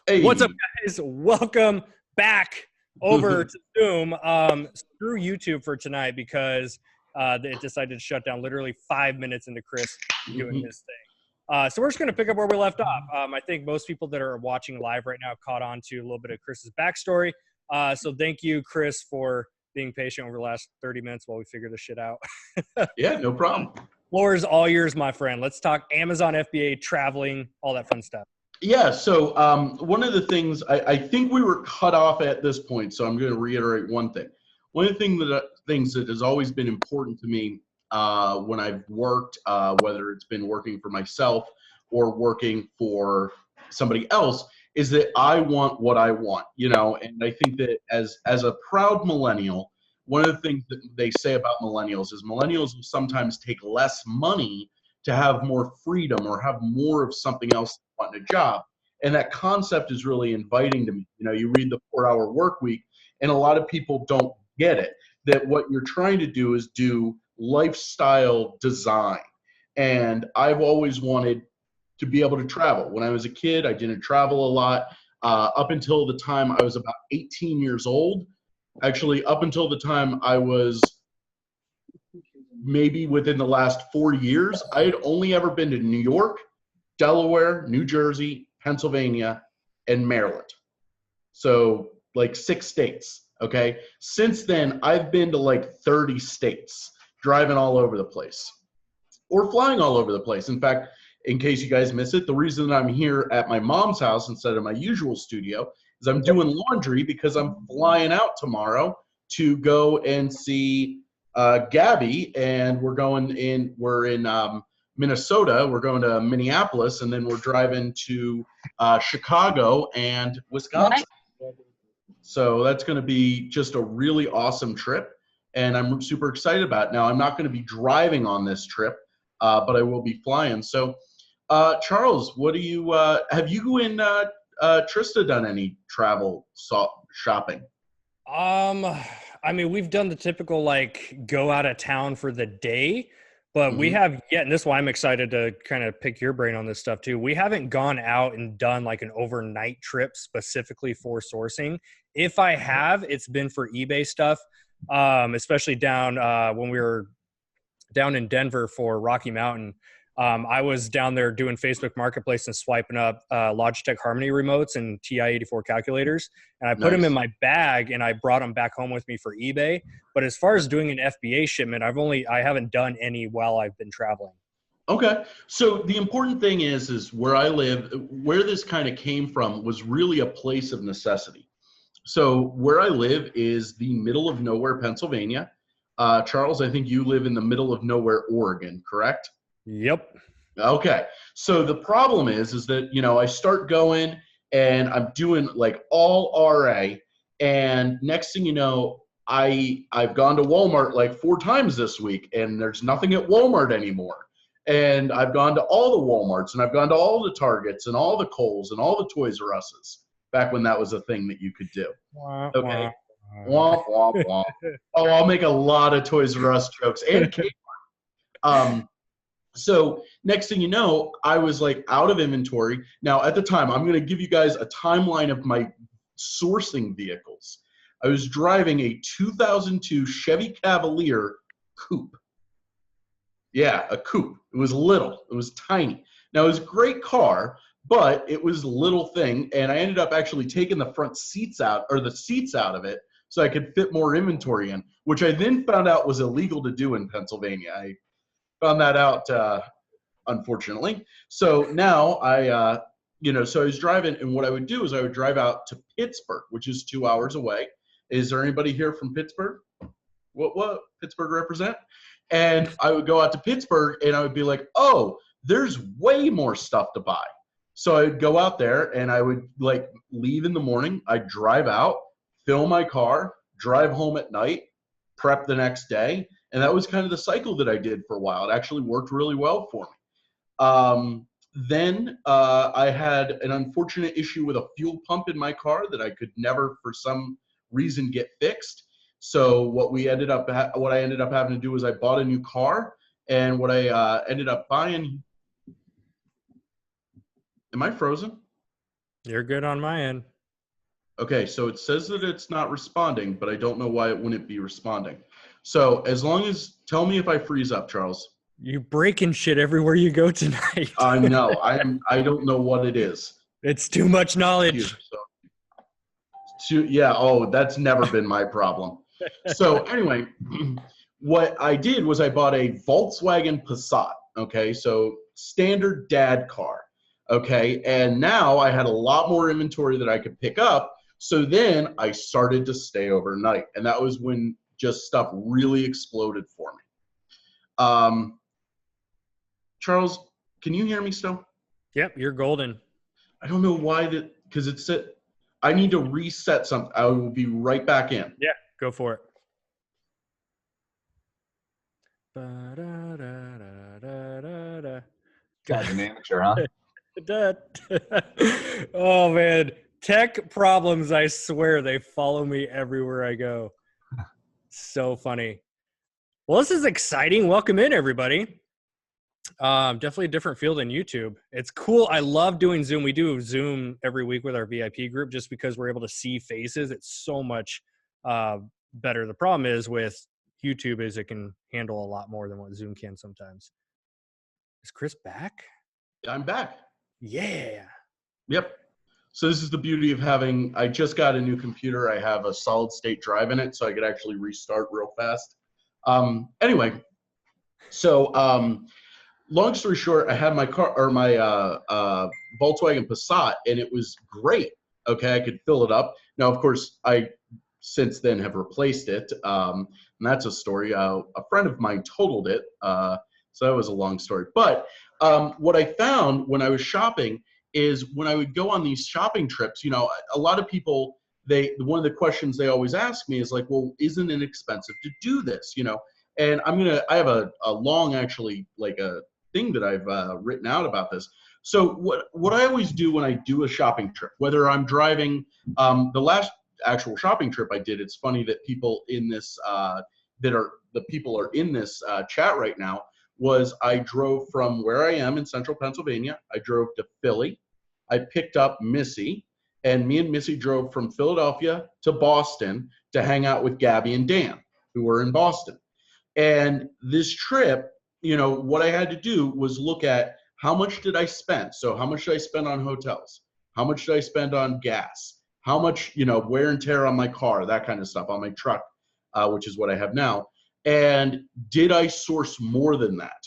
What's up, Hey. guys? Welcome back over to Zoom. Screw YouTube for tonight because it decided to shut down literally 5 minutes into Chris doing his thing. So we're just going to pick up where we left off. I think most people that are watching live right now caught on to a little bit of Chris's backstory. So thank you, Chris, for being patient over the last 30 minutes while we figure this shit out. Yeah, no problem. Floor is all yours, my friend. Let's talk Amazon FBA, traveling, all that fun stuff. Yeah, so one of the things, I think we were cut off at this point, so I'm going to reiterate one thing. One of the things that has always been important to me when I've worked, whether it's been working for myself or working for somebody else, is that I want what I want, and I think that as a proud millennial, one of the things that they say about millennials is millennials will sometimes take less money to have more freedom or have more of something else in a job. And that concept is really inviting to me. You read the 4-Hour Work Week, and a lot of people don't get it, that what you're trying to do is do lifestyle design. And I've always wanted to be able to travel. When I was a kid, I didn't travel a lot. Up until the time I was about 18 years old, actually up until the time I was maybe within the last 4 years, I had only ever been to New York, Delaware, New Jersey, Pennsylvania, and Maryland. So like 6 states, okay? Since then, I've been to like 30 states, driving all over the place or flying all over the place. In fact, in case you guys miss it, the reason that I'm here at my mom's house instead of my usual studio is I'm doing laundry because I'm flying out tomorrow to go and see Gabby, and we're in Minnesota. We're going to Minneapolis, and then we're driving to Chicago and Wisconsin. So that's going to be just a really awesome trip, and I'm super excited about it. Now, I'm not going to be driving on this trip, but I will be flying. So, Charles, what do you have you and Trista done any travel shopping? I mean, we've done the typical like go out of town for the day, but we have yet, and this is why I'm excited to kind of pick your brain on this stuff too. We haven't gone out and done like an overnight trip specifically for sourcing. If I have, it's been for eBay stuff, especially down when we were down in Denver for Rocky Mountain. I was down there doing Facebook Marketplace and swiping up Logitech Harmony remotes and TI-84 calculators. And I put them in my bag and I brought them back home with me for eBay. But as far as doing an FBA shipment, I haven't done any while I've been traveling. Okay. So the important thing is where I live, where this kind of came from was really a place of necessity. So where I live is the middle of nowhere, Pennsylvania. Charles, I think you live in the middle of nowhere, Oregon, correct? Yep. Okay. So the problem is that, I start going and I'm doing like all RA, and next thing you know, I've gone to Walmart like 4 times this week, and there's nothing at Walmart anymore. And I've gone to all the Walmarts, and I've gone to all the Targets and all the Kohl's and all the Toys R Us's back when that was a thing that you could do. Okay. Womp, womp, womp. Oh, I'll make a lot of Toys R Us jokes and Kmart. So next thing you know, I was like out of inventory. Now at the time, I'm going to give you guys a timeline of my sourcing vehicles. I was driving a 2002 Chevy Cavalier coupe. Yeah, a coupe. It was little. It was tiny. Now it was a great car, but it was a little thing. And I ended up actually taking the front seats out, or the seats out of it, so I could fit more inventory in, which I then found out was illegal to do in Pennsylvania. I found that out, unfortunately. So now so I was driving, and what I would do is I would drive out to Pittsburgh, which is 2 hours away. Is there anybody here from Pittsburgh? What? Pittsburgh represent? And I would go out to Pittsburgh, and I would be like, oh, there's way more stuff to buy. So I would go out there, and I would like leave in the morning. I'd drive out, fill my car, drive home at night, prep the next day. And that was kind of the cycle that I did for a while. It actually worked really well for me. Then I had an unfortunate issue with a fuel pump in my car that I could never, for some reason, get fixed. So what I ended up having to do was I bought a new car, and what I ended up buying. Am I frozen? You're good on my end. Okay, so it says that it's not responding, but I don't know why it wouldn't be responding. So as long as, tell me if I freeze up, Charles. You breaking shit everywhere you go tonight. I know. I don't know what it is. It's too much knowledge. Here, yeah, oh, that's never been my problem. So anyway, what I did was I bought a Volkswagen Passat, okay? So standard dad car, okay? And now I had a lot more inventory that I could pick up. So then I started to stay overnight. And that was when just stuff really exploded for me. Charles, can you hear me still? Yep, you're golden. I don't know why that, because it said, I need to reset something. I will be right back in. Yeah, go for it. Guy's an amateur, huh? Oh man, tech problems, I swear they follow me everywhere I go. So funny. Well, this is exciting. Welcome in, everybody. Definitely a different feel than YouTube. It's cool. I love doing Zoom. We do Zoom every week with our VIP group just because we're able to see faces. It's so much better. The problem is with YouTube is it can handle a lot more than what Zoom can sometimes. Is Chris back? I'm back. Yeah. Yep. So this is the beauty of having, I just got a new computer. I have a solid state drive in it, so I could actually restart real fast. Anyway, so long story short, I had my car, or my Volkswagen Passat, and it was great. Okay, I could fill it up. Now, of course, I since then have replaced it, and that's a story. A friend of mine totaled it, so that was a long story. But what I found when I was shopping is when I would go on these shopping trips, you know, a lot of people, one of the questions they always ask me is like, well, isn't it expensive to do this, you know? And I have a long, actually, like a thing that I've written out about this. So what I always do when I do a shopping trip, whether I'm driving, the last actual shopping trip I did, it's funny that people in this, people are in this chat right now, was I drove from where I am in central Pennsylvania. I drove to Philly. I picked up Missy, and me and Missy drove from Philadelphia to Boston to hang out with Gabby and Dan, who were in Boston. And this trip, you know, what I had to do was look at how much did I spend? So how much did I spend on hotels? How much did I spend on gas? How much, you know, wear and tear on my car, that kind of stuff, on my truck, which is what I have now. And did I source more than that?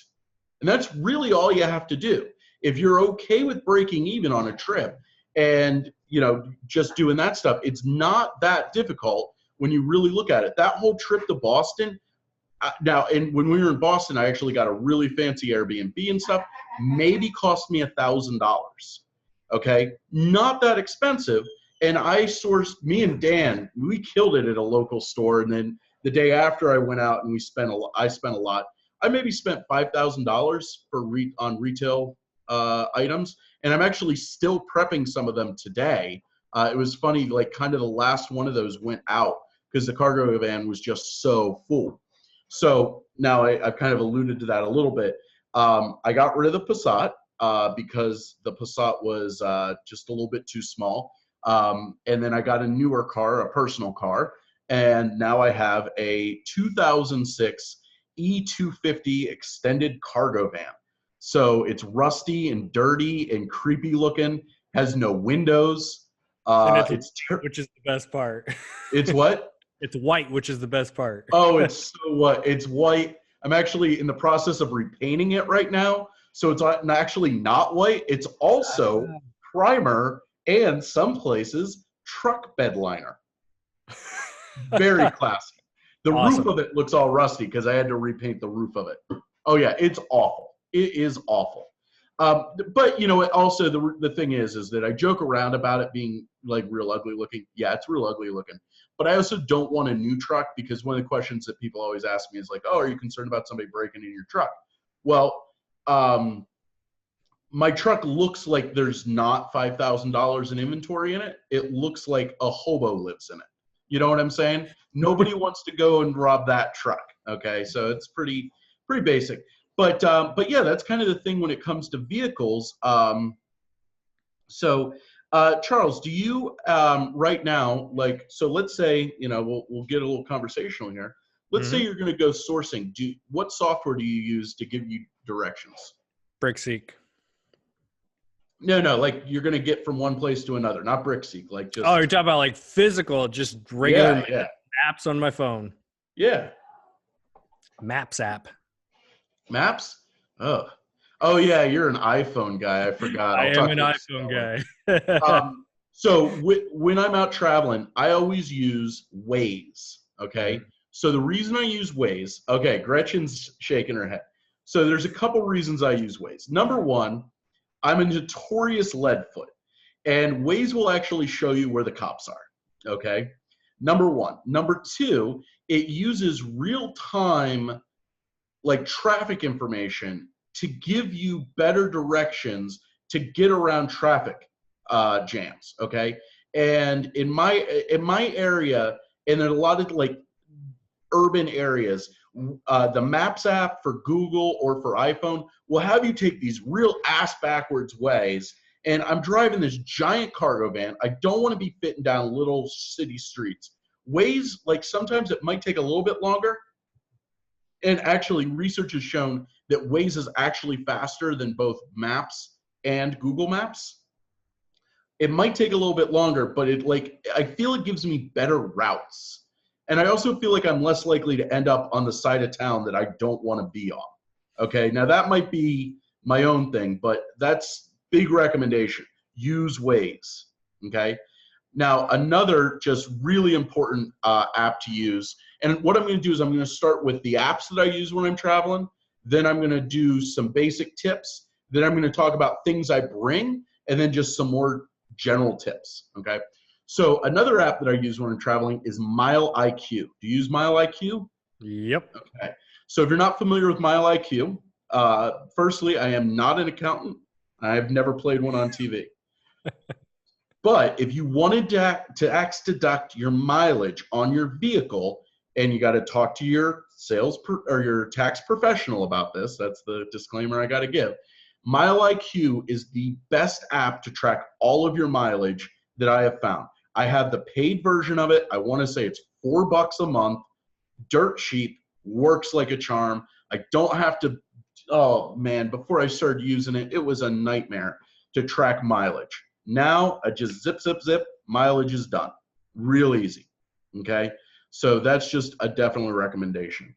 And that's really all you have to do. If you're okay with breaking even on a trip and, you know, just doing that stuff, it's not that difficult when you really look at it. That whole trip to Boston, now, and when we were in Boston, I actually got a really fancy Airbnb and stuff, maybe cost me $1,000. Okay, not that expensive. And I sourced, me and Dan, we killed it at a local store. And then the day after I went out and I spent a lot. I maybe spent $5,000 on retail items. And I'm actually still prepping some of them today. It was funny, like kind of the last one of those went out because the cargo van was just so full. So now I've kind of alluded to that a little bit. I got rid of the Passat because the Passat was just a little bit too small. And then I got a newer car, a personal car. And now I have a 2006 E250 extended cargo van. So it's rusty and dirty and creepy looking, has no windows. Which is the best part. It's what? It's white, which is the best part. Oh, it's it's white. I'm actually in the process of repainting it right now. So it's actually not white. It's also primer and some places truck bed liner. Very classy. The roof of it looks all rusty because I had to repaint the roof of it. Oh yeah, it's awful. It is awful. But you know, also the thing is that I joke around about it being like real ugly looking. Yeah, it's real ugly looking. But I also don't want a new truck because one of the questions that people always ask me is like, oh, are you concerned about somebody breaking in your truck? Well, my truck looks like there's not $5,000 in inventory in it. It looks like a hobo lives in it. You know what I'm saying? Nobody wants to go and rob that truck. Okay, so it's pretty basic. But yeah, that's kind of the thing when it comes to vehicles. Charles, do you right now, like, so let's say, you know, we'll get a little conversational here. Let's say you're going to go sourcing. What software do you use to give you directions? BrickSeek. No, like you're going to get from one place to another, not BrickSeek, like just. Oh, you're talking about like physical, just regular apps on my phone. Yeah. Maps app. Maps? Oh yeah, you're an iPhone guy. I forgot. I am an iPhone guy. So when I'm out traveling, I always use Waze. Okay. So the reason I use Waze, okay, Gretchen's shaking her head. So there's a couple reasons I use Waze. Number one, I'm a notorious lead foot, and Waze will actually show you where the cops are. Okay. Number one. Number two, it uses real time, like traffic information to give you better directions to get around traffic jams. Okay. And in my area, and in a lot of like urban areas, the Maps app for Google or for iPhone will have you take these real ass backwards ways. And I'm driving this giant cargo van. I don't want to be fitting down little city streets. Waze, like sometimes it might take a little bit longer. And actually research has shown that Waze is actually faster than both Maps and Google Maps. It might take a little bit longer, but I feel it gives me better routes. And I also feel like I'm less likely to end up on the side of town that I don't want to be on. Okay, now that might be my own thing, but that's big recommendation. Use Waze, okay? Now, another just really important app to use, and what I'm going to do is I'm going to start with the apps that I use when I'm traveling, then I'm going to do some basic tips, then I'm going to talk about things I bring, and then just some more general tips, okay? So another app that I use when I'm traveling is Mile IQ. Do you use Mile IQ? Yep. Okay. So if you're not familiar with Mile IQ, firstly, I am not an accountant. I've never played one on TV. But if you wanted to tax deduct your mileage on your vehicle, and you got to talk to your or your tax professional about this, that's the disclaimer I got to give. Mile IQ is the best app to track all of your mileage that I have found. I have the paid version of it. I want to say it's $4 a month, dirt cheap, works like a charm. I don't have to, oh man, before I started using it, it was a nightmare to track mileage. Now I just zip, mileage is done. Real easy, okay? So that's just a definite recommendation.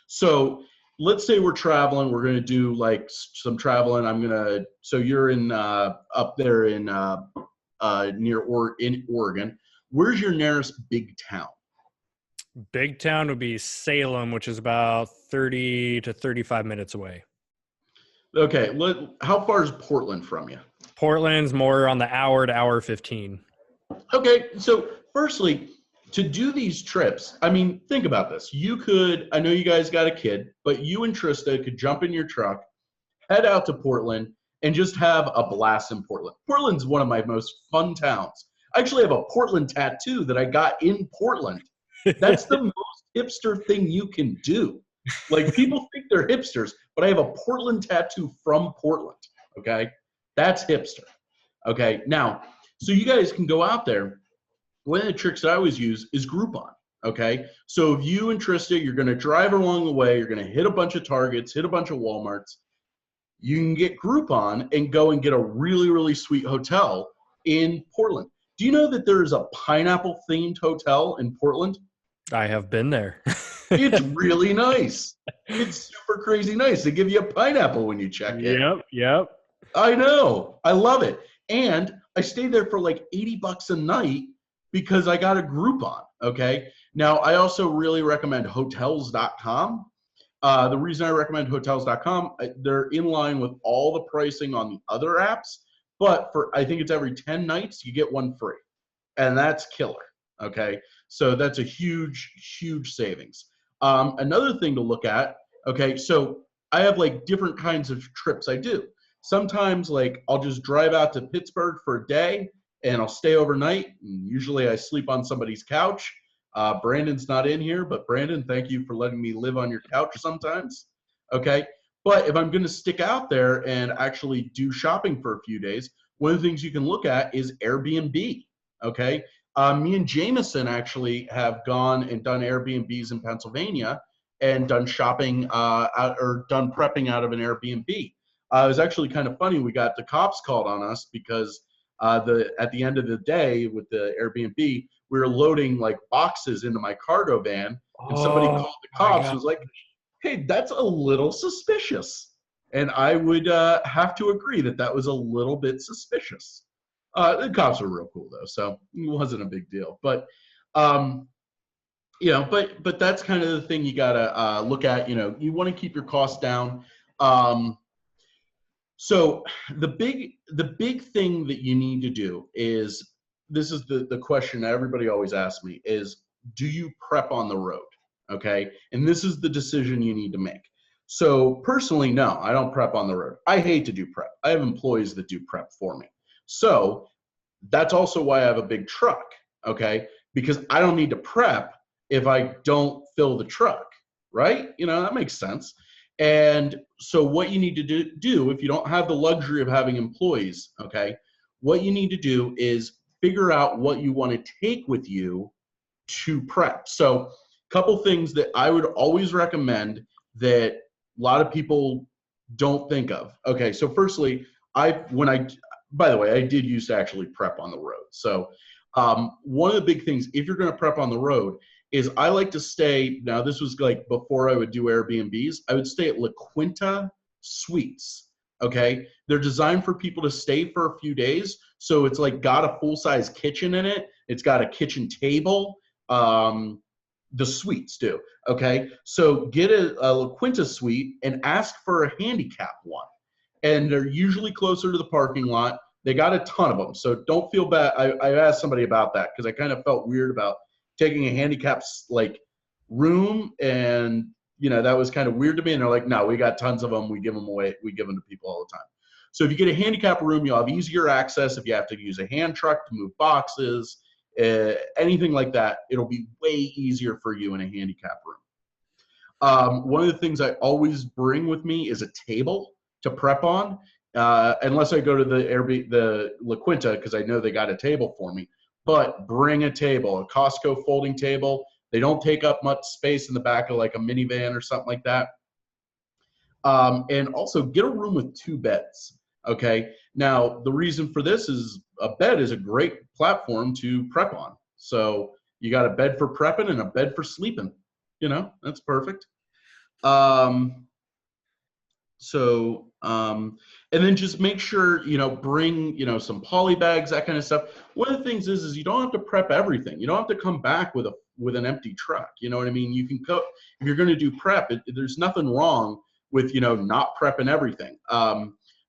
So let's say we're traveling, we're gonna do like some traveling. So you're in, up there in in Oregon. Where's your nearest big town? Big town would be Salem, which is about 30 to 35 minutes away. Okay, how far is Portland from you? Portland's more on the hour to hour 15. Okay, so firstly, to do these trips, I mean, think about this. You could, I know you guys got a kid, but you and Trista could jump in your truck, head out to Portland, and just have a blast in Portland. Portland's one of my most fun towns. I actually have a Portland tattoo that I got in Portland. That's the most hipster thing you can do. Like, people think they're hipsters, but I have a Portland tattoo from Portland, okay? That's hipster, okay? Now, so you guys can go out there. One of the tricks that I always use is Groupon, okay? So if you and Trista, you're gonna drive along the way, you're gonna hit a bunch of Targets, hit a bunch of Walmarts, you can get Groupon and go and get a really, really sweet hotel in Portland. Do you know that there's a pineapple-themed hotel in Portland? I have been there. It's really nice. It's super crazy nice. They give you a pineapple when you check in. Yep. I know. I love it. And I stayed there for like $80 a night because I got a Groupon, okay? Now, I also really recommend Hotels.com. The reason I recommend Hotels.com, they're in line with all the pricing on the other apps, but for, I think it's every 10 nights, you get one free. And that's killer, okay? So that's a huge, huge savings. Another thing to look at, okay, so I have like different kinds of trips I do. Sometimes like I'll just drive out to Pittsburgh for a day and I'll stay overnight. And usually I sleep on somebody's couch. Brandon's not in here, but Brandon, thank you for letting me live on your couch sometimes. Okay. But if I'm going to stick out there and actually do shopping for a few days, one of the things you can look at is Airbnb. Okay. Me and Jameson actually have gone and done Airbnbs in Pennsylvania and done shopping or done prepping out of an Airbnb. It was actually kind of funny. We got the cops called on us because at the end of the day with the Airbnb, we were loading like boxes into my cargo van, and somebody called the cops and was like, "Hey, that's a little suspicious." And I would have to agree that that was a little bit suspicious. The cops were real cool though, so it wasn't a big deal. But you know, but that's kind of the thing you gotta look at. You know, you want to keep your costs down. So the big thing that you need to do is, this is the question that everybody always asks me is, do you prep on the road? Okay, and this is the decision you need to make. So personally, no, I don't prep on the road. I hate to do prep. I have employees that do prep for me. So that's also why I have a big truck, okay? Because I don't need to prep if I don't fill the truck, right? You know, that makes sense. And so what you need to do if you don't have the luxury of having employees, okay, what you need to do is figure out what you want to take with you to prep. So a couple things that I would always recommend that a lot of people don't think of. Okay, so firstly, by the way, I did used to actually prep on the road. So one of the big things, if you're going to prep on the road, is I like to stay, now this was like before I would do Airbnbs, I would stay at La Quinta Suites, okay? They're designed for people to stay for a few days. So it's like got a full-size kitchen in it. It's got a kitchen table. The suites do, okay? So get a La Quinta suite and ask for a handicap one. And they're usually closer to the parking lot. They got a ton of them, so don't feel bad. I asked somebody about that because I kind of felt weird about taking a handicap like room, and you know that was kind of weird to me. And they're like, "No, we got tons of them. We give them away. We give them to people all the time." So if you get a handicap room, you'll have easier access. If you have to use a hand truck to move boxes, anything like that, it'll be way easier for you in a handicap room. One of the things I always bring with me is a table to prep on, unless I go to the La Quinta because I know they got a table for me. But bring a table, a Costco folding table. They don't take up much space in the back of like a minivan or something like that. And also get a room with 2 beds. Okay. Now the reason for this is a bed is a great platform to prep on. So you got a bed for prepping and a bed for sleeping. You know, that's perfect. And then just make sure, you know, bring, you know, some poly bags, that kind of stuff. One of the things is you don't have to prep everything. You don't have to come back with an empty truck. You know what I mean? You can go, if you're going to do prep, there's nothing wrong with, you know, not prepping everything.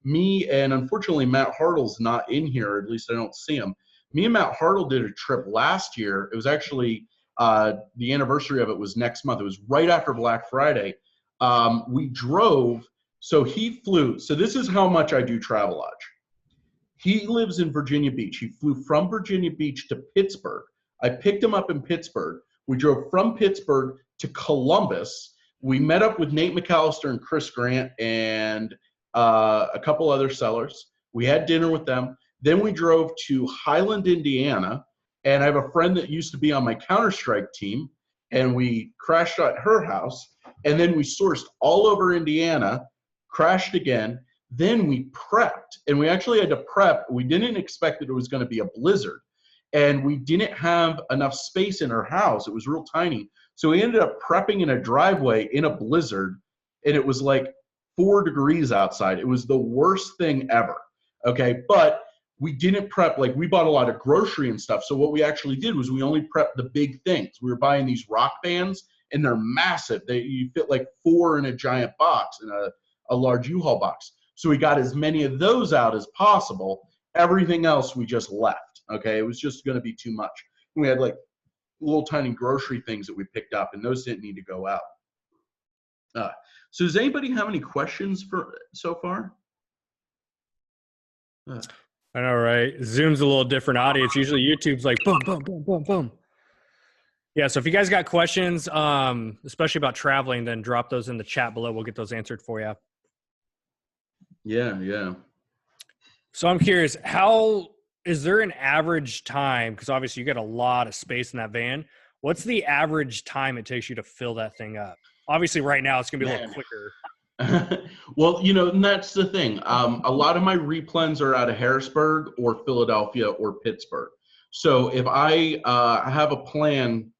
Me and unfortunately Matt Hartle's not in here, or at least I don't see him. Me and Matt Hartle did a trip last year. It was actually, the anniversary of it was next month. It was right after Black Friday. We drove. So he flew. So this is how much I do Travelodge. He lives in Virginia Beach. He flew from Virginia Beach to Pittsburgh. I picked him up in Pittsburgh. We drove from Pittsburgh to Columbus. We met up with Nate McAllister and Chris Grant and a couple other sellers. We had dinner with them. Then we drove to Highland, Indiana. And I have a friend that used to be on my Counter-Strike team. And we crashed at her house. And then we sourced all over Indiana, crashed again. Then we prepped, and we actually had to prep. We didn't expect that it was going to be a blizzard, and we didn't have enough space in our house. It was real tiny. So we ended up prepping in a driveway in a blizzard, and it was like 4 degrees outside. It was the worst thing ever. Okay, but we didn't prep, like we bought a lot of grocery and stuff. So what we actually did was we only prepped the big things. We were buying these rock bands, and they're massive. You fit like 4 in a giant box, in a large U-Haul box. So we got as many of those out as possible. Everything else we just left, okay? It was just gonna be too much. We had like little tiny grocery things that we picked up, and those didn't need to go out. So does anybody have any questions for so far? I know, right? Zoom's a little different audience. Usually YouTube's like boom, boom, boom, boom, boom. Yeah, so if you guys got questions, especially about traveling, then drop those in the chat below. We'll get those answered for you. Yeah. So I'm curious, how is there an average time? Because obviously you got a lot of space in that van. What's the average time it takes you to fill that thing up? Obviously, right now it's gonna be a little Man. quicker. Well, and that's the thing. A lot of my replens are out of Harrisburg or Philadelphia or Pittsburgh. So if I have a plan,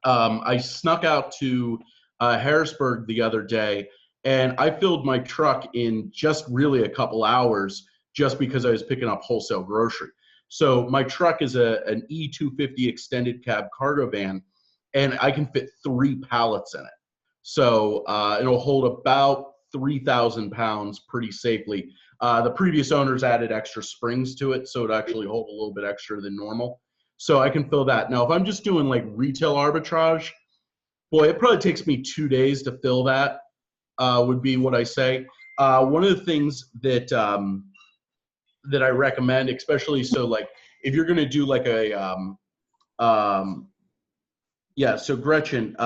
I snuck out to Harrisburg the other day, and I filled my truck in just really a couple hours just because I was picking up wholesale grocery. So my truck is an E250 extended cab cargo van, and I can fit 3 pallets in it. So it'll hold about 3,000 pounds pretty safely. The previous owners added extra springs to it, so it actually hold a little bit extra than normal. So I can fill that. Now, if I'm just doing like retail arbitrage, boy, it probably takes me 2 days to fill that, would be what I say. One of the things that that I recommend, especially so like if you're going to do like a, yeah, so Gretchen,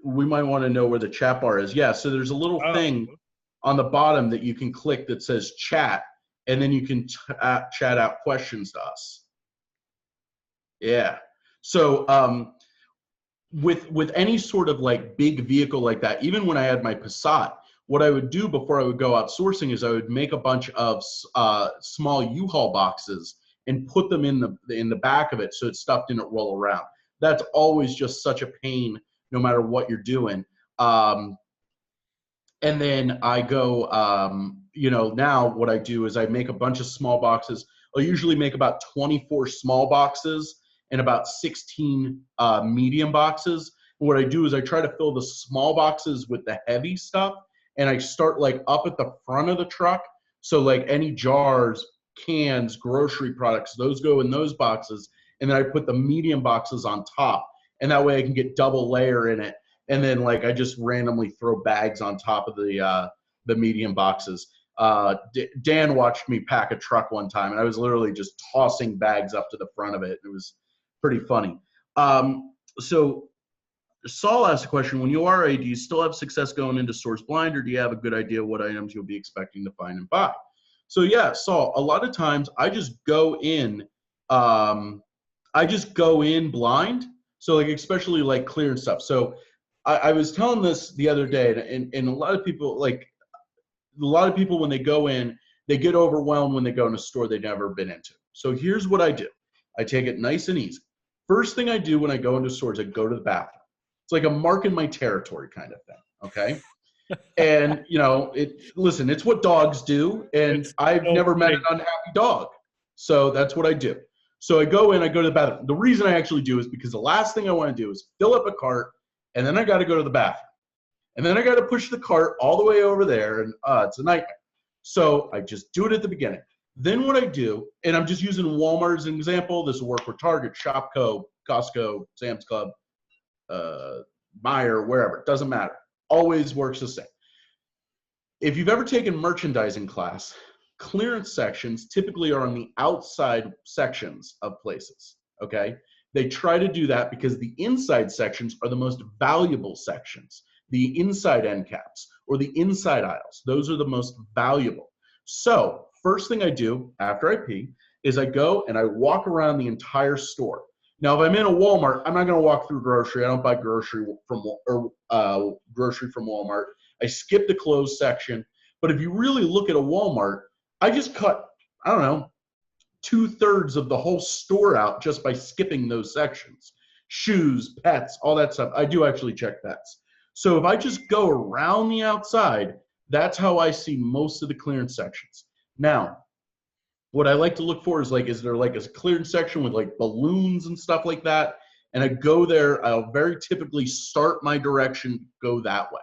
we might want to know where the chat bar is. Yeah, so there's a little thing on the bottom that you can click that says chat, and then you can chat out questions to us. Yeah. So with any sort of like big vehicle like that, even when I had my Passat, what I would do before I would go outsourcing is I would make a bunch of small U-Haul boxes and put them in the back of it so its stuff didn't roll around. That's always just such a pain no matter what you're doing. And then I go, now what I do is I make a bunch of small boxes. I'll usually make about 24 small boxes and about 16 medium boxes. And what I do is I try to fill the small boxes with the heavy stuff, and I start like up at the front of the truck. So like any jars, cans, grocery products, those go in those boxes. And then I put the medium boxes on top. And that way I can get double layer in it. And then like I just randomly throw bags on top of the medium boxes. Dan watched me pack a truck one time, and I was literally just tossing bags up to the front of it. It was pretty funny. So Saul asked a question: when you RA, do you still have success going into stores blind, or do you have a good idea what items you'll be expecting to find and buy? So yeah, Saul, a lot of times I just go in blind. So like especially like clearance stuff. So I was telling this the other day, and a lot of people when they go in, they get overwhelmed when they go in a store they've never been into. So here's what I do. I take it nice and easy. First thing I do when I go into stores, I go to the bathroom. It's like I'm marking my territory kind of thing, okay? And, listen, it's what dogs do, and I've never met an unhappy dog. So that's what I do. So I go in, I go to the bathroom. The reason I actually do is because the last thing I want to do is fill up a cart, and then I got to go to the bathroom. And then I got to push the cart all the way over there, and it's a nightmare. So I just do it at the beginning. Then what I do, and I'm just using Walmart as an example. This will work with Target, Shopko, Costco, Sam's Club, Meijer, wherever. It doesn't matter. Always works the same. If you've ever taken merchandising class, clearance sections typically are on the outside sections of places, okay? They try to do that because the inside sections are the most valuable sections. The inside end caps or the inside aisles, those are the most valuable. So first thing I do after I pee is I go and I walk around the entire store. Now, if I'm in a Walmart, I'm not going to walk through grocery. I don't buy grocery from Walmart. I skip the clothes section. But if you really look at a Walmart, I just cut, 2/3 of the whole store out just by skipping those sections. Shoes, pets, all that stuff. I do actually check pets. So if I just go around the outside, that's how I see most of the clearance sections. Now, what I like to look for is is there like a clearance section with like balloons and stuff like that? And I go there, I'll very typically start my direction, go that way.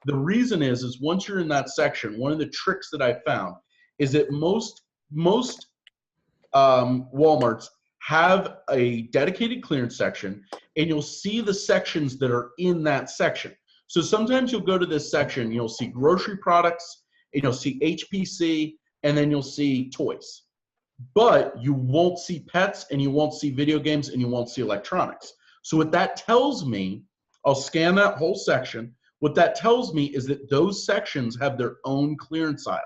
The reason is once you're in that section, one of the tricks that I found is that most Walmarts have a dedicated clearance section, and you'll see the sections that are in that section. So sometimes you'll go to this section, you'll see grocery products, and you'll see HPC, and then you'll see toys. But you won't see pets, and you won't see video games, and you won't see electronics. So what that tells me, I'll scan that whole section. What that tells me is that those sections have their own clearance aisle.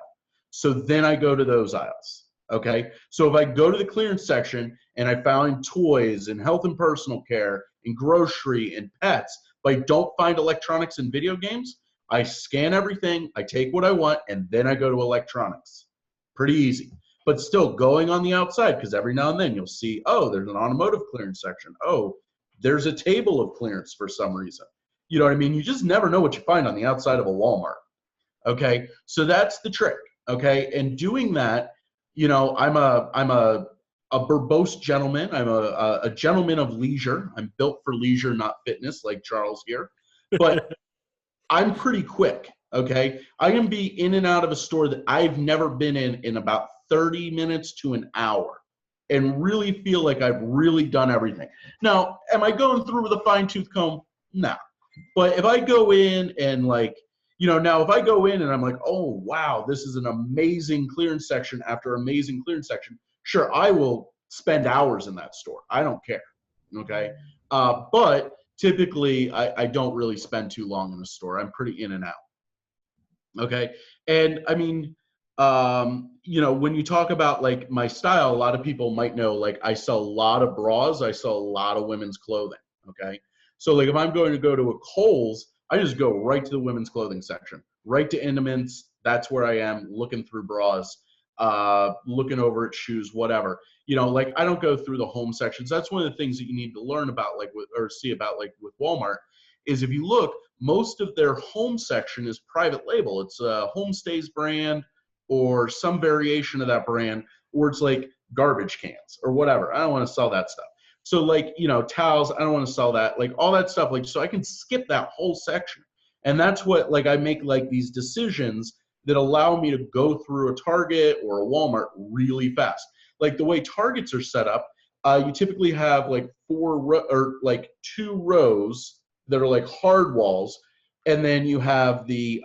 So then I go to those aisles. Okay, so if I go to the clearance section and I find toys and health and personal care and grocery and pets, but I don't find electronics and video games, I scan everything, I take what I want, and then I go to electronics. Pretty easy. But still going on the outside, because every now and then you'll see, oh, there's an automotive clearance section. Oh, there's a table of clearance for some reason. You know what I mean? You just never know what you find on the outside of a Walmart. Okay, so that's the trick. Okay, and doing that, you know, I'm a verbose gentleman. I'm a gentleman of leisure. I'm built for leisure, not fitness, like Charles here. But I'm pretty quick. Okay, I can be in and out of a store that I've never been in about 30 minutes to an hour, and really feel like I've really done everything. Now, am I going through with a fine-tooth comb? No. But if I go in and like, you know, now if I go in and I'm like, oh, wow, this is an amazing clearance section after amazing clearance section, sure, I will spend hours in that store. I don't care, okay? But typically, I don't really spend too long in a store. I'm pretty in and out, okay? And I mean, you know, when you talk about like my style, a lot of people might know, like I sell a lot of bras. I sell a lot of women's clothing, okay? So like if I'm going to go to a Kohl's, I just go right to the women's clothing section, right to intimates. That's where I am, looking through bras, looking over at shoes, whatever. You know, like I don't go through the home sections. That's one of the things that you need to learn about, like or see about, like with Walmart, is if you look, most of their home section is private label. It's a Homestays brand or some variation of that brand, or it's like garbage cans or whatever. I don't want to sell that stuff. So like, you know, towels, I don't want to sell that, like all that stuff, like, so I can skip that whole section. And that's what, like, I make like these decisions that allow me to go through a Target or a Walmart really fast. Like the way Targets are set up, you typically have like two rows that are like hard walls. And then you have the,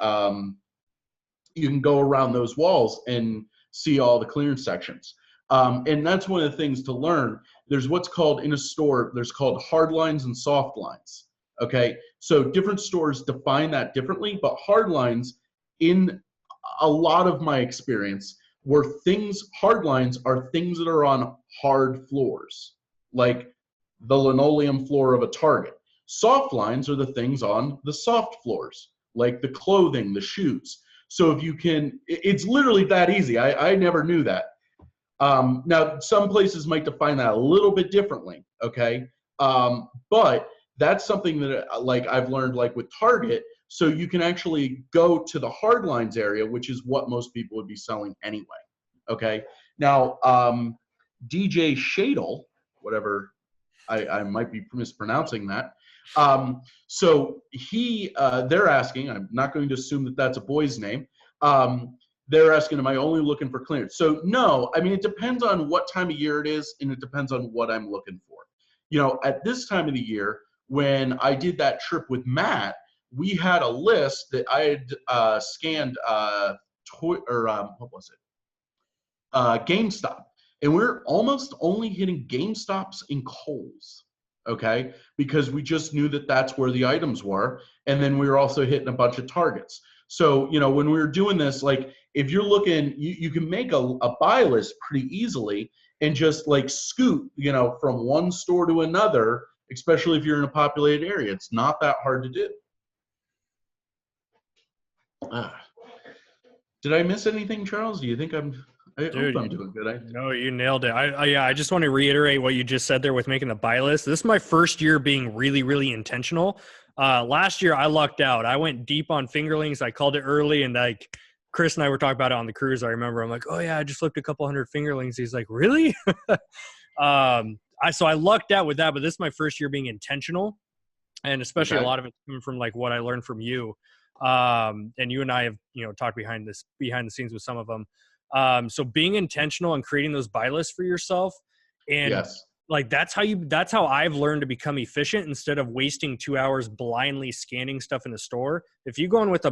you can go around those walls and see all the clearance sections. And that's one of the things to learn. There's what's called in a store, there's called hard lines and soft lines. Okay, so different stores define that differently, but hard lines, in a lot of my experience, hard lines are things that are on hard floors, like the linoleum floor of a Target. Soft lines are the things on the soft floors, like the clothing, the shoes. So if you can, it's literally that easy. I never knew that. Now, some places might define that a little bit differently, okay? But that's something that like I've learned like with Target, so you can actually go to the hard lines area, which is what most people would be selling anyway, okay? Now, DJ Shadle, whatever, I might be mispronouncing that. So they're asking, I'm not going to assume that that's a boy's name. They're asking, am I only looking for clearance? So no, I mean, it depends on what time of year it is, and it depends on what I'm looking for. You know, at this time of the year, when I did that trip with Matt, we had a list that I had scanned, what was it? GameStop. And we're almost only hitting GameStops and Kohl's, okay? Because we just knew that that's where the items were. And then we were also hitting a bunch of Targets. So, you know, when we were doing this, like, if you're looking, you can make a buy list pretty easily and just like scoot, you know, from one store to another, especially if you're in a populated area. It's not that hard to do. Did I miss anything, Charles? Do you think I hope I'm doing good. No, you nailed it. I just want to reiterate what you just said there with making the buy list. This is my first year being really, really intentional. Last year I lucked out. I went deep on fingerlings. I called it early, and like Chris and I were talking about it on the cruise. I remember I'm like, oh yeah, I just flipped a couple hundred fingerlings. He's like, really? So I lucked out with that, but this is my first year being intentional, and especially a lot of it coming from like what I learned from you. And you and I have, you know, talked behind the scenes with some of them. So being intentional and creating those buy lists for yourself, and like that's how I've learned to become efficient instead of wasting 2 hours blindly scanning stuff in the store. If you go in with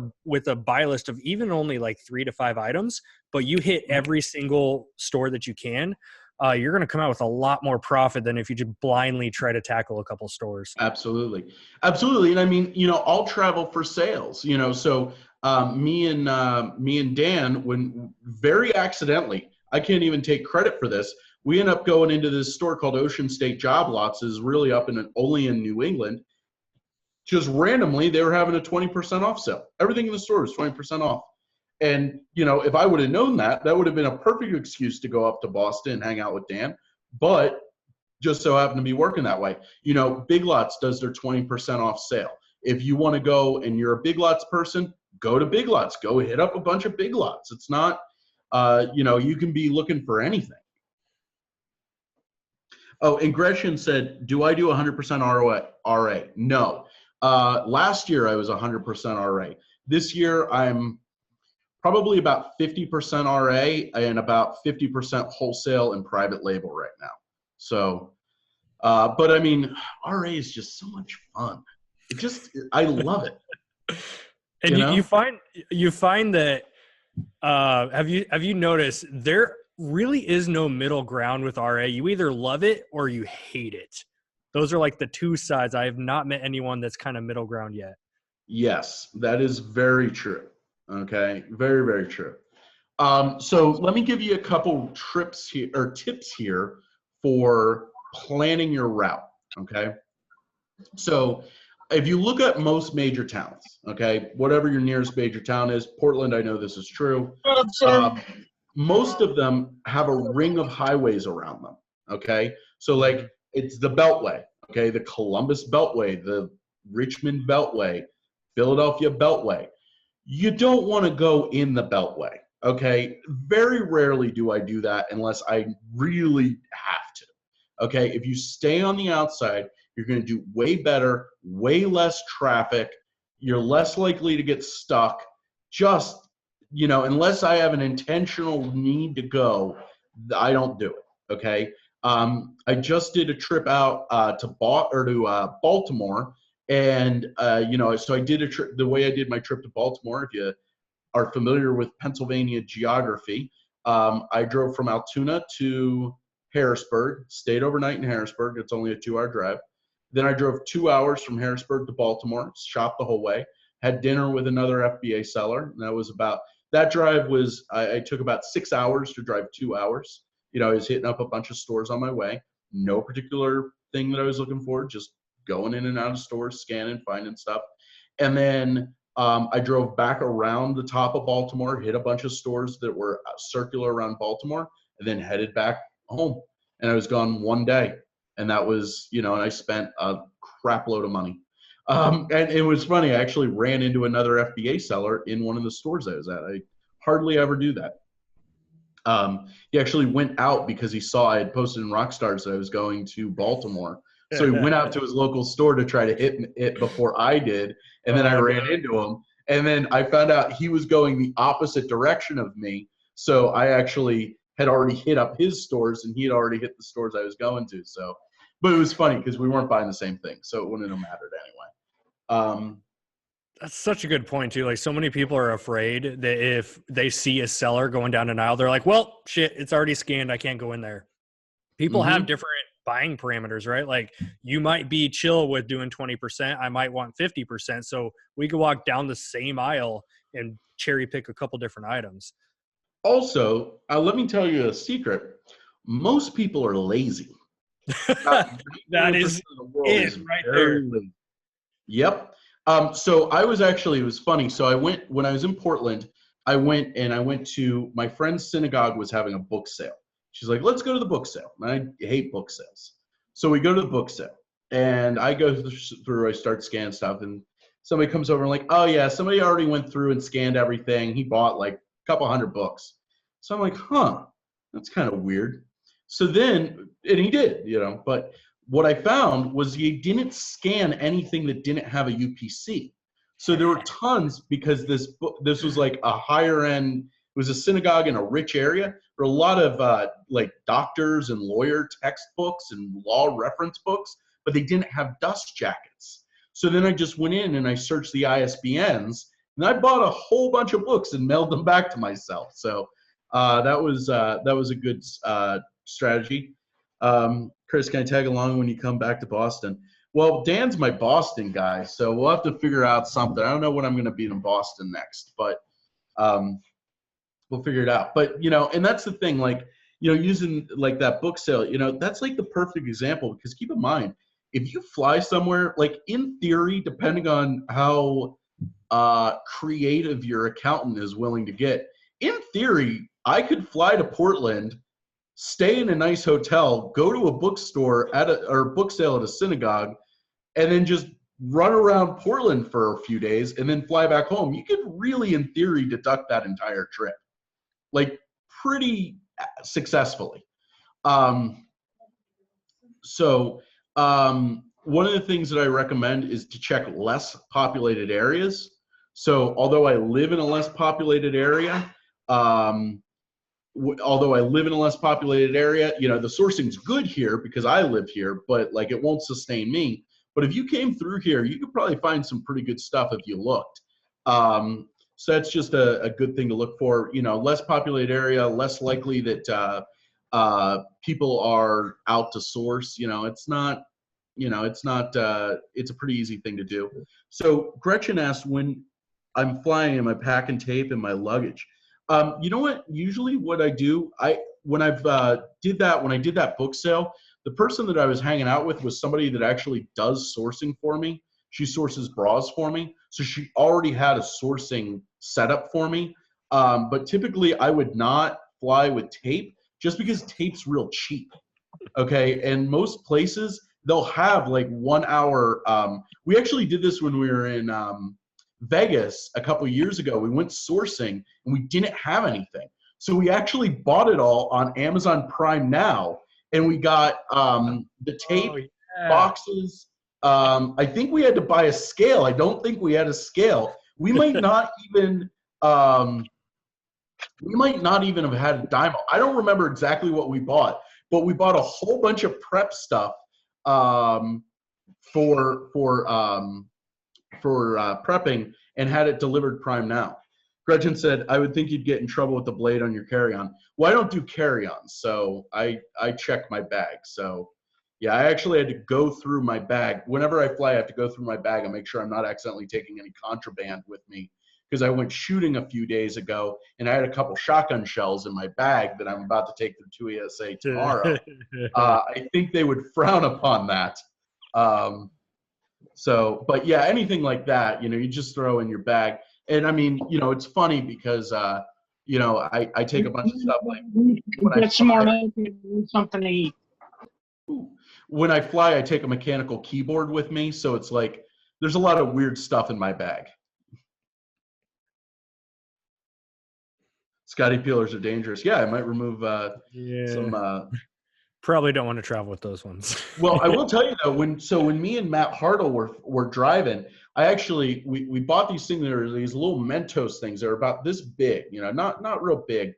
a buy list of even only like 3 to 5 items, but you hit every single store that you can, you're going to come out with a lot more profit than if you just blindly try to tackle a couple stores. Absolutely. And I mean, you know, I'll travel for sales, you know, so me and Dan, when very accidentally, I can't even take credit for this. We end up going into this store called Ocean State Job Lots, is really only in New England. Just randomly, they were having a 20% off sale. Everything in the store is 20% off. And, you know, if I would have known that, that would have been a perfect excuse to go up to Boston and hang out with Dan. But just so happened to be working that way. You know, Big Lots does their 20% off sale. If you want to go and you're a Big Lots person, go to Big Lots. Go hit up a bunch of Big Lots. It's not, you know, you can be looking for anything. Oh, and Gresham said, do I do 100% RA? No. Last year I was 100% RA. This year I'm probably about 50% RA and about 50% wholesale and private label right now. So, but I mean, RA is just so much fun. I love it. And you find that, have you noticed there really is no middle ground with RA? You either love it or you hate it. Those are like the two sides. I have not met anyone that's kind of middle ground yet. Yes, that is very true. Okay, very, very true. So let me give you a couple tips here for planning your route. Okay, so if you look at most major towns, okay, whatever your nearest major town is, Portland, I know this is true. Most of them have a ring of highways around them. Okay, so like it's the Beltway. Okay, the Columbus Beltway, the Richmond Beltway, Philadelphia Beltway. You don't want to go in the Beltway, okay? Very rarely do I do that unless I really have to, okay? If you stay on the outside, you're going to do way better, way less traffic. You're less likely to get stuck. Just, you know, unless I have an intentional need to go, I don't do it, okay? I just did a trip out to Baltimore. And, you know, so I did a trip, the way I did my trip to Baltimore, if you are familiar with Pennsylvania geography, I drove from Altoona to Harrisburg, stayed overnight in Harrisburg. It's only a 2-hour drive. Then I drove 2 hours from Harrisburg to Baltimore, shopped the whole way, had dinner with another FBA seller. And that drive was, I took about 6 hours to drive 2 hours. You know, I was hitting up a bunch of stores on my way. No particular thing that I was looking for, just going in and out of stores, scanning, finding stuff. And then I drove back around the top of Baltimore, hit a bunch of stores that were circular around Baltimore, and then headed back home. And I was gone one day. And that was, you know, and I spent a crap load of money. And it was funny. I actually ran into another FBA seller in one of the stores I was at. I hardly ever do that. He actually went out because he saw I had posted in Rockstars that I was going to Baltimore. So he went out to his local store to try to hit it before I did, and then I ran into him. And then I found out he was going the opposite direction of me, so I actually had already hit up his stores, and he had already hit the stores I was going to. So, but it was funny because we weren't buying the same thing, so it wouldn't have mattered anyway. That's such a good point, too. Like, so many people are afraid that if they see a seller going down an aisle, they're like, well, shit, it's already scanned. I can't go in there. People have different buying parameters, right? Like, you might be chill with doing 20%. I might want 50%. So we could walk down the same aisle and cherry pick a couple different items. Also, let me tell you a secret. Most people are lazy. That is it right there. Lazy. Yep. So I was actually, it was funny. So when I was in Portland, I went to my friend's synagogue was having a book sale. She's like, let's go to the book sale. And I hate book sales. So we go to the book sale and I go through, I start scanning stuff and somebody comes over and like, oh yeah, somebody already went through and scanned everything. He bought like a couple hundred books. So I'm like, huh, that's kind of weird. So then, and he did, you know, but what I found was he didn't scan anything that didn't have a UPC. So there were tons because this was like a higher end, it was a synagogue in a rich area. There were a lot of like doctors and lawyer textbooks and law reference books, but they didn't have dust jackets. So then I just went in and I searched the ISBNs and I bought a whole bunch of books and mailed them back to myself. So that was a good strategy. Chris, can I tag along when you come back to Boston? Well, Dan's my Boston guy, so we'll have to figure out something. I don't know when I'm going to be in Boston next, but we'll figure it out. But, you know, and that's the thing, like, you know, using like that book sale, you know, that's like the perfect example, because keep in mind, if you fly somewhere, like in theory, depending on how creative your accountant is willing to get, in theory, I could fly to Portland, stay in a nice hotel, go to a bookstore or book sale at a synagogue, and then just run around Portland for a few days and then fly back home. You could really, in theory, deduct that entire trip, like pretty successfully. One of the things that I recommend is to check less populated areas. So although I live in a less populated area, you know, the sourcing's good here because I live here, but like it won't sustain me. But if you came through here, you could probably find some pretty good stuff if you looked. So that's just a good thing to look for. You know, less populated area, less likely that people are out to source. You know, it's a pretty easy thing to do. So Gretchen asked, when I'm flying, am I packing tape in my luggage? You know what? Usually what I do, when I did that book sale, the person that I was hanging out with was somebody that actually does sourcing for me. She sources bras for me. So she already had a sourcing setup for me. But typically I would not fly with tape just because tape's real cheap. Okay. And most places, they'll have like 1 hour. We actually did this when we were in Vegas a couple years ago. We went sourcing and we didn't have anything. So we actually bought it all on Amazon Prime Now. And we got the tape, boxes. I think we had to buy a scale. I don't think we had a scale. We might not even have had a Dymo. I don't remember exactly what we bought, but we bought a whole bunch of prep stuff for prepping and had it delivered Prime Now. Gretchen said, I would think you'd get in trouble with the blade on your carry-on. Well, I don't do carry-ons, so I check my bag. So, yeah, I actually had to go through my bag. Whenever I fly, I have to go through my bag and make sure I'm not accidentally taking any contraband with me, because I went shooting a few days ago, and I had a couple shotgun shells in my bag that I'm about to take to 2ESA tomorrow. I think they would frown upon that. But yeah, anything like that, you know, you just throw in your bag. And I mean, you know, it's funny because, you know, I take a bunch of stuff like get some more something to eat. When I fly, I take a mechanical keyboard with me. So it's like, there's a lot of weird stuff in my bag. Scotty peelers are dangerous. Yeah, I might remove some. Probably don't want to travel with those ones. Well, I will tell you though, when me and Matt Hartle were driving, we bought these things. There were these little Mentos things. They're about this big, you know, not real big,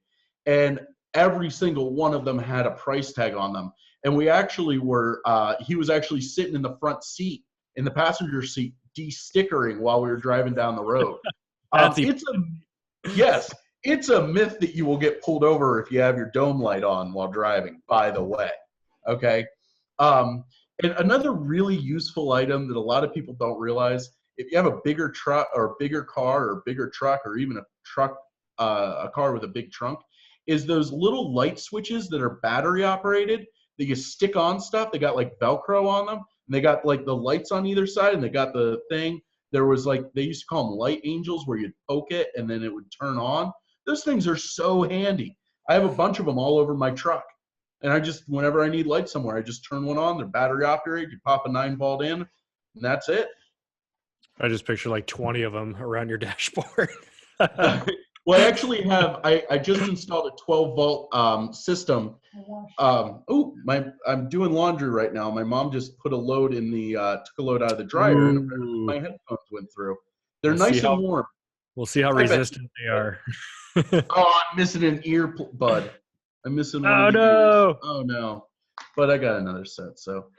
and every single one of them had a price tag on them. And we actually were. He was actually sitting in the front seat, in the passenger seat, de-stickering while we were driving down the road. It's a myth that you will get pulled over if you have your dome light on while driving, by the way. Okay. And another really useful item that a lot of people don't realize, if you have a bigger truck or a bigger car or a bigger truck, or even a car with a big trunk, is those little light switches that are battery operated that you stick on stuff. They got like Velcro on them, and they got like the lights on either side, and they got the thing. There was like, they used to call them light angels, where you'd poke it and then it would turn on. Those things are so handy. I have a bunch of them all over my truck. And I just, whenever I need light somewhere, I just turn one on. They're battery operated. You pop a 9-volt in, and that's it. I just picture like 20 of them around your dashboard. Well, I actually have, I just installed a 12-volt system. I'm doing laundry right now. My mom just put a load in took a load out of the dryer, and my headphones went through. They're nice and warm. We'll see how resistant they are. Oh, I'm missing an earbud. I'm missing one of the ears. Oh no. But I got another set, so.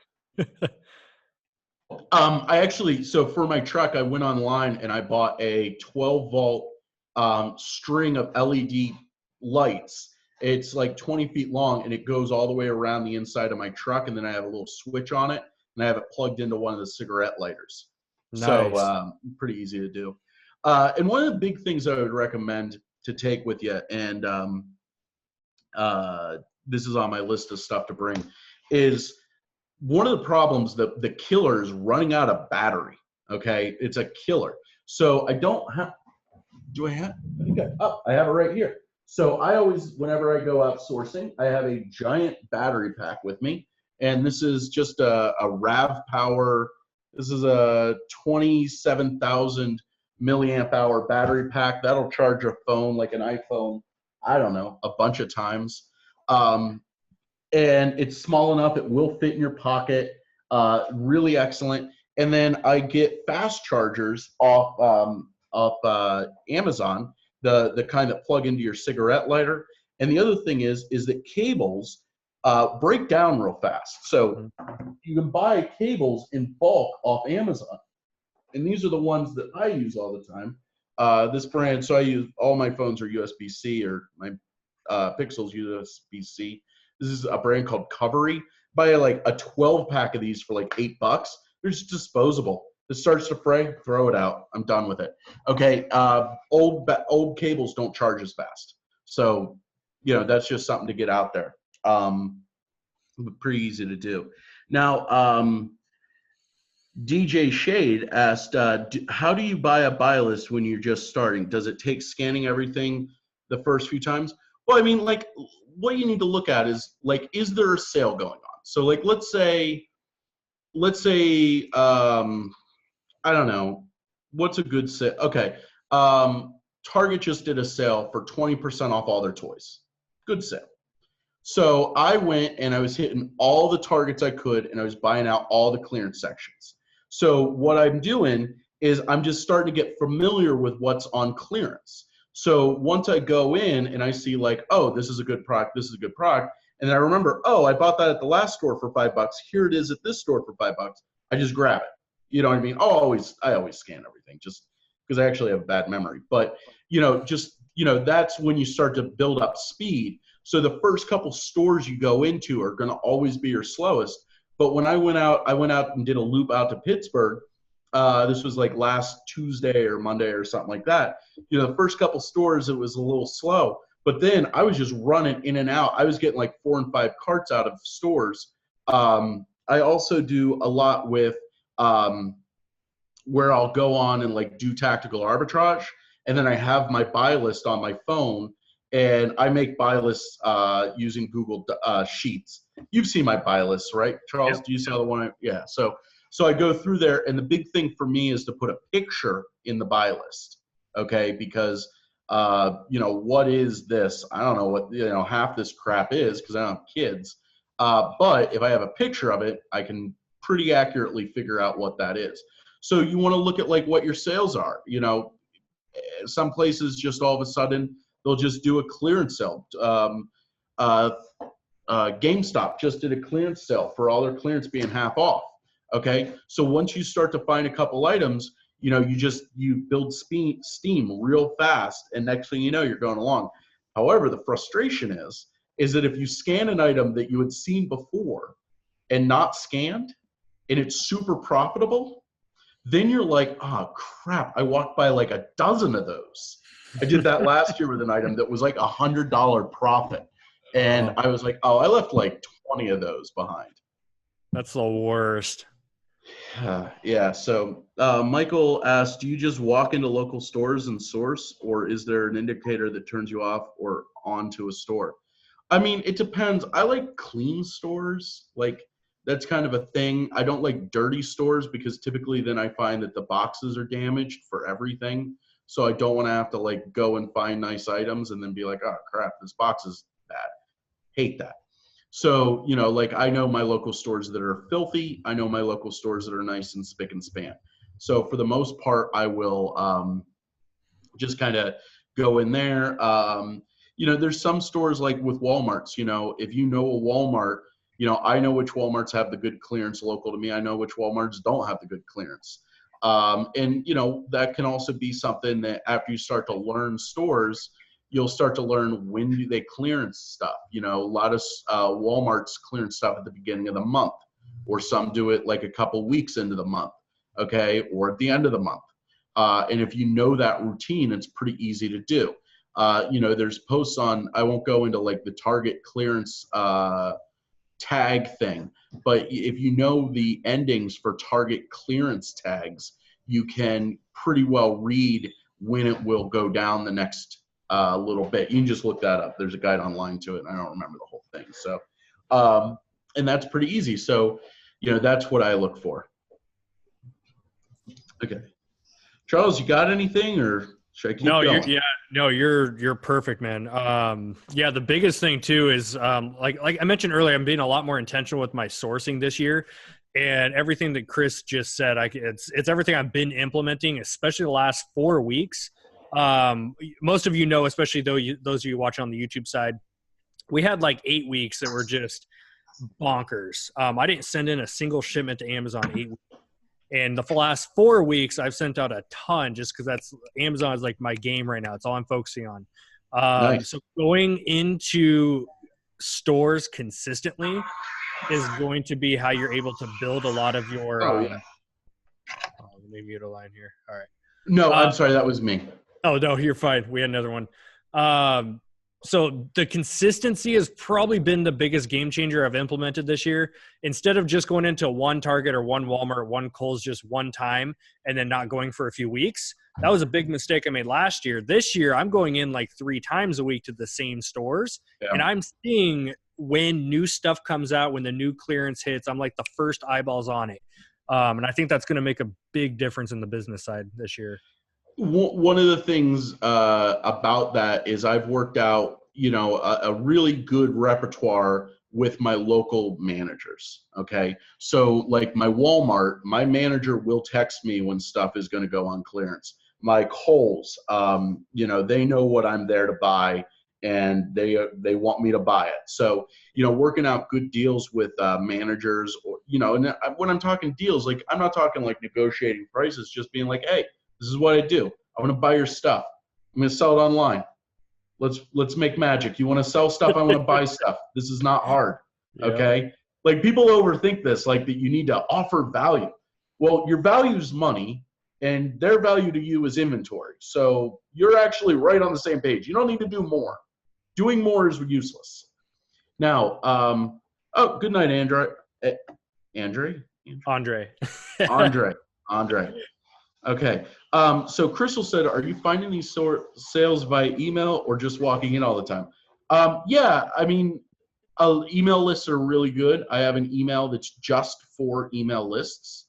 So for my truck, I went online and I bought a 12-volt string of LED lights. It's like 20 feet long, and it goes all the way around the inside of my truck, and then I have a little switch on it, and I have it plugged into one of the cigarette lighters. Nice. So pretty easy to do. And one of the big things I would recommend take with you, and this is on my list of stuff to bring, is one of the problems, the killer is running out of battery. Okay, it's a killer. So I don't have, do I have, I think I have it right here. So I always, whenever I go outsourcing, I have a giant battery pack with me. And this is just a RAV Power. This is a 27,000 milliamp hour battery pack. That'll charge a phone like an iPhone, I don't know, a bunch of times. And it's small enough, it will fit in your pocket. Really excellent. And then I get fast chargers off Amazon, the kind that plug into your cigarette lighter. And the other thing is that cables break down real fast. So you can buy cables in bulk off Amazon. And these are the ones that I use all the time. This brand, so I use, all my phones are USB-C, or my Pixel's USB-C. This is a brand called Covery. Buy like a 12 pack of these for like $8. They're just disposable. It starts to fray, throw it out. I'm done with it. Okay, old cables don't charge as fast. So, you know, that's just something to get out there. Pretty easy to do. Now, DJ Shade asked, how do you buy a buy list when you're just starting? Does it take scanning everything the first few times? Well, I mean, like, what you need to look at is, like, is there a sale going on? So, like, let's say, I don't know, what's a good sale? Okay, Target just did a sale for 20% off all their toys. Good sale. So I went and I was hitting all the Targets I could, and I was buying out all the clearance sections. So what I'm doing is I'm just starting to get familiar with what's on clearance. So once I go in and I see, like, oh, this is a good product, this is a good product, and I remember, oh, I bought that at the last store for $5. Here it is at this store for $5. I just grab it. You know what I mean? I always scan everything, just because I actually have bad memory. But, you know, just, you know, that's when you start to build up speed. So the first couple stores you go into are going to always be your slowest. But when I went out and did a loop out to Pittsburgh. This was like last Tuesday or Monday or something like that. You know, the first couple stores, it was a little slow. But then I was just running in and out. I was getting like 4 and 5 carts out of stores. I also do a lot with where I'll go on and like do tactical arbitrage. And then I have my buy list on my phone, and I make buy lists using Google Sheets. You've seen my buy lists, right, Charles? Yep. Do you see the one? Yeah. So I go through there, and the big thing for me is to put a picture in the buy list, okay? Because, you know, what is this? I don't know what, you know, half this crap is because I don't have kids. But if I have a picture of it, I can pretty accurately figure out what that is. So you want to look at like what your sales are. You know, some places just all of a sudden they'll just do a clearance sale. GameStop just did a clearance sale for all their clearance being half off. Okay, so once you start to find a couple items, you know, you build steam real fast, and next thing you know, you're going along. However, the frustration is that if you scan an item that you had seen before and not scanned, and it's super profitable, then you're like, oh crap, I walked by like a dozen of those. I did that last year with an item that was like $100 profit, and I was like, oh, I left like 20 of those behind. That's the worst. Yeah, so Michael asked, do you just walk into local stores and source, or is there an indicator that turns you off or on to a store? I mean, it depends. I like clean stores. Like, that's kind of a thing. I don't like dirty stores because typically then I find that the boxes are damaged for everything. So I don't want to have to like go and find nice items and then be like, oh crap, this box is bad. Hate that. So, you know, like I know my local stores that are filthy. I know my local stores that are nice and spick and span. So for the most part, I will just kind of go in there. You know, there's some stores like with Walmarts, you know, if you know a Walmart, you know, I know which Walmarts have the good clearance local to me. I know which Walmarts don't have the good clearance. And, you know, that can also be something that after you start to learn stores, you'll start to learn when do they clearance stuff. You know, a lot of Walmart's clearance stuff at the beginning of the month, or some do it like a couple weeks into the month, okay, or at the end of the month. And if you know that routine, it's pretty easy to do. There's posts on, I won't go into like the Target clearance tag thing, but if you know the endings for Target clearance tags, you can pretty well read when it will go down the next little bit. You can just look that up. There's a guide online to it, and I don't remember the whole thing. So, and that's pretty easy. So, that's what I look for. Okay. Charles, you got anything, or should I keep going? You're perfect, man. The biggest thing too is like I mentioned earlier, I'm being a lot more intentional with my sourcing this year, and everything that Chris just said, it's everything I've been implementing, especially the last 4 weeks. Most of you know, especially those of you watching on the YouTube side, we had like 8 weeks that were just bonkers. I didn't send in a single shipment to Amazon 8 weeks. And the last 4 weeks, I've sent out a ton just because Amazon is like my game right now. It's all I'm focusing on. Nice. So going into stores consistently is going to be how you're able to build a lot of your. Let me mute a line here. All right. No, I'm sorry. That was me. Oh, no, you're fine. We had another one. So the consistency has probably been the biggest game changer I've implemented this year. Instead of just going into one Target or one Walmart, one Kohl's just one time and then not going for a few weeks, that was a big mistake I made last year. This year, I'm going in like 3 times a week to the same stores, and I'm seeing when new stuff comes out, when the new clearance hits, I'm like the first eyeballs on it. And I think that's going to make a big difference in the business side this year. One of the things about that is I've worked out, a really good repertoire with my local managers. Okay. So like my Walmart, my manager will text me when stuff is going to go on clearance. My Kohl's, they know what I'm there to buy, and they want me to buy it. So, working out good deals with managers, or, and when I'm talking deals, like I'm not talking like negotiating prices, just being like, hey, this is what I do. I want to buy your stuff. I'm going to sell it online. Let's make magic. You want to sell stuff? I want to buy stuff. This is not hard. Okay. Yep. Like people overthink this, like that you need to offer value. Well, your value is money, and their value to you is inventory. So you're actually right on the same page. You don't need to do more. Doing more is useless. Now, good night, Andre. Andre. Okay. So Crystal said, are you finding these sales by email or just walking in all the time? Yeah, I mean, email lists are really good. I have an email that's just for email lists.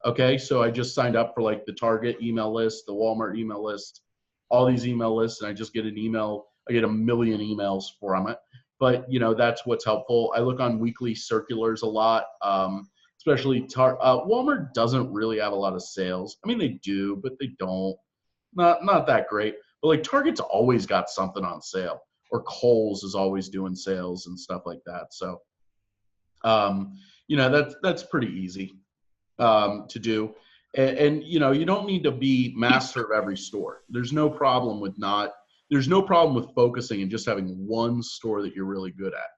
Okay. So I just signed up for like the Target email list, the Walmart email list, all these email lists, and I just get an email. I get 1 million emails from it. But, that's what's helpful. I look on weekly circulars a lot. Especially Walmart doesn't really have a lot of sales. I mean, they do, but they don't. Not that great. But like Target's always got something on sale, or Kohl's is always doing sales and stuff like that. So, that's pretty easy to do. And you don't need to be master of every store. There's no problem with focusing and just having one store that you're really good at.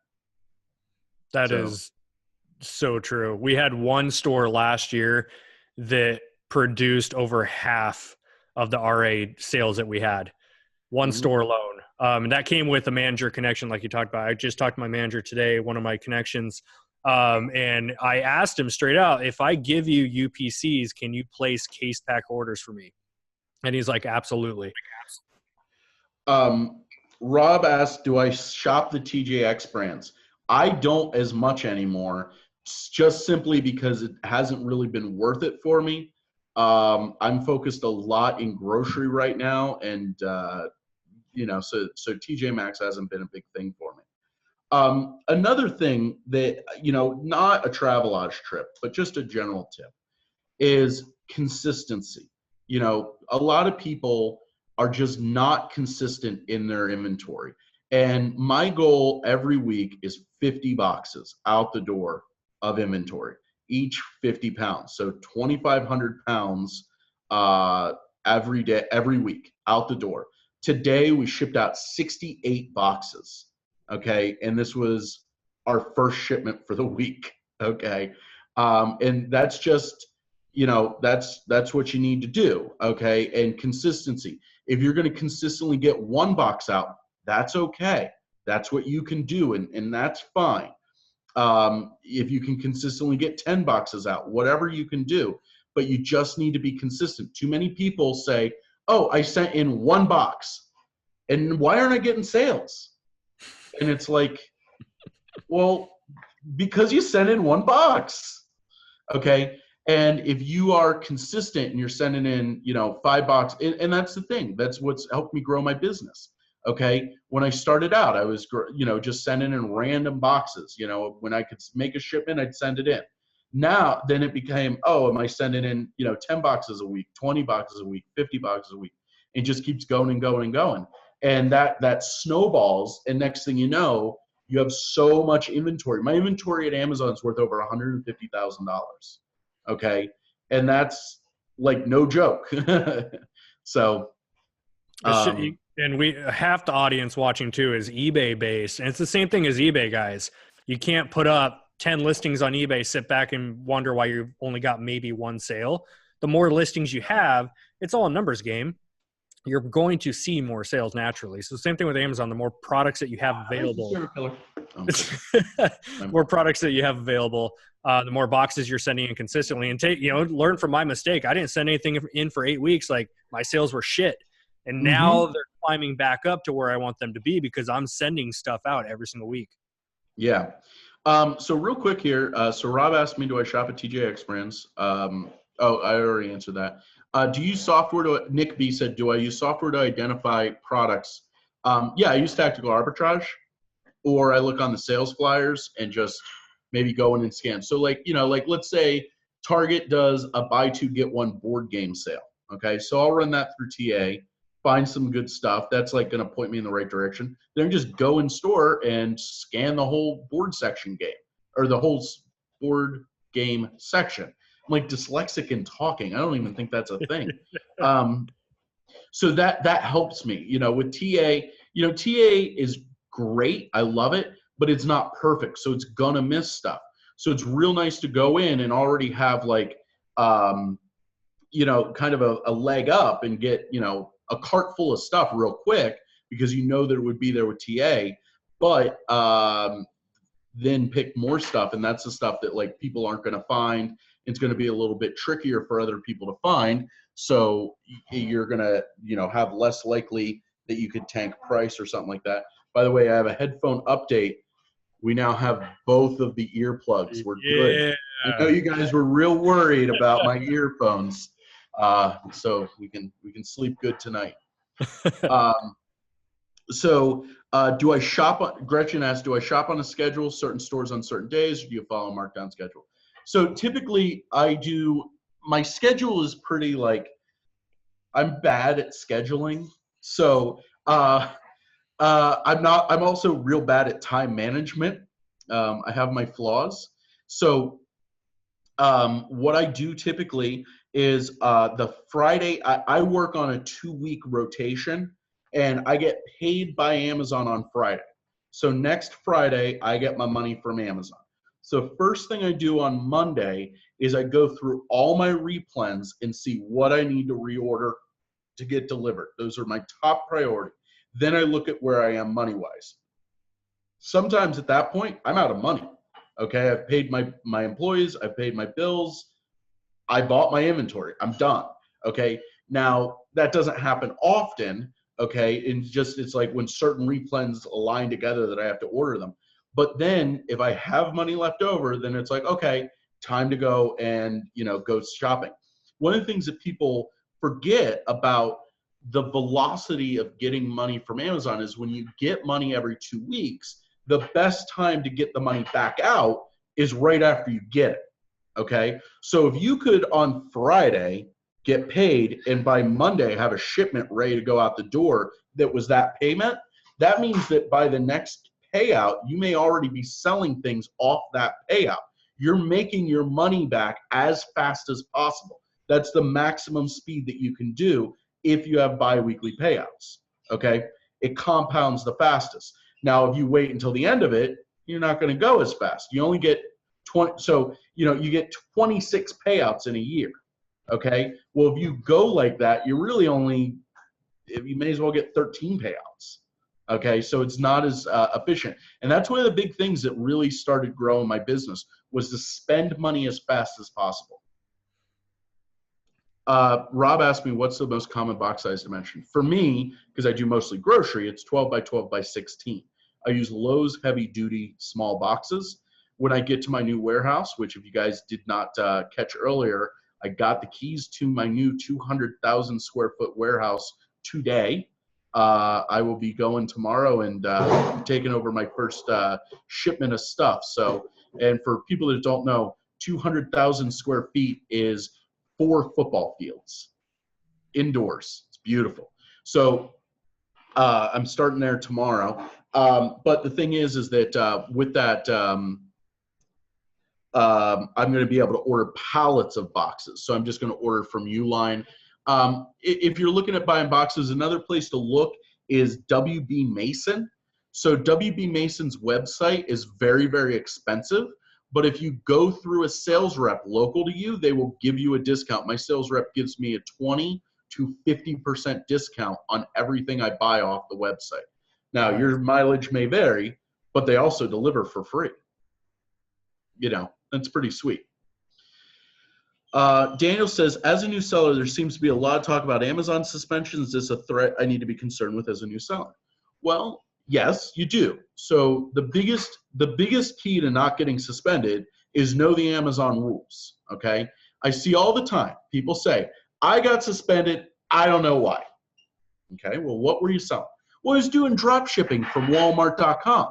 That is so true. We had one store last year that produced over half of the RA sales that we had. One store alone. And that came with a manager connection like you talked about. I just talked to my manager today, one of my connections. And I asked him straight out, if I give you UPCs, can you place case pack orders for me? And he's like, absolutely. Rob asked, do I shop the TJX brands? I don't as much anymore, just simply because it hasn't really been worth it for me. I'm focused a lot in grocery right now, and so TJ Maxx hasn't been a big thing for me. Another thing that, not a Travelodge trip, but just a general tip, is consistency. A lot of people are just not consistent in their inventory. And my goal every week is 50 boxes out the door of inventory, each 50 pounds. So 2,500 pounds every day, every week out the door. Today we shipped out 68 boxes. Okay. And this was our first shipment for the week. Okay. And that's just, that's what you need to do. Okay. And consistency. If you're going to consistently get 1 box out, that's okay. That's what you can do, and that's fine. If you can consistently get 10 boxes out, whatever you can do, but you just need to be consistent. Too many people say, oh, I sent in 1 box, and why aren't I getting sales? And it's like, well, because you sent in 1 box, okay? And if you are consistent and you're sending in, 5 boxes, and that's the thing, that's what's helped me grow my business. Okay, when I started out, I was, just sending in random boxes. When I could make a shipment, I'd send it in. Now, then it became, oh, am I sending in, 10 boxes a week, 20 boxes a week, 50 boxes a week? It just keeps going and going and going. And that snowballs, and next thing you know, you have so much inventory. My inventory at Amazon is worth over $150,000. Okay, and that's like no joke. So. And half the audience watching too is eBay based. And it's the same thing as eBay, guys. You can't put up 10 listings on eBay, sit back and wonder why you've only got maybe 1 sale. The more listings you have, it's all a numbers game. You're going to see more sales naturally. So the same thing with Amazon, the more products that you have available, more products that you have available, the more boxes you're sending in consistently. And learn from my mistake. I didn't send anything in for 8 weeks. Like, my sales were shit. And now they're climbing back up to where I want them to be because I'm sending stuff out every single week. Yeah. So real quick here. So Rob asked me, do I shop at TJX brands? I already answered that. Do you use software Nick B said, do I use software to identify products? Yeah, I use Tactical Arbitrage, or I look on the sales flyers and just maybe go in and scan. So let's say Target does a buy 2, get 1 board game sale. Okay. So I'll run that through TA. Find some good stuff that's like going to point me in the right direction. Then just go in store and scan the whole board section game, or the whole board game section. I'm like dyslexic in talking. I don't even think that's a thing. So that helps me, with TA. TA is great. I love it, but it's not perfect. So it's gonna miss stuff. So it's real nice to go in and already have kind of a leg up and get, a cart full of stuff real quick, because that it would be there with TA, but then pick more stuff. And that's the stuff that people aren't going to find. It's going to be a little bit trickier for other people to find. So you're going to, have less likely that you could tank price or something like that. By the way, I have a headphone update. We now have both of the earplugs. We're good. I know you guys were real worried about my earphones. So we can sleep good tonight. Do I shop Gretchen asked, do I shop on a schedule, certain stores on certain days, or do you follow a markdown schedule? So typically I do, my schedule is pretty I'm bad at scheduling. So, I'm also real bad at time management. I have my flaws. So, what I do typically is the Friday, I work on a 2-week rotation, and I get paid by Amazon on Friday. So next Friday, I get my money from Amazon. So first thing I do on Monday is I go through all my replens and see what I need to reorder to get delivered. Those are my top priority. Then I look at where I am money-wise. Sometimes at that point, I'm out of money. Okay, I've paid my employees, I've paid my bills, I bought my inventory, I'm done. Okay, now that doesn't happen often. Okay, it's like when certain replens align together that I have to order them. But then if I have money left over, then it's like, okay, time to go and go shopping. One of the things that people forget about the velocity of getting money from Amazon is when you get money every 2 weeks, the best time to get the money back out is right after you get it. Okay, so if you could on Friday get paid and by Monday have a shipment ready to go out the door that was that payment, that means that by the next payout, you may already be selling things off that payout. You're making your money back as fast as possible. That's the maximum speed that you can do if you have bi-weekly payouts. Okay, it compounds the fastest. Now, if you wait until the end of it, you're not going to go as fast. You only get 20. So, you get 26 payouts in a year. Okay. Well, if you go like that, you're really only, you may as well get 13 payouts. Okay, so it's not as efficient. And that's one of the big things that really started growing my business was to spend money as fast as possible. Rob asked me, what's the most common box size dimension? For me, because I do mostly grocery, it's 12 by 12 by 16. I use Lowe's heavy-duty small boxes. When I get to my new warehouse, which if you guys did not catch earlier, I got the keys to my new 200,000 square foot warehouse today. I will be going tomorrow and taking over my first shipment of stuff. So, and for people that don't know, 200,000 square feet is 4 football fields indoors. It's beautiful. So I'm starting there tomorrow. But the thing is that with that, I'm going to be able to order pallets of boxes. So I'm just going to order from Uline. If you're looking at buying boxes, another place to look is WB Mason. So WB Mason's website is very, very expensive. But if you go through a sales rep local to you, they will give you a discount. My sales rep gives me a 20 to 50% discount on everything I buy off the website. Now, your mileage may vary, but they also deliver for free. You know, that's pretty sweet. Daniel says, as a new seller, there seems to be a lot of talk about Amazon suspensions. Is this a threat I need to be concerned with as a new seller? Well, yes, you do. So the biggest key to not getting suspended is know the Amazon rules, okay? I see all the time people say, I got suspended, I don't know why. Okay, well, what were you selling? Well, I was doing drop shipping from Walmart.com.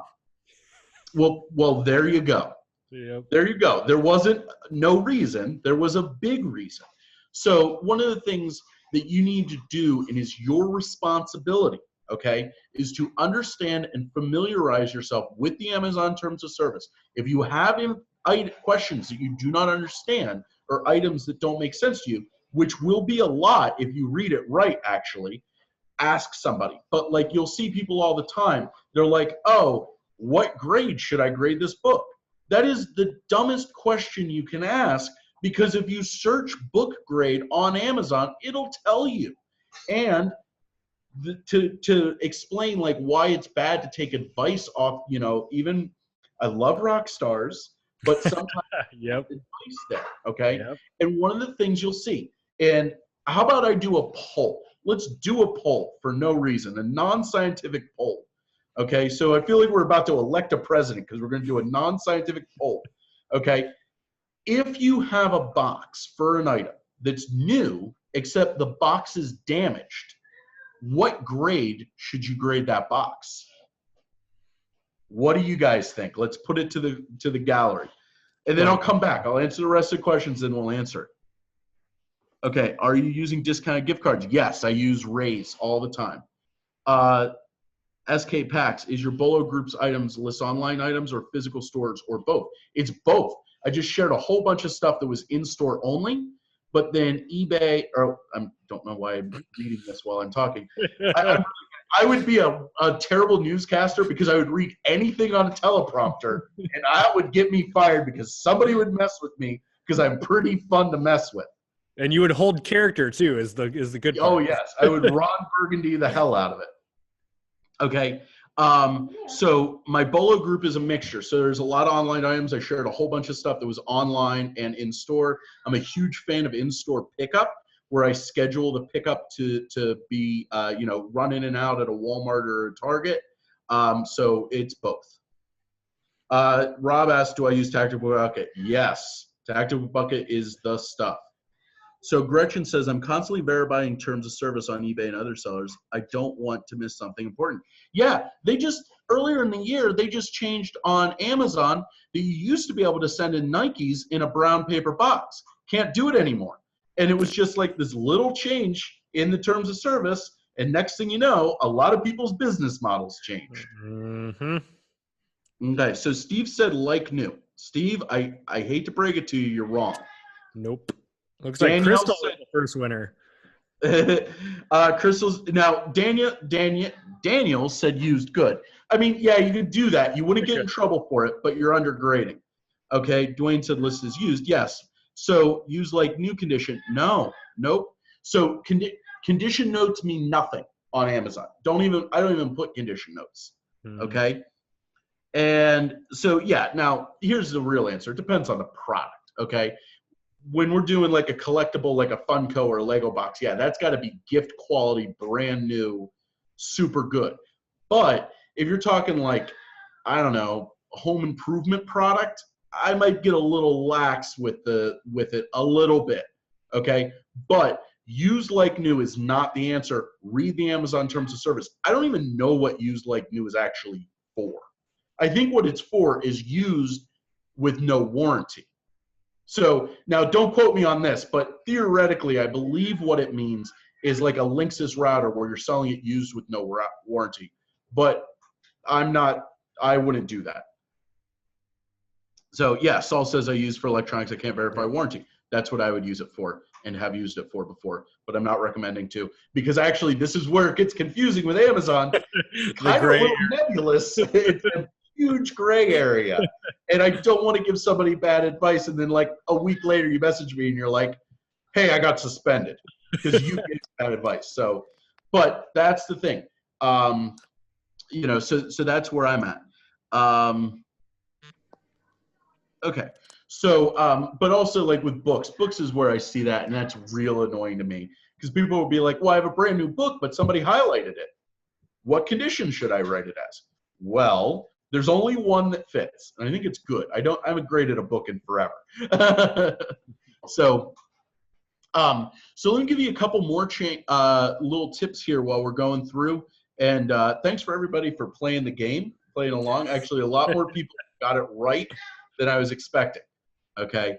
Well, there you go. Yep. There you go. There wasn't no reason. There was a big reason. So one of the things that you need to do, and is your responsibility, okay, is to understand and familiarize yourself with the Amazon terms of service. If you have questions that you do not understand or items that don't make sense to you, which will be a lot if you read it right, actually, ask somebody. But like you'll see people all the time, they're like, oh, what grade should I grade this book? That is the dumbest question you can ask, because if you search book grade on Amazon, it'll tell you. And to explain like why it's bad to take advice off, you know, even I love Rockstars, but sometimes yep. advice there, okay? Yep. And one of the things you'll see, and how about I do a poll? Let's do a poll for no reason, a non-scientific poll. Okay, so I feel like we're about to elect a president because we're going to do a non-scientific poll. Okay, if you have a box for an item that's new, except the box is damaged, what grade should you grade that box? What do you guys think? Let's put it to the gallery, and then I'll come back. I'll answer the rest of the questions, and we'll answer it. Okay, are you using discounted gift cards? Yes, I use Raise all the time. SK Packs, is your Bolo Groups items list online items or physical stores or both? It's both. I just shared a whole bunch of stuff that was in-store only, but then eBay, or I don't know why I'm reading this while I'm talking. I would be a terrible newscaster because I would read anything on a teleprompter, and that would get me fired because somebody would mess with me because I'm pretty fun to mess with. And you would hold character too, is the good part. Oh yes, I would Ron Burgundy the hell out of it. Okay, so my Bolo group is a mixture. So there's a lot of online items. I shared a whole bunch of stuff that was online and in-store. I'm a huge fan of in-store pickup, where I schedule the pickup to be, you know, run in and out at a Walmart or a Target. So it's both. Rob asked, do I use Tactical Bucket? Yes, Tactical Bucket is the stuff. So Gretchen says, I'm constantly verifying terms of service on eBay and other sellers. I don't want to miss something important. Yeah, they just, earlier in the year, they just changed on Amazon that you used to be able to send in Nikes in a brown paper box. Can't do it anymore. And it was just like this little change in the terms of service. And next thing you know, a lot of people's business models changed. Mm-hmm. Okay, so Steve said like new. Steve, I hate to break it to you, you're wrong. Nope. Looks like Crystal is the first winner. Crystal's now Daniel said used good. I mean, yeah, you could do that. You wouldn't get in trouble for it, but you're undergrading. Okay, Dwayne said list is used. Yes. So use like new condition. No, nope. So condition notes mean nothing. on Amazon. I don't even put condition notes. Mhm. Okay. And so, yeah, now here's the real answer. It depends on the product. Okay. When we're doing like a collectible, like a Funko or a Lego box, yeah, that's got to be gift quality, brand new, super good. But if you're talking like, I don't know, a home improvement product, I might get a little lax with it a little bit. Okay. But used like new is not the answer. Read the Amazon terms of service. I don't even know what used like new is actually for. I think what it's for is used with no warranty. So now don't quote me on this, but theoretically, I believe what it means is like a Linksys router where you're selling it used with no warranty. But I wouldn't do that. So yeah, Saul says I use for electronics I can't verify warranty. That's what I would use it for and have used it for before, but I'm not recommending to, because actually this is where it gets confusing with Amazon. Kind of a little nebulous. It's a huge gray area. And I don't want to give somebody bad advice and then like a week later you message me and you're like, hey, I got suspended because you gave bad advice. So, but that's the thing. You know, so that's where I'm at. Okay. So, but also like with books is where I see that, and that's real annoying to me because people will be like, well, I have a brand new book, but somebody highlighted it. What condition should I write it as? Well, there's only one that fits, and I think it's good. I haven't graded a book in forever. So let me give you a couple more little tips here while we're going through. And thanks for everybody for playing the game, playing along. Actually, a lot more people got it right than I was expecting. Okay.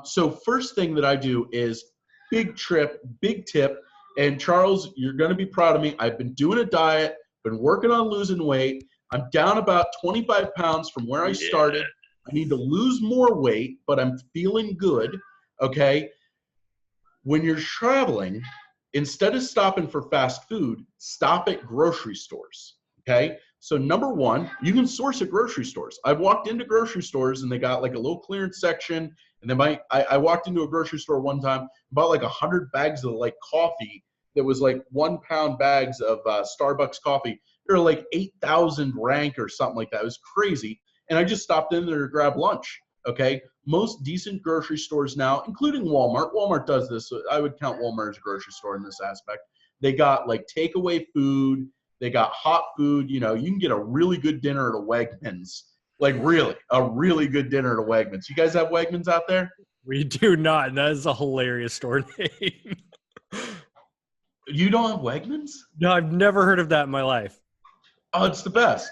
So first thing that I do is big tip. And Charles, you're going to be proud of me. I've been doing a diet, been working on losing weight. I'm down about 25 pounds from where I started. I need to lose more weight, but I'm feeling good. Okay. When you're traveling, instead of stopping for fast food, stop at grocery stores. Okay. So number one, you can source at grocery stores. I've walked into grocery stores and they got like a little clearance section. And then I walked into a grocery store one time, bought like 100 bags of like coffee that was like 1 pound bags of Starbucks coffee. They were like 8,000 rank or something like that. It was crazy. And I just stopped in there to grab lunch. Okay. Most decent grocery stores now, including Walmart. Walmart does this. So I would count Walmart as a grocery store in this aspect. They got like takeaway food. They got hot food. You know, you can get a really good dinner at a Wegmans. Like really, a really good dinner at a Wegmans. You guys have Wegmans out there? We do not, and that is a hilarious store name. You don't have Wegmans? No, I've never heard of that in my life. Oh, it's the best.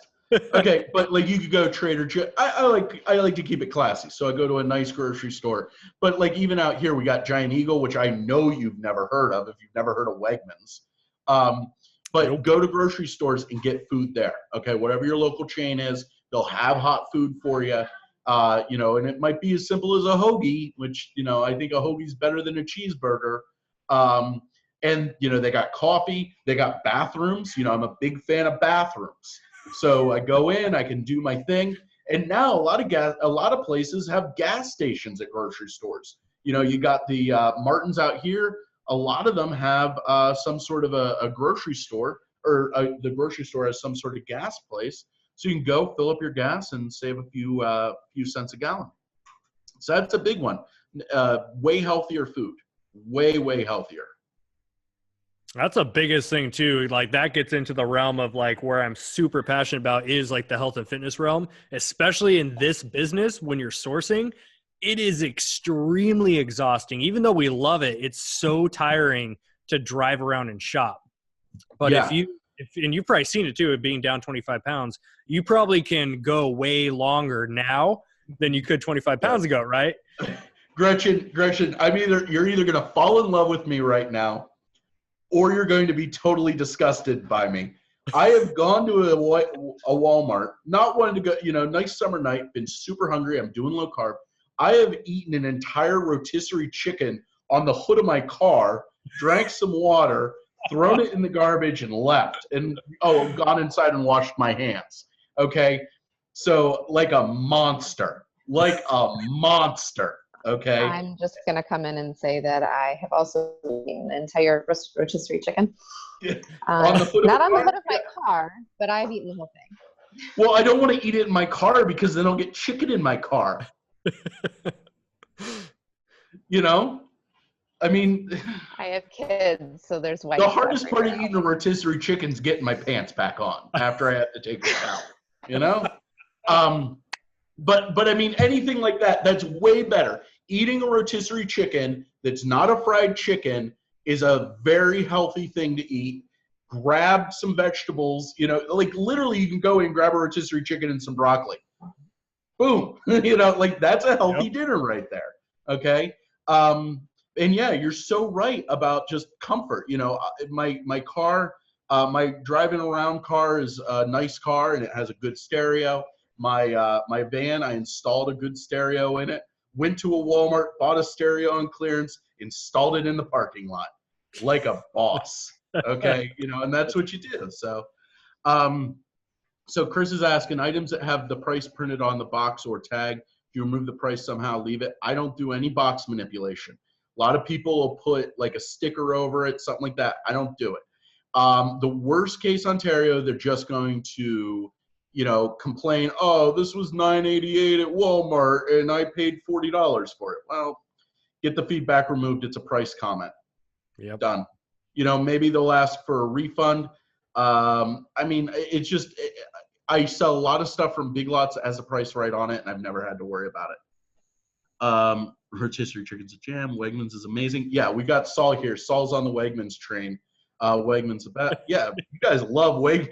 Okay, but like you could go to Trader Joe's. I like to keep it classy, so I go to a nice grocery store. But like even out here, we got Giant Eagle, which I know you've never heard of if you've never heard of Wegmans. But go to grocery stores and get food there. Okay, whatever your local chain is, they'll have hot food for you. You know, and it might be as simple as a hoagie, which, you know, I think a hoagie's better than a cheeseburger. And, you know, they got coffee, they got bathrooms. You know, I'm a big fan of bathrooms. So I go in, I can do my thing. And now a lot of places have gas stations at grocery stores. You know, you got the Martin's out here. A lot of them have some sort of a grocery store, or the grocery store has some sort of gas place. So you can go fill up your gas and save a few cents a gallon. So that's a big one. Way healthier food. Way healthier. That's the biggest thing too. Like that gets into the realm of like where I'm super passionate about is like the health and fitness realm, especially in this business when you're sourcing. It is extremely exhausting. Even though we love it, it's so tiring to drive around and shop. But yeah. And you've probably seen it too, it being down 25 pounds, you probably can go way longer now than you could 25 pounds ago, right? Gretchen, you're either going to fall in love with me right now, or you're going to be totally disgusted by me. I have gone to a Walmart, not wanting to go, you know, nice summer night, been super hungry. I'm doing low carb. I have eaten an entire rotisserie chicken on the hood of my car, drank some water, thrown it in the garbage and left, and gone inside and washed my hands. Okay. So like a monster. Okay. I'm just going to come in and say that I have also eaten an entire rotisserie chicken. On the hood not of on the car? hood of my car, but I've eaten the whole thing. Well, I don't want to eat it in my car because then I'll get chicken in my car. You know? I mean, I have kids, so there's white. the hardest part of eating a rotisserie chicken is getting my pants back on after I have to take a shower. You know? But I mean, anything like that, that's way better. Eating a rotisserie chicken that's not a fried chicken is a very healthy thing to eat. Grab some vegetables, you know, like literally you can go and grab a rotisserie chicken and some broccoli. Boom. You know, like that's a healthy dinner right there. Okay. And yeah, you're so right about just comfort. You know, my car, my driving around car is a nice car and it has a good stereo. My van, I installed a good stereo in it. Went to a Walmart, bought a stereo on clearance, installed it in the parking lot, like a boss. Okay, you know, and that's what you do. So, so Chris is asking, items that have the price printed on the box or tag, do you remove the price somehow, leave it? I don't do any box manipulation. A lot of people will put like a sticker over it, something like that. I don't do it. The worst case Ontario, they're just going to, you know, complain, oh, this was $9.88 at Walmart and I paid $40 for it. Well, get the feedback removed. It's a price comment. Yep. Done. You know, maybe they'll ask for a refund. I mean, it's just, I sell a lot of stuff from Big Lots that has a price right on it, and I've never had to worry about it. Rotisserie chicken's a jam. Wegmans is amazing. Yeah, we got Saul here. Saul's on the Wegmans train. Wegmans about, yeah, you guys love Wegmans,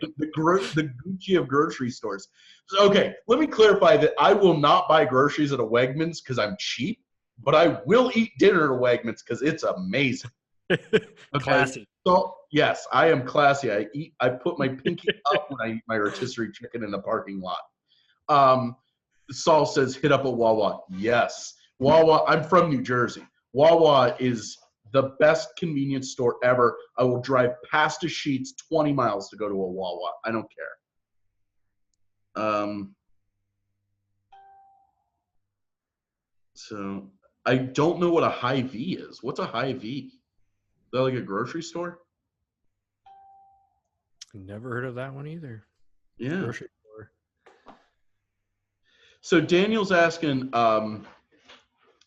the Gucci of grocery stores. So, okay, let me clarify that I will not buy groceries at a Wegmans because I'm cheap, but I will eat dinner at a Wegmans because it's amazing. Okay? Classy. So yes, I am classy. I put my pinky up when I eat my rotisserie chicken in the parking lot. Saul says hit up a Wawa. Yes. Wawa, I'm from New Jersey. Wawa is the best convenience store ever. I will drive past the Sheets 20 miles to go to a Wawa. I don't care. So I don't know what a Hy-Vee is. What's a Hy-Vee? Is that like a grocery store? Never heard of that one either. Yeah. Grocery store. So Daniel's asking,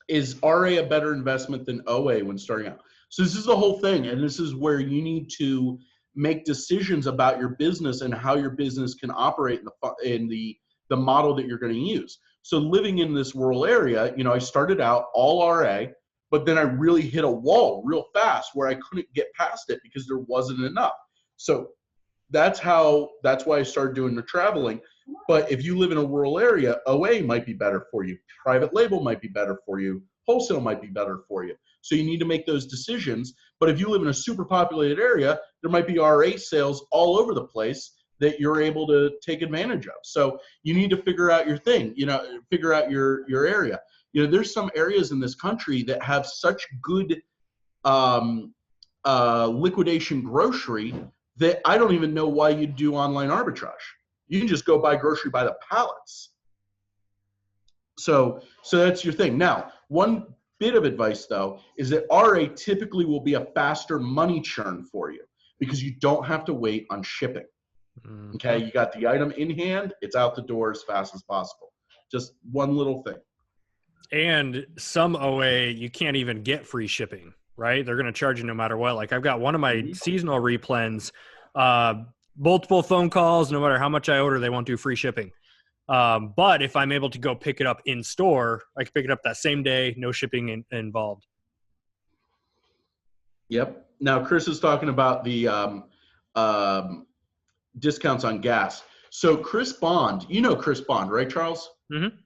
is RA a better investment than OA when starting out? So this is the whole thing, and this is where you need to make decisions about your business and how your business can operate in the model that you're going to use. So living in this rural area, you know, I started out all RA, but then I really hit a wall real fast where I couldn't get past it because there wasn't enough. So that's why I started doing the traveling. But if you live in a rural area, OA might be better for you. Private label might be better for you. Wholesale might be better for you. So you need to make those decisions. But if you live in a super populated area, there might be RA sales all over the place that you're able to take advantage of. So you need to figure out your thing, you know, figure out your area. You know, there's some areas in this country that have such good liquidation grocery that I don't even know why you do online arbitrage. You can just go buy grocery by the pallets. So that's your thing. Now, one bit of advice though is that RA typically will be a faster money churn for you because you don't have to wait on shipping. Okay, you got the item in hand, it's out the door as fast as possible. Just one little thing. And some OA, you can't even get free shipping, right? They're going to charge you no matter what. Like I've got one of my seasonal replens, multiple phone calls, no matter how much I order, they won't do free shipping. But if I'm able to go pick it up in store, I can pick it up that same day, no shipping involved. Yep. Now, Chris is talking about the discounts on gas. So Chris Bond, you know Chris Bond, right, Charles? Mm-hmm.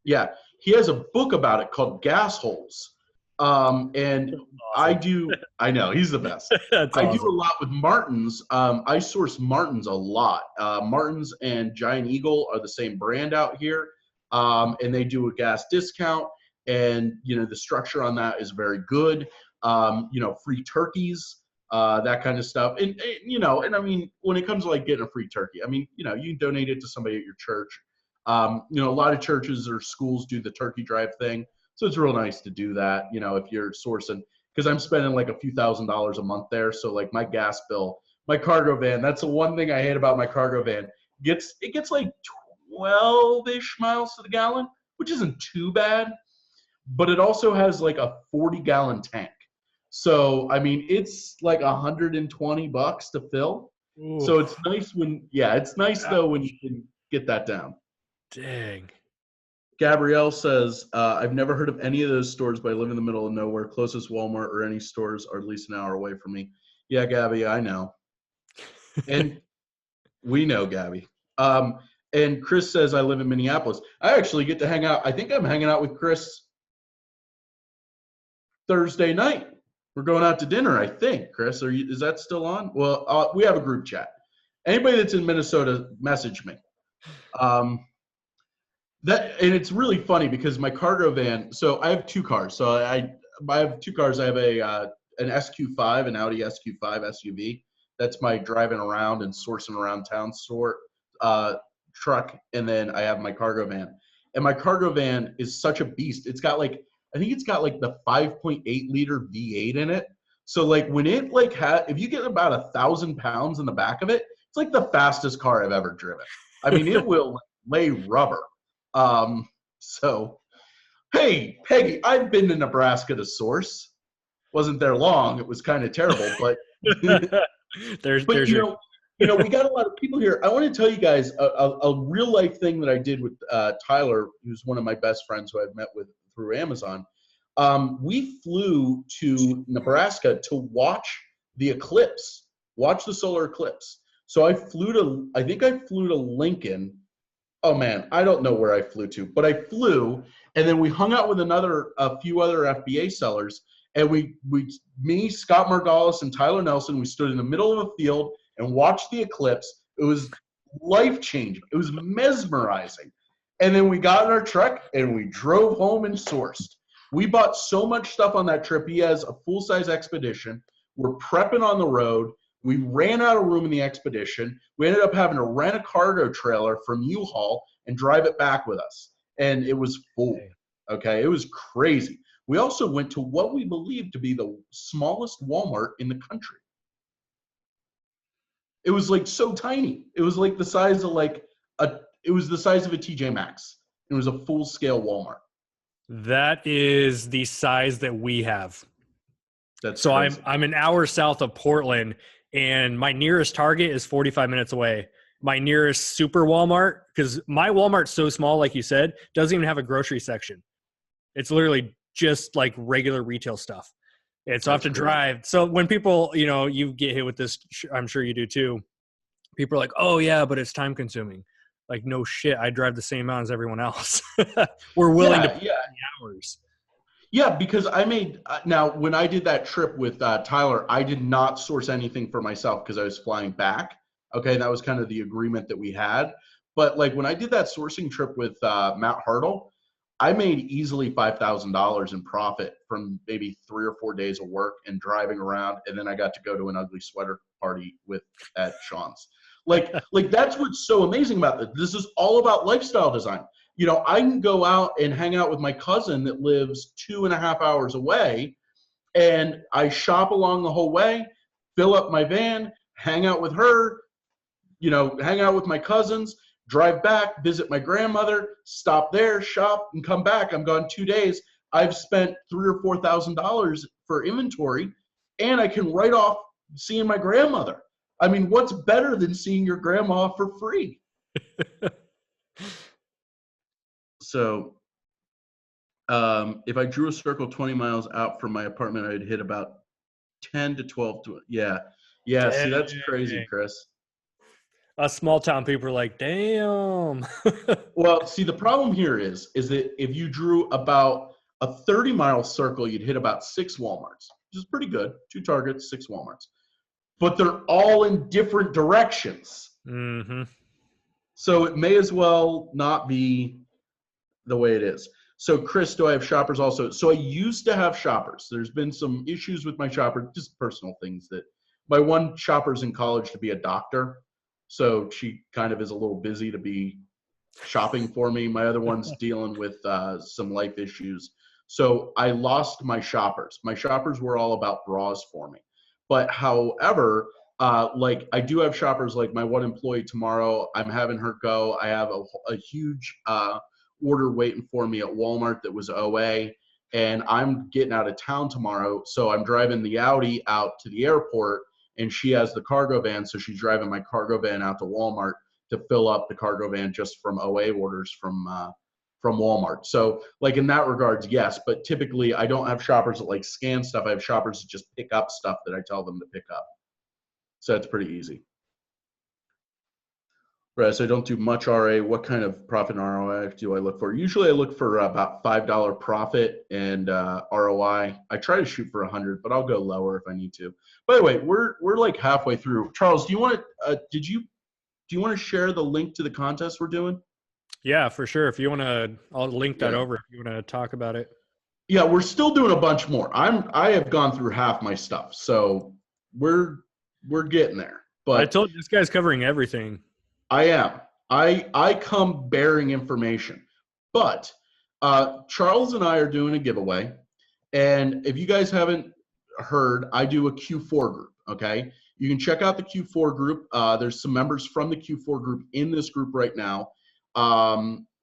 Yeah. He has a book about it called Gas Holes. And awesome. I know, he's the best. That's awesome. I do a lot with Martin's. I source Martin's a lot. Martin's and Giant Eagle are the same brand out here. And they do a gas discount. And, you know, the structure on that is very good. You know, free turkeys, that kind of stuff. And, you know, and I mean, when it comes to like getting a free turkey, I mean, you know, you can donate it to somebody at your church. You know, a lot of churches or schools do the turkey drive thing. So it's real nice to do that, you know, if you're sourcing, because I'm spending like a few $1,000s a month there. So like my gas bill, my cargo van, that's the one thing I hate about my cargo van. It gets like 12-ish miles to the gallon, which isn't too bad, but it also has like a 40-gallon tank. So, I mean, it's like $120 to fill. Ooh, So it's nice it's nice though when you can get that down. dang. Gabrielle says, I've never heard of any of those stores, but I live in the middle of nowhere. Closest Walmart or any stores are at least an hour away from me. Yeah, Gabby, I know. And we know, Gabby. And Chris says, I live in Minneapolis. I actually get to hang out. I think I'm hanging out with Chris Thursday night. We're going out to dinner, I think. Chris, is that still on? Well, we have a group chat. Anybody that's in Minnesota, message me. And it's really funny because my cargo van. So I have two cars. So I have two cars. I have an SQ5, an Audi SQ5 SUV. That's my driving around and sourcing around town truck. And then I have my cargo van. And my cargo van is such a beast. It's got like, I think it's got like the 5.8 liter V8 in it. So like when it like if you get about 1,000 pounds in the back of it, it's like the fastest car I've ever driven. I mean, it will lay rubber. So, hey, Peggy, I've been to Nebraska to source. Wasn't there long. It was kind of terrible, but there's you know, we got a lot of people here. I want to tell you guys a real life thing that I did with Tyler, who's one of my best friends who I've met with through Amazon. We flew to Nebraska to watch the eclipse, watch the solar eclipse. So I think I flew to Lincoln. Oh man, I don't know where I flew to, but I flew, and then we hung out with a few other FBA sellers, and me, Scott Margolis, and Tyler Nelson, we stood in the middle of a field and watched the eclipse. It was life-changing. It was mesmerizing. And then we got in our truck and we drove home and sourced. We bought so much stuff on that trip. He has a full-size expedition. We're prepping on the road. We ran out of room in the expedition. We ended up having to rent a cargo trailer from U-Haul and drive it back with us. And it was full. Okay, it was crazy. We also went to what we believe to be the smallest Walmart in the country. It was like so tiny. It was like the size of it was the size of a TJ Maxx. It was a full-scale Walmart. That is the size that we have. That's so crazy. I'm an hour south of Portland, and my nearest Target is 45 minutes away. My nearest super Walmart, because my Walmart's so small, like you said, doesn't even have a grocery section. It's literally just like regular retail stuff. And so I have to drive. So when people, you get hit with this, I'm sure you do too. People are like, oh yeah, but it's time consuming. Like, no shit, I drive the same amount as everyone else. We're willing to put in the hours. Yeah, because now when I did that trip with Tyler, I did not source anything for myself because I was flying back. Okay, that was kind of the agreement that we had. But like when I did that sourcing trip with Matt Hartle, I made easily $5,000 in profit from maybe 3 or 4 days of work and driving around. And then I got to go to an ugly sweater party at Sean's. Like that's what's so amazing about this. This is all about lifestyle design. I can go out and hang out with my cousin that lives 2.5 hours away, and I shop along the whole way, fill up my van, hang out with her, hang out with my cousins, drive back, visit my grandmother, stop there, shop, and come back. I'm gone 2 days. I've spent $3,000 or $4,000 for inventory, and I can write off seeing my grandmother. I mean, what's better than seeing your grandma for free? So if I drew a circle 20 miles out from my apartment, I'd hit about 10 to 12. Yeah. See, that's crazy, Chris. Us small town people are like, damn. Well, see, the problem here is that if you drew about a 30-mile circle, you'd hit about 6 Walmarts, which is pretty good. 2 Targets, 6 Walmarts. But they're all in different directions. Mm-hmm. So it may as well not be the way it is. So, Chris, do I have shoppers also? So I used to have shoppers. There's been some issues with my shopper, just personal things that my one shopper's in college to be a doctor. So she kind of is a little busy to be shopping for me. My other one's dealing with some life issues. So I lost my shoppers. My shoppers were all about bras for me. But however, like I do have shoppers, like my one employee tomorrow, I'm having her go. I have a huge order waiting for me at Walmart that was OA, and I'm getting out of town tomorrow. So I'm driving the Audi out to the airport, and she has the cargo van. So she's driving my cargo van out to Walmart to fill up the cargo van just from OA orders from Walmart. So like in that regards, yes, but typically I don't have shoppers that like scan stuff. I have shoppers that just pick up stuff that I tell them to pick up. So that's pretty easy. Right, so I don't do much RA. What kind of profit and ROI do I look for? Usually I look for about $5 profit and ROI. I try to shoot for 100, but I'll go lower if I need to. By the way, we're like halfway through. Charles, do you want to do you want to share the link to the contest we're doing? Yeah, for sure. If you want to, I'll link that over if you want to talk about it. Yeah, we're still doing a bunch more. I have gone through half my stuff, so we're getting there. But I told you, this guy's covering everything. I am. I come bearing information. But Charles and I are doing a giveaway. And if you guys haven't heard, I do a Q4 group, okay? You can check out the Q4 group. There's some members from the Q4 group in this group right now.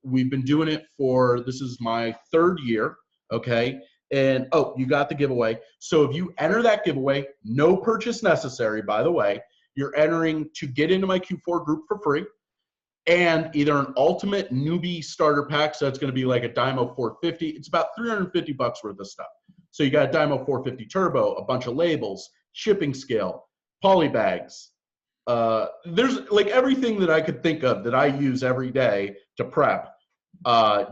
We've been doing it for, this is my 3rd year, okay? And, oh, you got the giveaway. So if you enter that giveaway, no purchase necessary, by the way, you're entering to get into my Q4 group for free, and either an ultimate newbie starter pack, so it's going to be like a Dymo 450. It's about $350 worth of stuff. So you got a Dymo 450 Turbo, a bunch of labels, shipping scale, poly bags. There's like everything that I could think of that I use every day to prep,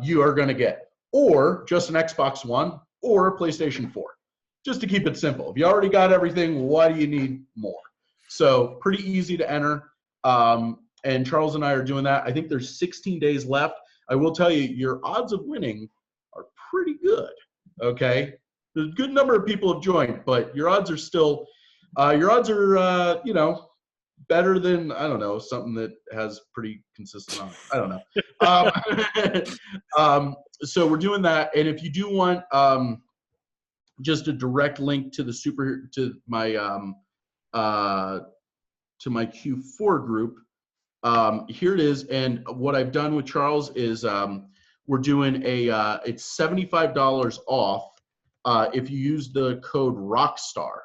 you are going to get. Or just an Xbox One or a PlayStation 4, just to keep it simple. If you already got everything, why do you need more? So pretty easy to enter. And Charles and I are doing that. I think there's 16 days left. I will tell you, your odds of winning are pretty good, okay? There's a good number of people have joined, but your odds are still, you know, better than, I don't know, something that has pretty consistent odds. I don't know. So we're doing that. And if you do want just a direct link to my Q4 group, here it is. And what I've done with Charles is we're doing it's $75 off if you use the code Rockstar.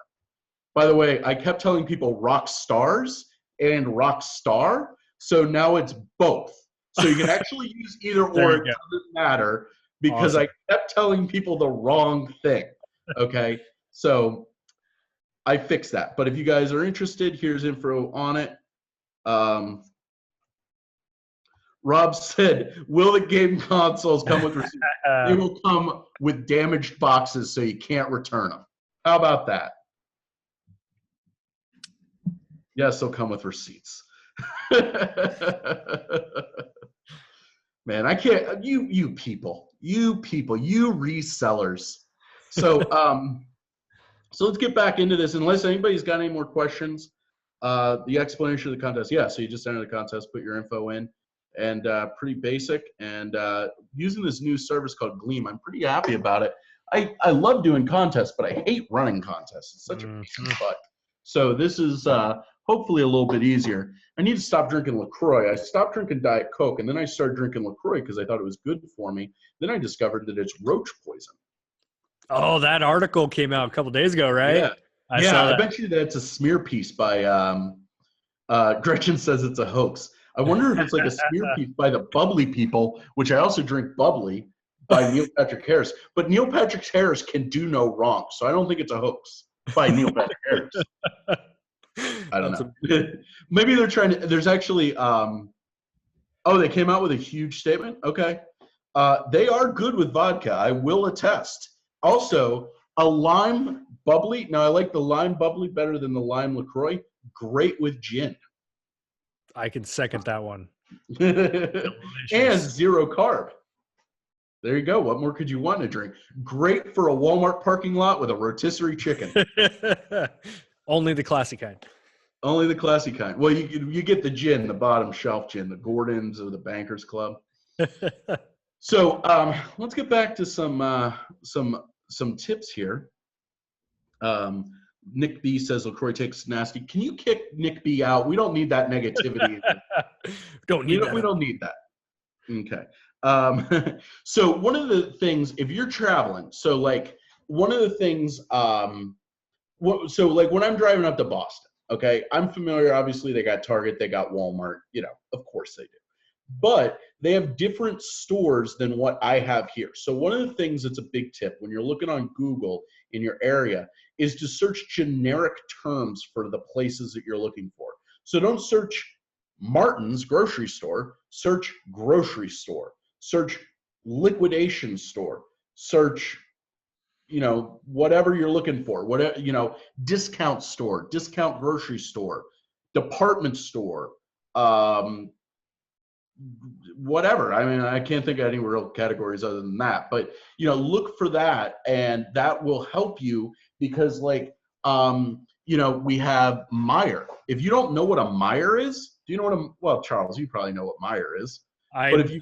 By the way, I kept telling people Rockstars and Rockstar, so now it's both. So you can actually use either or, it doesn't matter, because awesome. I kept telling people the wrong thing, okay? So I fixed that. But if you guys are interested, here's info on it. Rob said, will the game consoles come with receipts? They will come with damaged boxes, so you can't return them. How about that? Yes, they'll come with receipts. Man, I can't, you people, you resellers. So, so let's get back into this. Unless anybody's got any more questions, the explanation of the contest. Yeah, so you just enter the contest, put your info in, and pretty basic. And using this new service called Gleam, I'm pretty happy about it. I love doing contests, but I hate running contests. It's such a pain in the butt. So this is hopefully a little bit easier. I need to stop drinking LaCroix. I stopped drinking Diet Coke, and then I started drinking LaCroix because I thought it was good for me. Then I discovered that it's roach poison. Oh, that article came out a couple days ago, right? Yeah, I bet you that's a smear piece by Gretchen says it's a hoax. I wonder if it's like a smear piece by the bubbly people, which I also drink bubbly, by Neil Patrick Harris. But Neil Patrick Harris can do no wrong, so I don't think it's a hoax by Neil Patrick Harris. I don't know. Maybe they're trying to, there's actually, oh, they came out with a huge statement? Okay. They are good with vodka, I will attest. Also, a lime bubbly, now I like the lime bubbly better than the lime LaCroix, great with gin. I can second that one. And 0 carb. There you go. What more could you want to drink? Great for a Walmart parking lot with a rotisserie chicken. Only the classy kind. Only the classy kind. Well, you get the gin, the bottom shelf gin, the Gordon's or the Bankers Club. So let's get back to some tips here. Nick B says LaCroix takes nasty. Can you kick Nick B out? We don't need that negativity. We don't need that. Okay. So one of the things, if you're traveling, so like one of the things, so like when I'm driving up to Boston, okay, I'm familiar. Obviously, they got Target, they got Walmart. You know, of course they do. But they have different stores than what I have here. So one of the things that's a big tip when you're looking on Google in your area is to search generic terms for the places that you're looking for. So don't search Martin's grocery store, search grocery store, search liquidation store, search, you know, whatever you're looking for, whatever, you know, discount store, discount grocery store, department store, whatever. I mean, I can't think of any real categories other than that, but you know, look for that, and that will help you because like, you know, we have Meijer. If you don't know what a Meijer is, do you know what a, well, Charles, you probably know what Meijer is. But if you,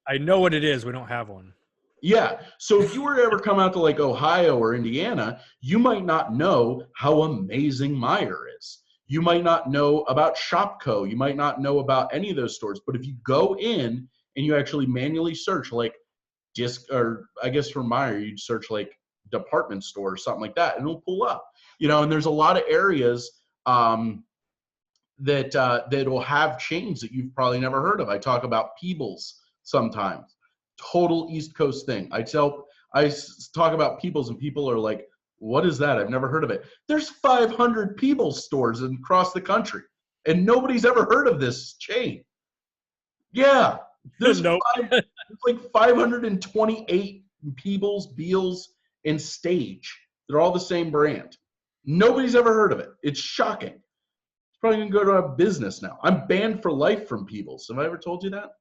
I know what it is. We don't have one. yeah. So if you were to ever come out to like Ohio or Indiana, you might not know how amazing Meijer is. You might not know about Shopko. You might not know about any of those stores. But if you go in and you actually manually search like or I guess for Meijer, you'd search like department store or something like that, and it'll pull up. You know, and there's a lot of areas that will have chains that you've probably never heard of. I talk about Peebles sometimes. Total East Coast thing. I talk about Peebles and people are like, what is that? I've never heard of it. There's 500 Peebles stores across the country, and nobody's ever heard of this chain. Yeah, there's Nope. there's like 528 Peebles, Beals, and Stage. They're all the same brand. Nobody's ever heard of it. It's shocking. It's probably gonna go to a business now. I'm banned for life from Peebles. Have I ever told you that?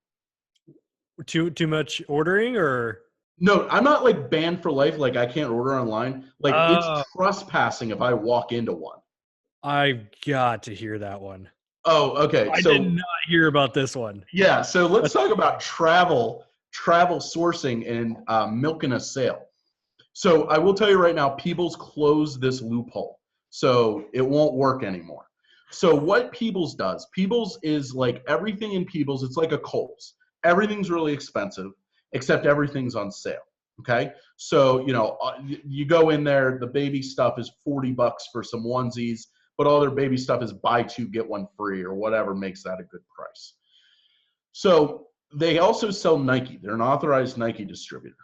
Too much ordering, or no, I'm not like banned for life. Like I can't order online. Like it's trespassing if I walk into one. I've got to hear that one. Oh, okay. I did not hear about this one. Yeah, so let's talk about travel sourcing and milking a sale. So I will tell you right now, Peebles closed this loophole, so it won't work anymore. So what Peebles does, Peebles is like everything in Peebles. It's like a Kohl's. Everything's really expensive, except everything's on sale. Okay, so you know, you go in there, the baby stuff is $40 for some onesies, but all their baby stuff is buy two get one free or whatever makes that a good price. So they also sell Nike. They're an authorized Nike distributor.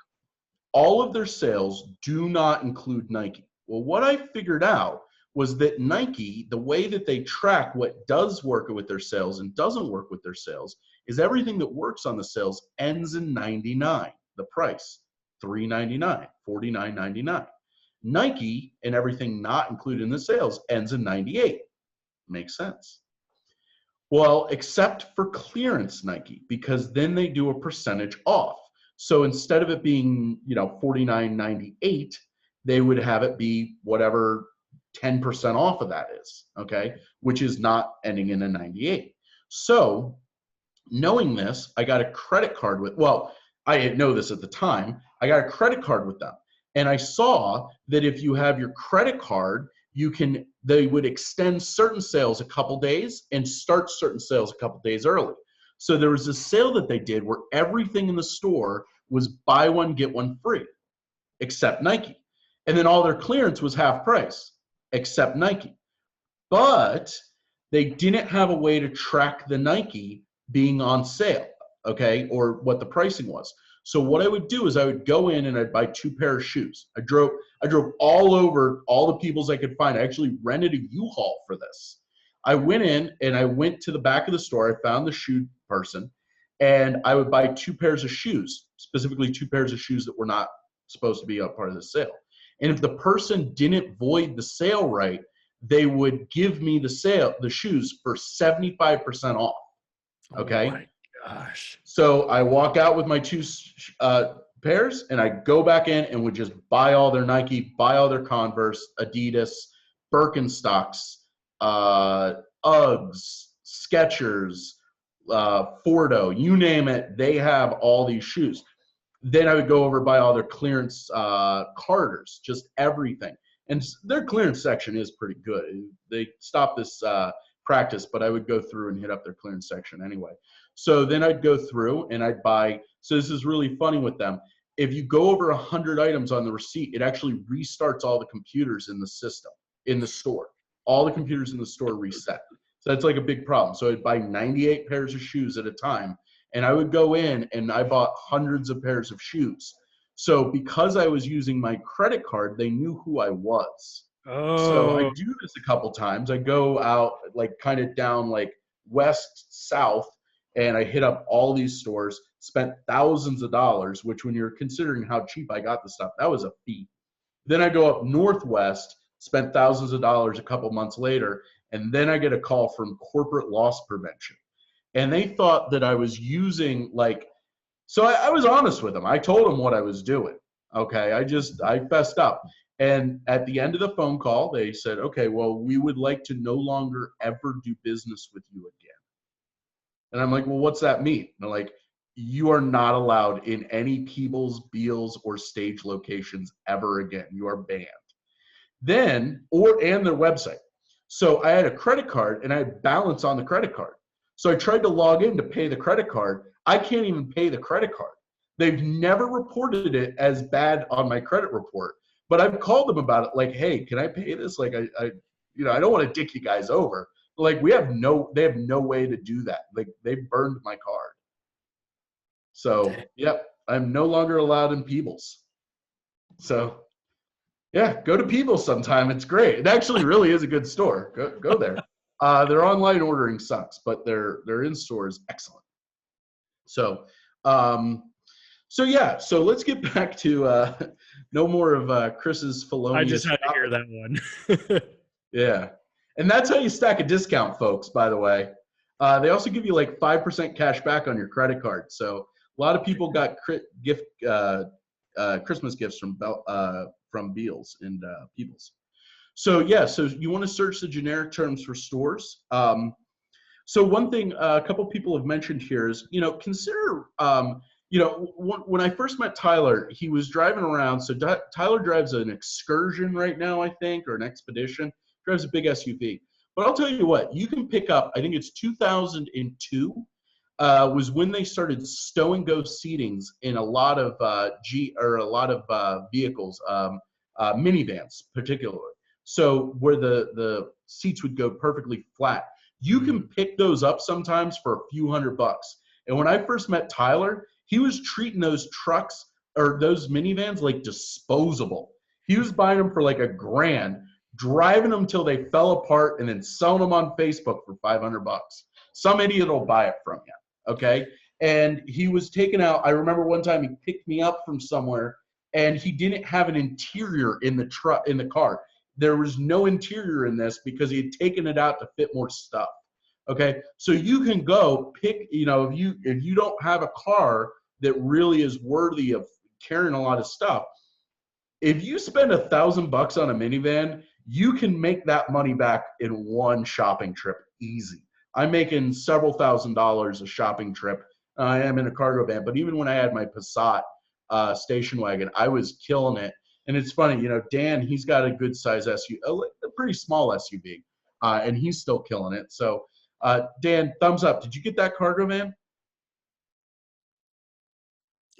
All of their sales do not include Nike. Well, what I figured out was that Nike, the way that they track what does work with their sales and doesn't work with their sales is everything that works on the sales ends in 99, the price, $3.99, $49.99. Nike and everything not included in the sales ends in 98. Makes sense. Well, except for clearance Nike, because then they do a percentage off. So instead of it being, you know, $49.98, they would have it be whatever 10% off of that is, okay, which is not ending in a 98. So knowing this, I got a credit card with, well, I didn't know this at the time. I got a credit card with them. And I saw that if you have your credit card, they would extend certain sales a couple days and start certain sales a couple days early. So there was a sale that they did where everything in the store was buy one, get one free, except Nike. And then all their clearance was half price, except Nike. But they didn't have a way to track the Nike being on sale, okay, or what the pricing was. So what I would do is I would go in and I'd buy 2 pairs of shoes. I drove all over all the Peebles I could find. I actually rented a U-Haul for this. I went in and I went to the back of the store. I found the shoe person, and I would buy 2 pairs of shoes, specifically 2 pairs of shoes that were not supposed to be a part of the sale. And if the person didn't void the sale right, they would give me the shoes for 75% off. Okay. Oh my gosh. So I walk out with my 2 pairs and I go back in and would just buy all their Nike, buy all their Converse, Adidas, Birkenstocks, Uggs, Skechers, Fordo, you name it. They have all these shoes. Then I would go over by all their clearance carters, just everything. And their clearance section is pretty good. They stopped this practice, but I would go through and hit up their clearance section anyway. So then I'd go through and I'd buy. So this is really funny with them. If you go over 100 items on the receipt, it actually restarts all the computers in the system, in the store. All the computers in the store reset. So that's like a big problem. So I'd buy 98 pairs of shoes at a time. And I would go in and I bought hundreds of pairs of shoes. So because I was using my credit card, they knew who I was. Oh. So I do this a couple times. I go out like kind of down like west, south, and I hit up all these stores, spent thousands of dollars, which when you're considering how cheap I got the stuff, that was a fee. Then I go up northwest, spent thousands of dollars a couple months later, and then I get a call from corporate loss prevention. And they thought that I was using so I was honest with them. I told them what I was doing. Okay. I fessed up. And at the end of the phone call, they said, okay, well, we would like to no longer ever do business with you again. And I'm like, well, what's that mean? And they're like, you are not allowed in any Peebles, Beals, or Stage locations ever again. You are banned. And their website. So I had a credit card and I had balance on the credit card. So I tried to log in to pay the credit card. I can't even pay the credit card. They've never reported it as bad on my credit report, but I've called them about it. Like, hey, can I pay this? Like, I don't want to dick you guys over. Like, they have no way to do that. Like, they burned my card. So, yep, I'm no longer allowed in Peebles. So, yeah, go to Peebles sometime. It's great. It actually really is a good store. Go there. Their online ordering sucks, but their in-store is excellent. So, yeah. So let's get back to no more of Chris's felonious. I just had to hear that one. Yeah, and that's how you stack a discount, folks. By the way, they also give you like 5% cash back on your credit card. So a lot of people got Christmas gifts from Beals and Peebles. So yeah, so you want to search the generic terms for stores. So one thing a couple people have mentioned here is, consider, when I first met Tyler, he was driving around. So Tyler drives an Excursion right now, I think, or an Expedition. Drives a big SUV. But I'll tell you what, you can pick up, I think it's 2002, was when they started stow and go seatings in a lot of vehicles, minivans particularly. So where the seats would go perfectly flat. You can pick those up sometimes for a few $100. And when I first met Tyler, he was treating those trucks or those minivans like disposable. He was buying them for like $1,000, driving them till they fell apart, and then selling them on Facebook for $500. Some idiot will buy it from you, okay? And he was taken out. I remember one time he picked me up from somewhere, and he didn't have an interior in the car. There was no interior in this because he had taken it out to fit more stuff. Okay, so you can go pick, if you don't have a car that really is worthy of carrying a lot of stuff, if you spend $1,000 on a minivan, you can make that money back in one shopping trip easy. I'm making several $1,000s a shopping trip. I am in a cargo van, but even when I had my Passat station wagon, I was killing it. And it's funny, Dan, he's got a good size SUV, a pretty small SUV, and he's still killing it. So, Dan, thumbs up. Did you get that cargo van?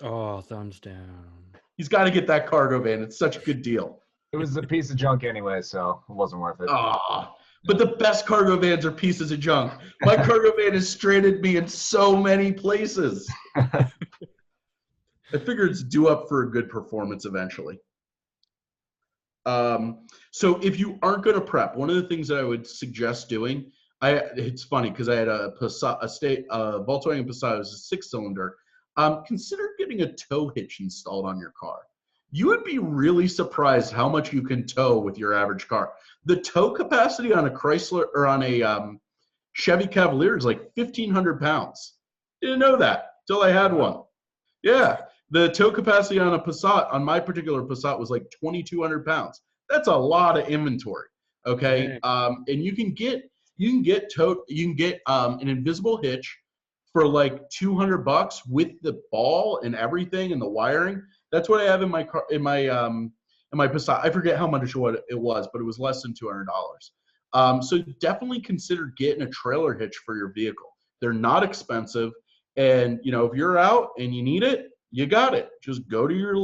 Oh, thumbs down. He's got to get that cargo van. It's such a good deal. It was a piece of junk anyway, so it wasn't worth it. But the best cargo vans are pieces of junk. My cargo van has stranded me in so many places. I figure it's due up for a good performance eventually. So if you aren't going to prep, one of the things that I would suggest doing, it's funny because I had a Volkswagen Passat, it was a 6-cylinder. Consider getting a tow hitch installed on your car. You would be really surprised how much you can tow with your average car. The tow capacity on a Chrysler or on a Chevy Cavalier is like 1,500 pounds. Didn't know that till I had one. Yeah. The tow capacity on a Passat, on my particular Passat, was like 2,200 pounds. That's a lot of inventory. Okay. And you can get an invisible hitch for like $200 with the ball and everything and the wiring. That's what I have in my car, in my Passat. I forget how much it was, but it was less than $200. So definitely consider getting a trailer hitch for your vehicle. They're not expensive, and you know, if you're out and you need it, you got it. Just go to your,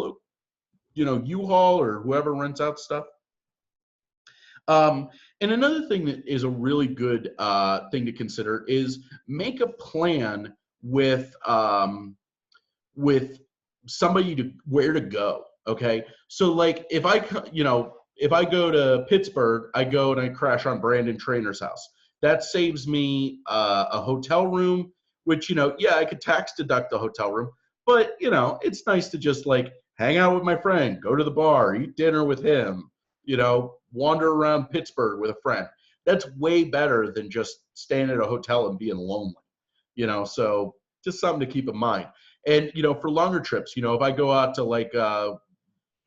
you know, U-Haul or whoever rents out stuff. And another thing that is a really good thing to consider is make a plan with somebody to where to go. Okay, so like if I go to Pittsburgh, I go and I crash on Brandon Trainer's house. That saves me a hotel room, which, you know, yeah, I could tax deduct the hotel room, but you know, it's nice to just like hang out with my friend, go to the bar, eat dinner with him, you know, wander around Pittsburgh with a friend. That's way better than just staying at a hotel and being lonely, you know, so just something to keep in mind. And, you know, for longer trips, you know, if I go out to like,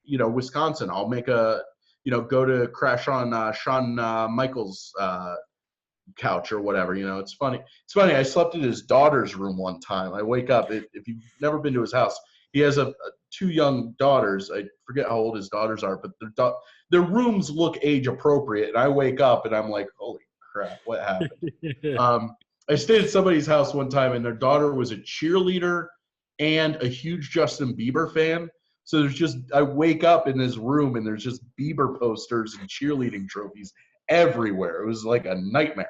you know, Wisconsin, I'll make a, you know, go to crash on Shawn Michaels' couch or whatever. You know, it's funny. It's funny. I slept in his daughter's room one time. I wake up, if you've never been to his house, he has two young daughters. I forget how old his daughters are, but their rooms look age appropriate. And I wake up and I'm like, holy crap, what happened? I stayed at somebody's house one time and their daughter was a cheerleader and a huge Justin Bieber fan. So there's just, I wake up in this room and there's just Bieber posters and cheerleading trophies everywhere. It was like a nightmare.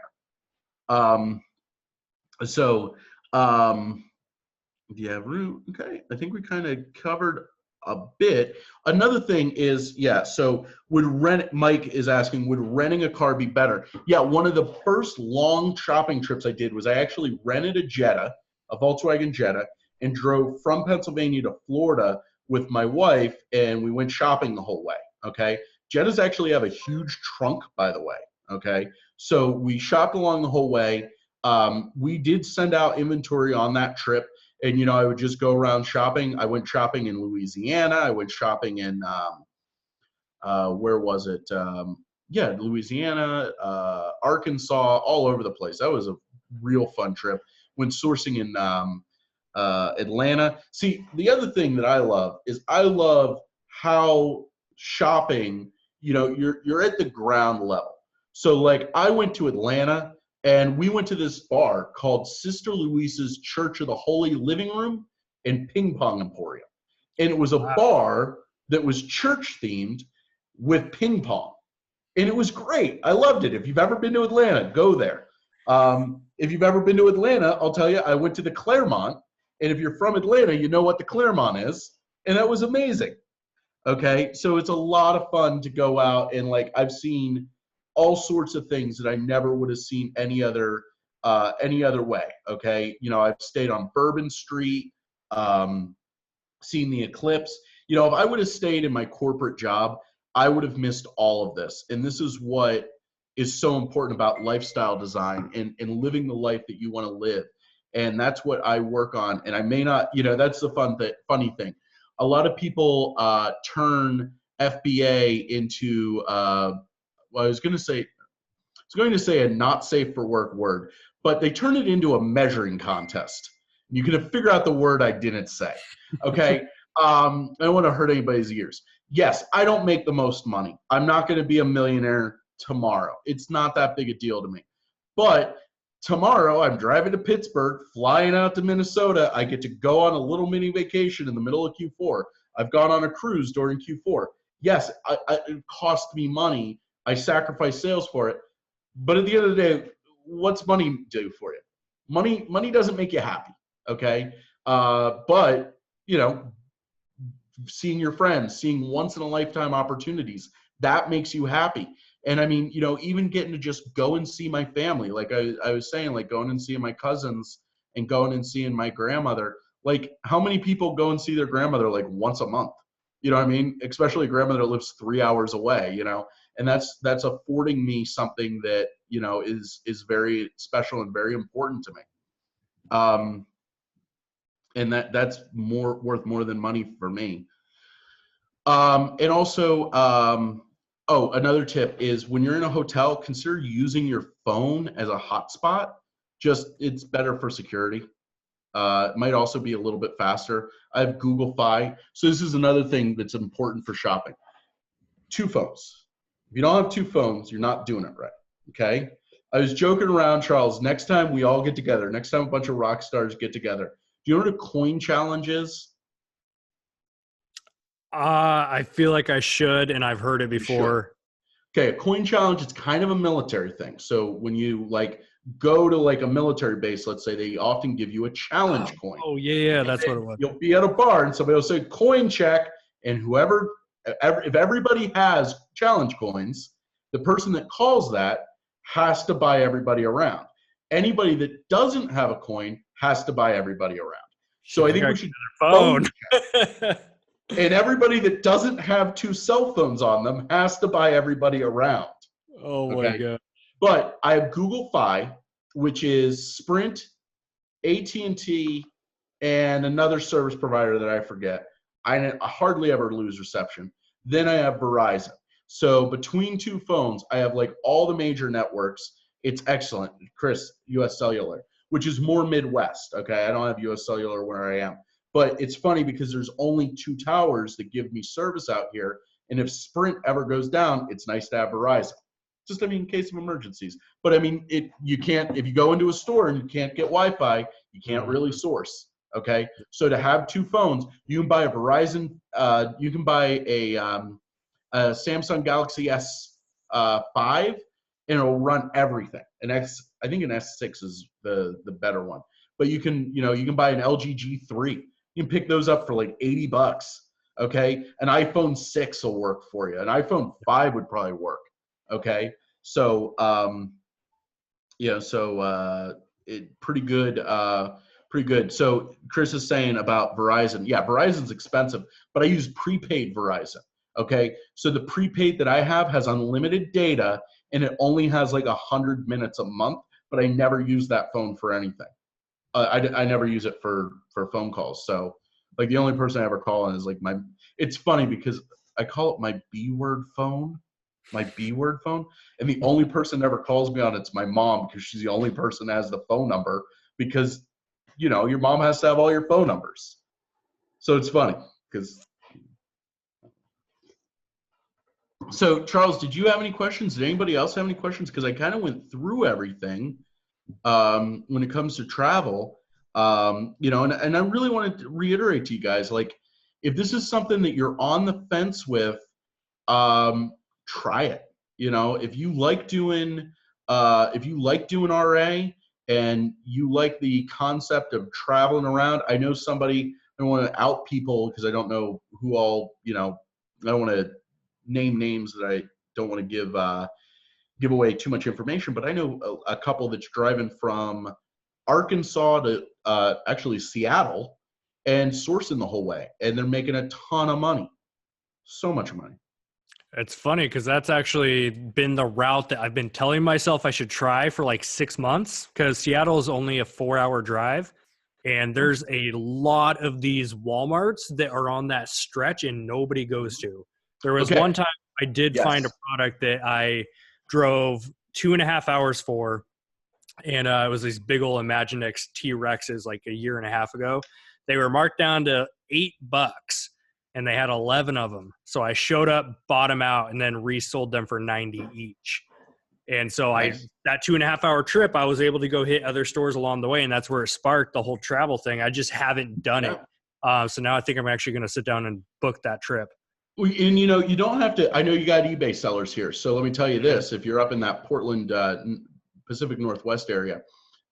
Yeah, okay. I think we kind of covered a bit. Another thing is, yeah, so Mike is asking, would renting a car be better? Yeah, one of the first long shopping trips I did was I actually rented a Volkswagen Jetta, and drove from Pennsylvania to Florida with my wife, and we went shopping the whole way, okay? Jettas actually have a huge trunk, by the way, okay? So we shopped along the whole way. We did send out inventory on that trip, and, you know, I would just go around shopping. I went shopping in Louisiana. I went shopping in, where was it? Yeah, Louisiana, Arkansas, all over the place. That was a real fun trip. Went sourcing in Atlanta. See, the other thing that I love is I love how shopping, you know, you're at the ground level. So like I went to Atlanta and we went to this bar called Sister Louisa's Church of the Holy Living Room and Ping Pong Emporium. And it was a bar that was church themed with ping pong. And it was great. I loved it. If you've ever been to Atlanta, go there. If you've ever been to Atlanta, I'll tell you, I went to the Claremont. And if you're from Atlanta, you know what the Claremont is. And that was amazing. Okay, so it's a lot of fun to go out and like I've seen all sorts of things that I never would have seen any other way. Okay, you know, I've stayed on Bourbon Street, seen the eclipse. You know, if I would have stayed in my corporate job, I would have missed all of this. And this is what is so important about lifestyle design and living the life that you want to live. And that's what I work on. And I may not, you know, that's the funny thing. A lot of people turn FBA into, well, I was going to say a not safe for work word, but they turn it into a measuring contest. You can figure out the word I didn't say. Okay. I don't want to hurt anybody's ears. Yes, I don't make the most money. I'm not going to be a millionaire tomorrow. It's not that big a deal to me. But tomorrow, I'm driving to Pittsburgh, flying out to Minnesota. I get to go on a little mini vacation in the middle of Q4. I've gone on a cruise during Q4. Yes, it cost me money. I sacrificed sales for it. But at the end of the day, what's money do for you? Money doesn't make you happy, okay? But, you know, seeing your friends, seeing once-in-a-lifetime opportunities, that makes you happy. And I mean, you know, even getting to just go and see my family, like I was saying, like going and seeing my cousins and going and seeing my grandmother. Like, how many people go and see their grandmother like once a month? You know what I mean? Especially a grandmother that lives 3 hours away, you know, and that's affording me something that, you know, is very special and very important to me. And that's worth more than money for me. And also, oh, another tip is when you're in a hotel, consider using your phone as a hotspot. Just, it's better for security. It might also be a little bit faster. I have Google Fi. So this is another thing that's important for shopping. 2 phones. If you don't have 2 phones, you're not doing it right, okay? I was joking around, Charles. Next time we all get together, next time a bunch of rock stars get together, do you know what a coin challenge is? I feel like I should, and I've heard it before. Okay, a coin challenge, it's kind of a military thing. So when you like go to like a military base, let's say, they often give you a challenge coin. Oh, yeah, that's what it was. You'll be at a bar and somebody will say coin check, and if everybody has challenge coins, the person that calls that has to buy everybody around. Anybody that doesn't have a coin has to buy everybody around. So I think we should phone. And everybody that doesn't have 2 cell phones on them has to buy everybody around. Oh my God. But I have Google Fi, which is Sprint, AT&T, and another service provider that I forget. I hardly ever lose reception. Then I have Verizon. So between 2 phones, I have like all the major networks. It's excellent. Chris, US Cellular, which is more Midwest. Okay, I don't have US Cellular where I am. But it's funny because there's only 2 towers that give me service out here. And if Sprint ever goes down, it's nice to have Verizon. Just, I mean, in case of emergencies. But I mean, you can't, if you go into a store and you can't get Wi-Fi, you can't really source. Okay, so to have 2 phones, you can buy a Verizon, you can buy a Samsung Galaxy S5, and it'll run everything. I think an S6 is the better one. But you can buy an LG G3. You can pick those up for like $80. Okay, an iPhone 6 will work for you. An iPhone 5 would probably work. Okay, so pretty good. Pretty good. So Chris is saying about Verizon. Yeah, Verizon's expensive, but I use prepaid Verizon. Okay, so the prepaid that I have has unlimited data, and it only has like 100 minutes a month, but I never use that phone for anything. I never use it for phone calls. So like the only person I ever call on is like it's funny because I call it my B-word phone, and the only person that ever calls me on it's my mom, because she's the only person that has the phone number, because your mom has to have all your phone numbers. So it's funny because. So Charles, did you have any questions? Did anybody else have any questions? Because I kind of went through everything when it comes to travel, and I really wanted to reiterate to you guys, like, if this is something that you're on the fence with, try it. If you like doing RA and you like the concept of traveling around, I know somebody, I don't want to out people because I don't know who all, I don't want to name names that I don't want to give away too much information, but I know a couple that's driving from Arkansas to actually Seattle and sourcing the whole way, and they're making a ton of money. So much money. It's funny because that's actually been the route that I've been telling myself I should try for like 6 months, because Seattle is only a 4-hour drive, and there's a lot of these Walmarts that are on that stretch and nobody goes to. There was one time I did find a product that I drove 2.5 hours for, and it was these big old Imaginext T-Rexes like a year and a half ago. They were marked down to $8, and they had 11 of them. So I showed up, bought them out, and then resold them for $90 each. And so that 2.5 hour trip, I was able to go hit other stores along the way, and that's where it sparked the whole travel thing. I just haven't done it. So now I think I'm actually going to sit down and book that trip. And you don't have to. I know you got eBay sellers here, so let me tell you this: if you're up in that Portland, Pacific Northwest area,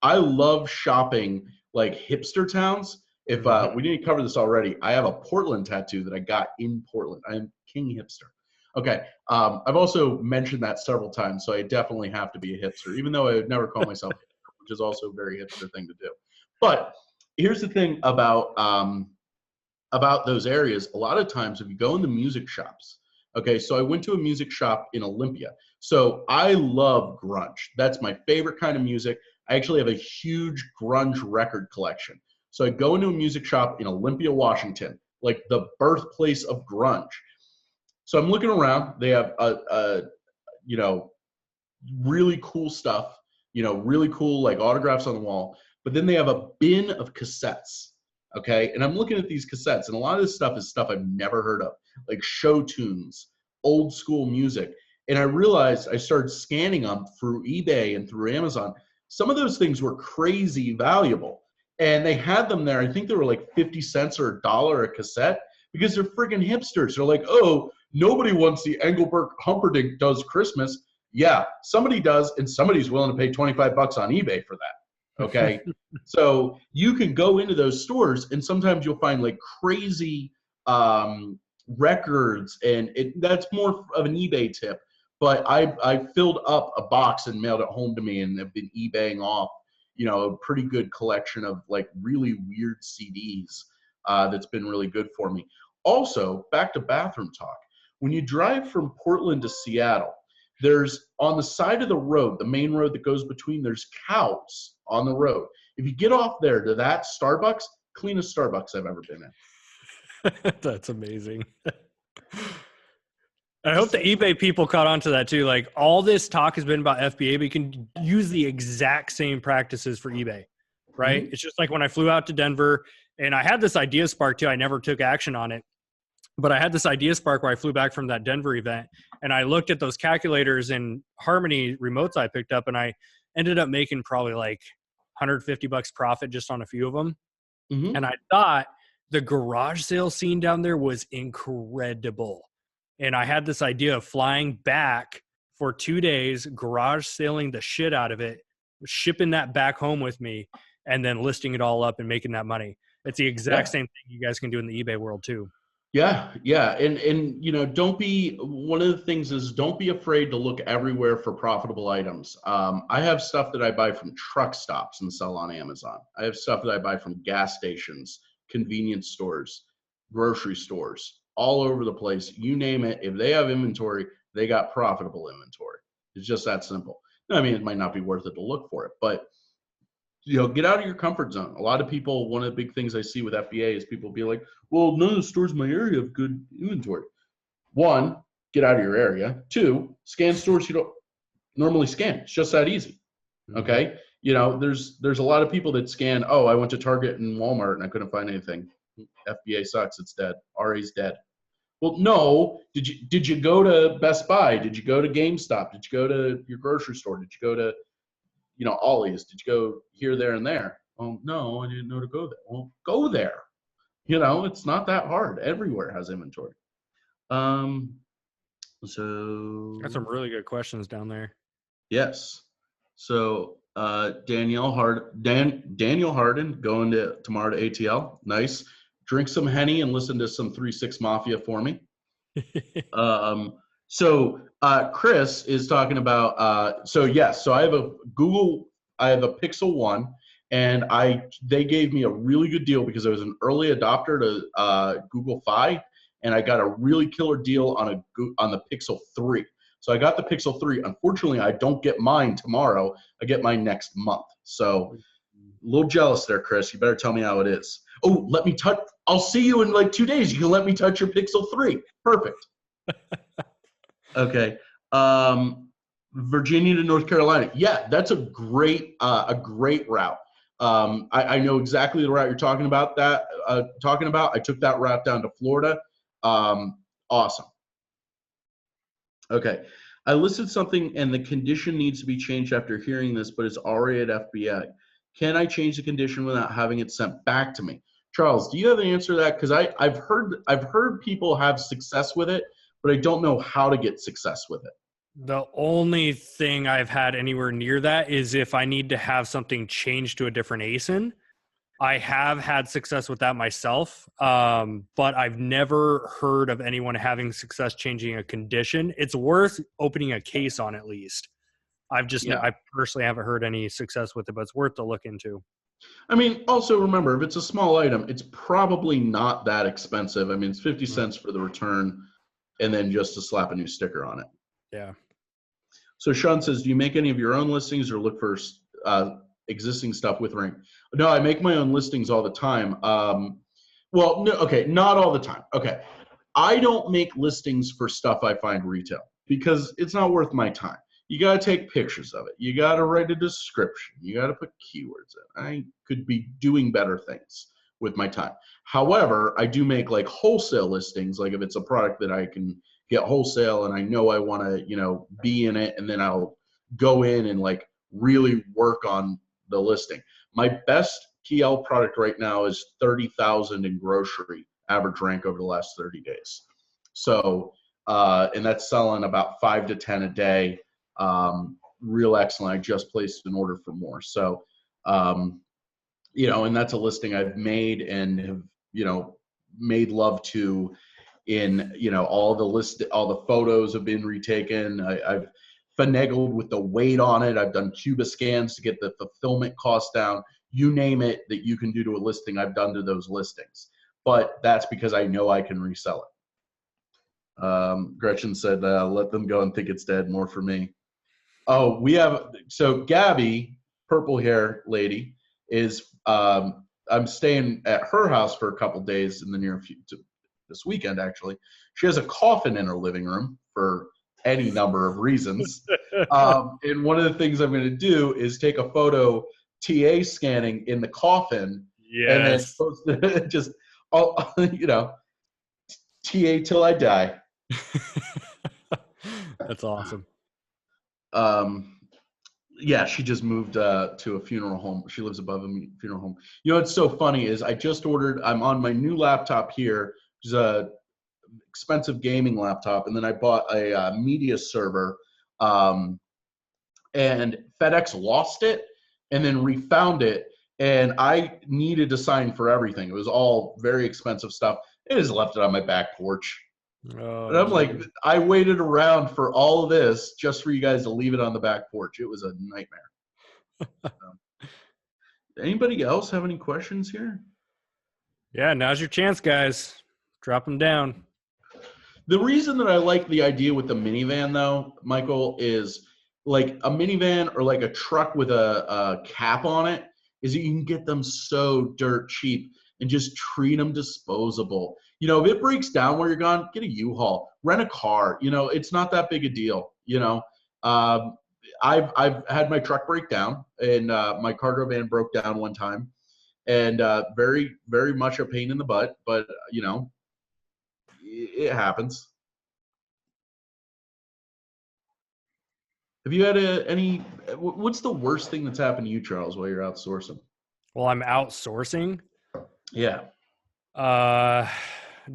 I love shopping like hipster towns. If we didn't cover this already, I have a Portland tattoo that I got in Portland. I am King Hipster. Okay, I've also mentioned that several times, so I definitely have to be a hipster, even though I would never call myself a hipster, which is also a very hipster thing to do. But here's the thing about those areas. A lot of times, if you go in the music shops, okay, so I went to a music shop in Olympia. So I love grunge. That's my favorite kind of music. I actually have a huge grunge record collection. So I go into a music shop in Olympia, Washington, like the birthplace of grunge. So I'm looking around. They have really cool stuff, really cool like autographs on the wall. but then they have a bin of cassettes. Okay, and I'm looking at these cassettes, and a lot of this stuff is stuff I've never heard of, like show tunes, old school music. And I realized I started scanning them through eBay and through Amazon. Some of those things were crazy valuable. And they had them there. I think they were like 50 cents or $1 a cassette because they're freaking hipsters. They're like, oh, nobody wants the Engelbert Humperdinck Does Christmas. Yeah, somebody does, and somebody's willing to pay 25 bucks on eBay for that. Okay, so you can go into those stores, and sometimes you'll find like crazy records, and that's more of an eBay tip. But I filled up a box and mailed it home to me, and have been eBaying off, you know, a pretty good collection of like really weird CDs. That's been really good for me. Also, back to bathroom talk. When you drive from Portland to Seattle, there's on the side of the road, the main road that goes between, there's cows on the road. If you get off there to that Starbucks, cleanest Starbucks I've ever been in. That's amazing. I hope the eBay people caught on to that too. Like, all this talk has been about FBA, but you can use the exact same practices for eBay, right? Mm-hmm. It's just like when I flew out to Denver, and I had this idea spark too. I never took action on it, but I had this idea spark where I flew back from that Denver event, and I looked at those calculators and Harmony remotes I picked up, and I ended up making probably like $150 profit just on a few of them. Mm-hmm. And I thought the garage sale scene down there was incredible. And I had this idea of flying back for 2 days, garage sailing the shit out of it, shipping that back home with me, and then listing it all up and making that money. It's the exact same thing you guys can do in the eBay world too. Yeah. And you know, one of the things is don't be afraid to look everywhere for profitable items. I have stuff that I buy from truck stops and sell on Amazon. I have stuff that I buy from gas stations, convenience stores, grocery stores, all over the place. You name it. If they have inventory, they got profitable inventory. It's just that simple. I mean, it might not be worth it to look for it, but you know, get out of your comfort zone. A lot of people, one of the big things I see with FBA is people be like, well, none of the stores in my area have good inventory. One, get out of your area. Two, scan stores you don't normally scan. It's just that easy. Okay. You know, there's a lot of people that scan, oh, I went to Target and Walmart and I couldn't find anything. FBA sucks. It's dead. RA's dead. Well, no. Did you go to Best Buy? Did you go to GameStop? Did you go to your grocery store? Did you go to, you know, Ollie's? Did you go here, there, and there? Oh, no, I didn't know to go there. Well, go there. You know, it's not that hard. Everywhere has inventory. So got some really good questions down there. Yes. So Daniel Harden going tomorrow to ATL. Nice. Drink some Henny and listen to some 3-6 Mafia for me. So Chris is talking about, so I have a Pixel 1, and they gave me a really good deal because I was an early adopter to Google Fi, and I got a really killer deal on the Pixel 3. So I got the Pixel 3. Unfortunately, I don't get mine tomorrow. I get mine next month. So a little jealous there, Chris. You better tell me how it is. Oh, let me touch. I'll see you in like 2 days. You can let me touch your Pixel 3. Perfect. Okay. Virginia to North Carolina. Yeah, that's a great route. I know exactly the route you're talking about. I took that route down to Florida. Awesome. Okay. I listed something and the condition needs to be changed after hearing this, but it's already at FBA. Can I change the condition without having it sent back to me? Charles, do you have an answer to that? Because I've heard people have success with it, but I don't know how to get success with it. The only thing I've had anywhere near that is if I need to have something changed to a different ASIN. I have had success with that myself, but I've never heard of anyone having success changing a condition. It's worth opening a case on at least. I personally haven't heard any success with it, but it's worth to look into. I mean, also remember, if it's a small item, it's probably not that expensive. I mean, it's 50 cents for the return and then just to slap a new sticker on it. Yeah. So Sean says, do you make any of your own listings or look for existing stuff with Ring? No, I make my own listings all the time. Well, no, okay, not all the time. Okay. I don't make listings for stuff I find retail because it's not worth my time. You got to take pictures of it. You got to write a description. You got to put keywords in. I could be doing better things with my time. However, I do make like wholesale listings. Like if it's a product that I can get wholesale and I know I want to, you know, be in it, and then I'll go in and like really work on the listing. My best TL product right now is 30,000 in grocery average rank over the last 30 days. So, and that's selling about 5 to 10 a day. Real excellent. I just placed an order for more. So, you know, and that's a listing I've made and have, you know, made love to in, you know, all the photos have been retaken. I've finagled with the weight on it. I've done Cuba scans to get the fulfillment cost down. You name it that you can do to a listing, I've done to those listings. But that's because I know I can resell it. Gretchen said, let them go and think it's dead, more for me. Oh, so Gabby, purple hair lady, is, I'm staying at her house for a couple days in the near future, this weekend actually. She has a coffin in her living room for any number of reasons. And one of the things I'm going to do is take a photo TA scanning in the coffin. Yes. And then post it, just, you know, TA till I die. That's awesome. Yeah, she just moved to a funeral home. She lives above a funeral home. You know what's so funny is I just ordered, I'm on my new laptop here, which is a expensive gaming laptop, and then I bought a media server, and FedEx lost it and then refound it, and I needed to sign for everything. It was all very expensive stuff. It just left it on my back porch. Oh, and I'm like, I waited around for all of this just for you guys to leave it on the back porch. It was a nightmare. Anybody else have any questions here? Yeah, now's your chance, guys. Drop them down. The reason that I like the idea with the minivan, though, Michael, is like a minivan or like a truck with a cap on it, is that you can get them so dirt cheap and just treat them disposable. You know, if it breaks down where you're gone, get a U-Haul, rent a car. You know, it's not that big a deal. You know, I've had my truck break down, and my cargo van broke down one time, and very, very much a pain in the butt. But you know, it happens. Have you had what's the worst thing that's happened to you, Charles, while you're outsourcing? Well, I'm outsourcing. Yeah.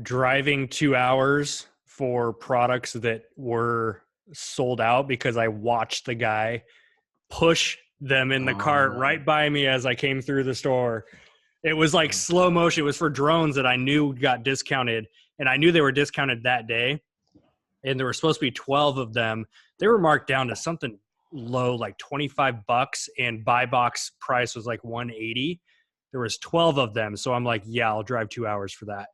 Driving 2 hours for products that were sold out because I watched the guy push them in the cart right by me as I came through the store. It was like slow motion. It was for drones that I knew got discounted, and I knew they were discounted that day. And there were supposed to be 12 of them. They were marked down to something low, like $25, and buy box price was like $180. There was 12 of them. So I'm like, yeah, I'll drive 2 hours for that.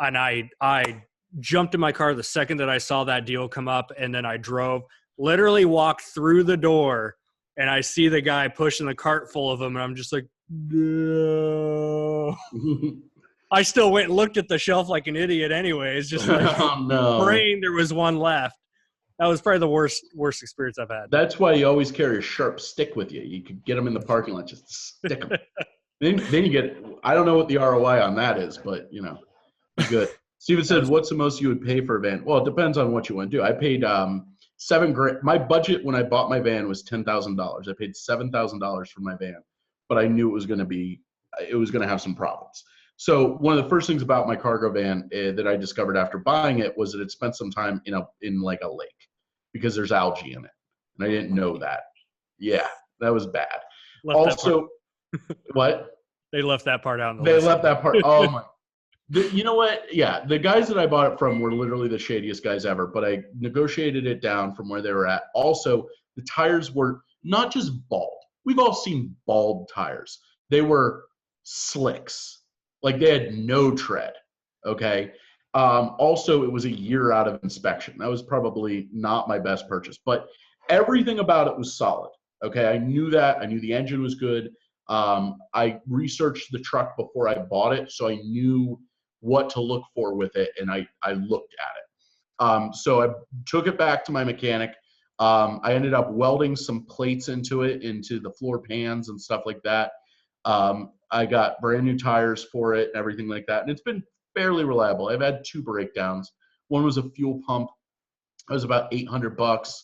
And I jumped in my car the second that I saw that deal come up, and then I drove, literally walked through the door, and I see the guy pushing the cart full of them, and I'm just like, no. I still went and looked at the shelf like an idiot anyways, just like praying there was one left. That was probably the worst experience I've had. That's why you always carry a sharp stick with you. You could get them in the parking lot, just stick them. then you get, I don't know what the ROI on that is, but you know, good. Steven said, what's the most you would pay for a van? Well, it depends on what you want to do. I paid $7,000. My budget when I bought my van was $10,000. I paid $7,000 for my van, but I knew it was going to have some problems. So one of the first things about my cargo van that I discovered after buying it was that it spent some time in like a lake because there's algae in it, and I didn't know that. Yeah, that was bad. What? They left that part out. They left that part. Oh my. You know what? Yeah, the guys that I bought it from were literally the shadiest guys ever, but I negotiated it down from where they were at. Also, the tires were not just bald. We've all seen bald tires. They were slicks. Like they had no tread, okay? Also, it was a year out of inspection. That was probably not my best purchase, but everything about it was solid, okay? I knew that. I knew the engine was good. I researched the truck before I bought it, so I knew what to look for with it, and I looked at it. So I took it back to my mechanic. I ended up welding some plates into it, into the floor pans and stuff like that. I got brand new tires for it and everything like that. And it's been fairly reliable. I've had 2 breakdowns. One was a fuel pump. That was about $800.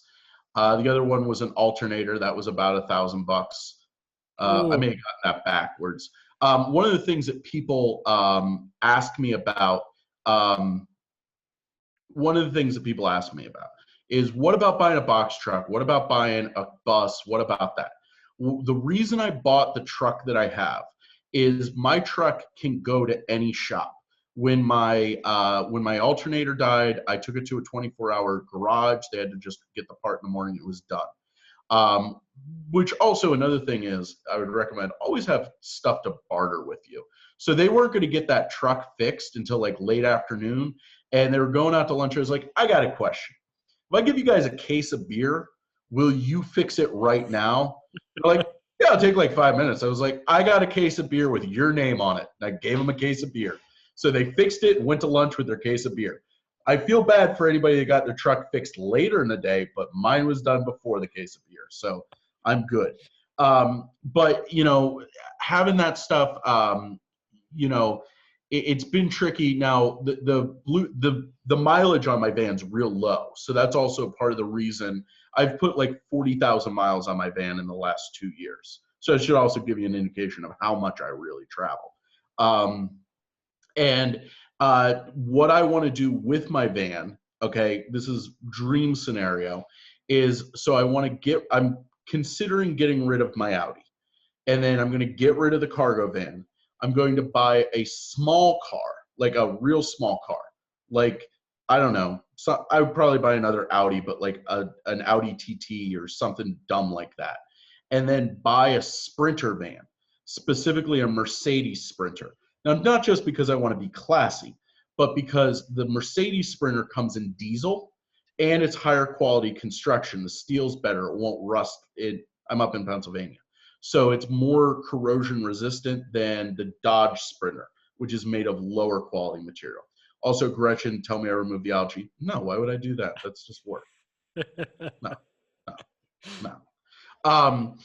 The other one was an alternator. That was about $1,000. I may have got that backwards. One of the things that people ask me about, is what about buying a box truck? What about buying a bus? What about that? The reason I bought the truck that I have is my truck can go to any shop. When my alternator died, I took it to a 24-hour garage. They had to just get the part in the morning. It was done. Which also another thing is, I would recommend always have stuff to barter with you. So they weren't going to get that truck fixed until like late afternoon, and they were going out to lunch. I was like, I got a question. If I give you guys a case of beer, will you fix it right now? They're like, yeah, it'll take like 5 minutes. I was like, I got a case of beer with your name on it. And I gave them a case of beer. So they fixed it and went to lunch with their case of beer. I feel bad for anybody that got their truck fixed later in the day, but mine was done before the case of beer. So I'm good. But, you know, having that stuff, you know, it's been tricky. Now, the mileage on my van's real low. So that's also part of the reason I've put like 40,000 miles on my van in the last 2 years. So it should also give you an indication of how much I really travel. What I want to do with my van, okay, this is dream scenario, is so I'm considering getting rid of my Audi. And then I'm going to get rid of the cargo van. I'm going to buy a small car, like a real small car. Like, I don't know. So I would probably buy another Audi, but like an Audi TT or something dumb like that. And then buy a Sprinter van, specifically a Mercedes Sprinter. Now, not just because I want to be classy, but because the Mercedes Sprinter comes in diesel and it's higher quality construction. The steel's better. It won't rust. I'm up in Pennsylvania. So it's more corrosion resistant than the Dodge Sprinter, which is made of lower quality material. Also, Gretchen, tell me I removed the algae. No, why would I do that? That's just work. No. And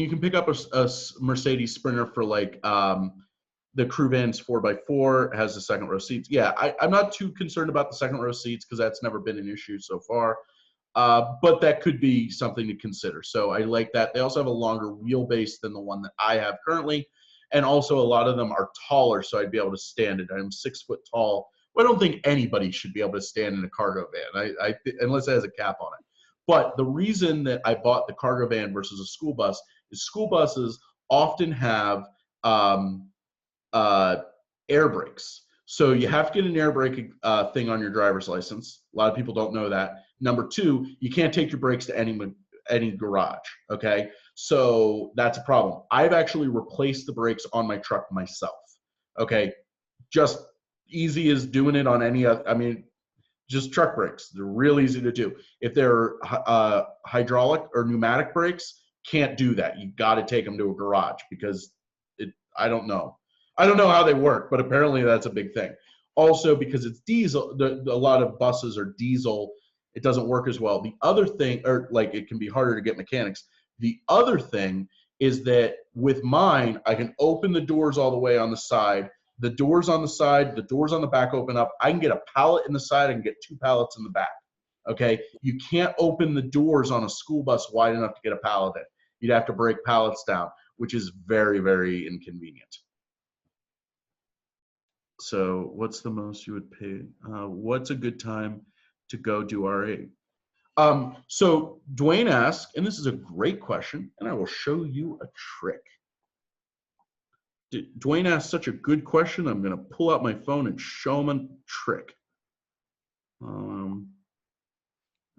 you can pick up a Mercedes Sprinter for like the crew van's 4x4, has the second row seats. Yeah, I'm not too concerned about the second row seats because that's never been an issue so far. But that could be something to consider. So I like that. They also have a longer wheelbase than the one that I have currently. And also a lot of them are taller, so I'd be able to stand it. I'm 6 foot tall. Well, I don't think anybody should be able to stand in a cargo van, unless it has a cap on it. But the reason that I bought the cargo van versus a school bus is school buses often have air brakes. So you have to get an air brake thing on your driver's license. A lot of people don't know that. Number 2, you can't take your brakes to any garage, okay? So that's a problem. I've actually replaced the brakes on my truck myself, okay? Just easy as doing it on any other, I mean, just truck brakes. They're real easy to do. If they're hydraulic or pneumatic brakes, can't do that. You got to take them to a garage because I don't know. I don't know how they work, but apparently that's a big thing. Also, because it's diesel, a lot of buses are diesel, it doesn't work as well. The other thing, or like it can be harder to get mechanics. The other thing is that with mine, I can open the doors all the way on the side. The doors on the side, the doors on the back open up. I can get a pallet in the side. I can get 2 pallets in the back. Okay, you can't open the doors on a school bus wide enough to get a pallet in. You'd have to break pallets down, which is very, very inconvenient. So what's the most you would pay? What's a good time to go do RA? So Dwayne asked, and this is a great question, and I will show you a trick. Dwayne asked such a good question, I'm going to pull out my phone and show him a trick.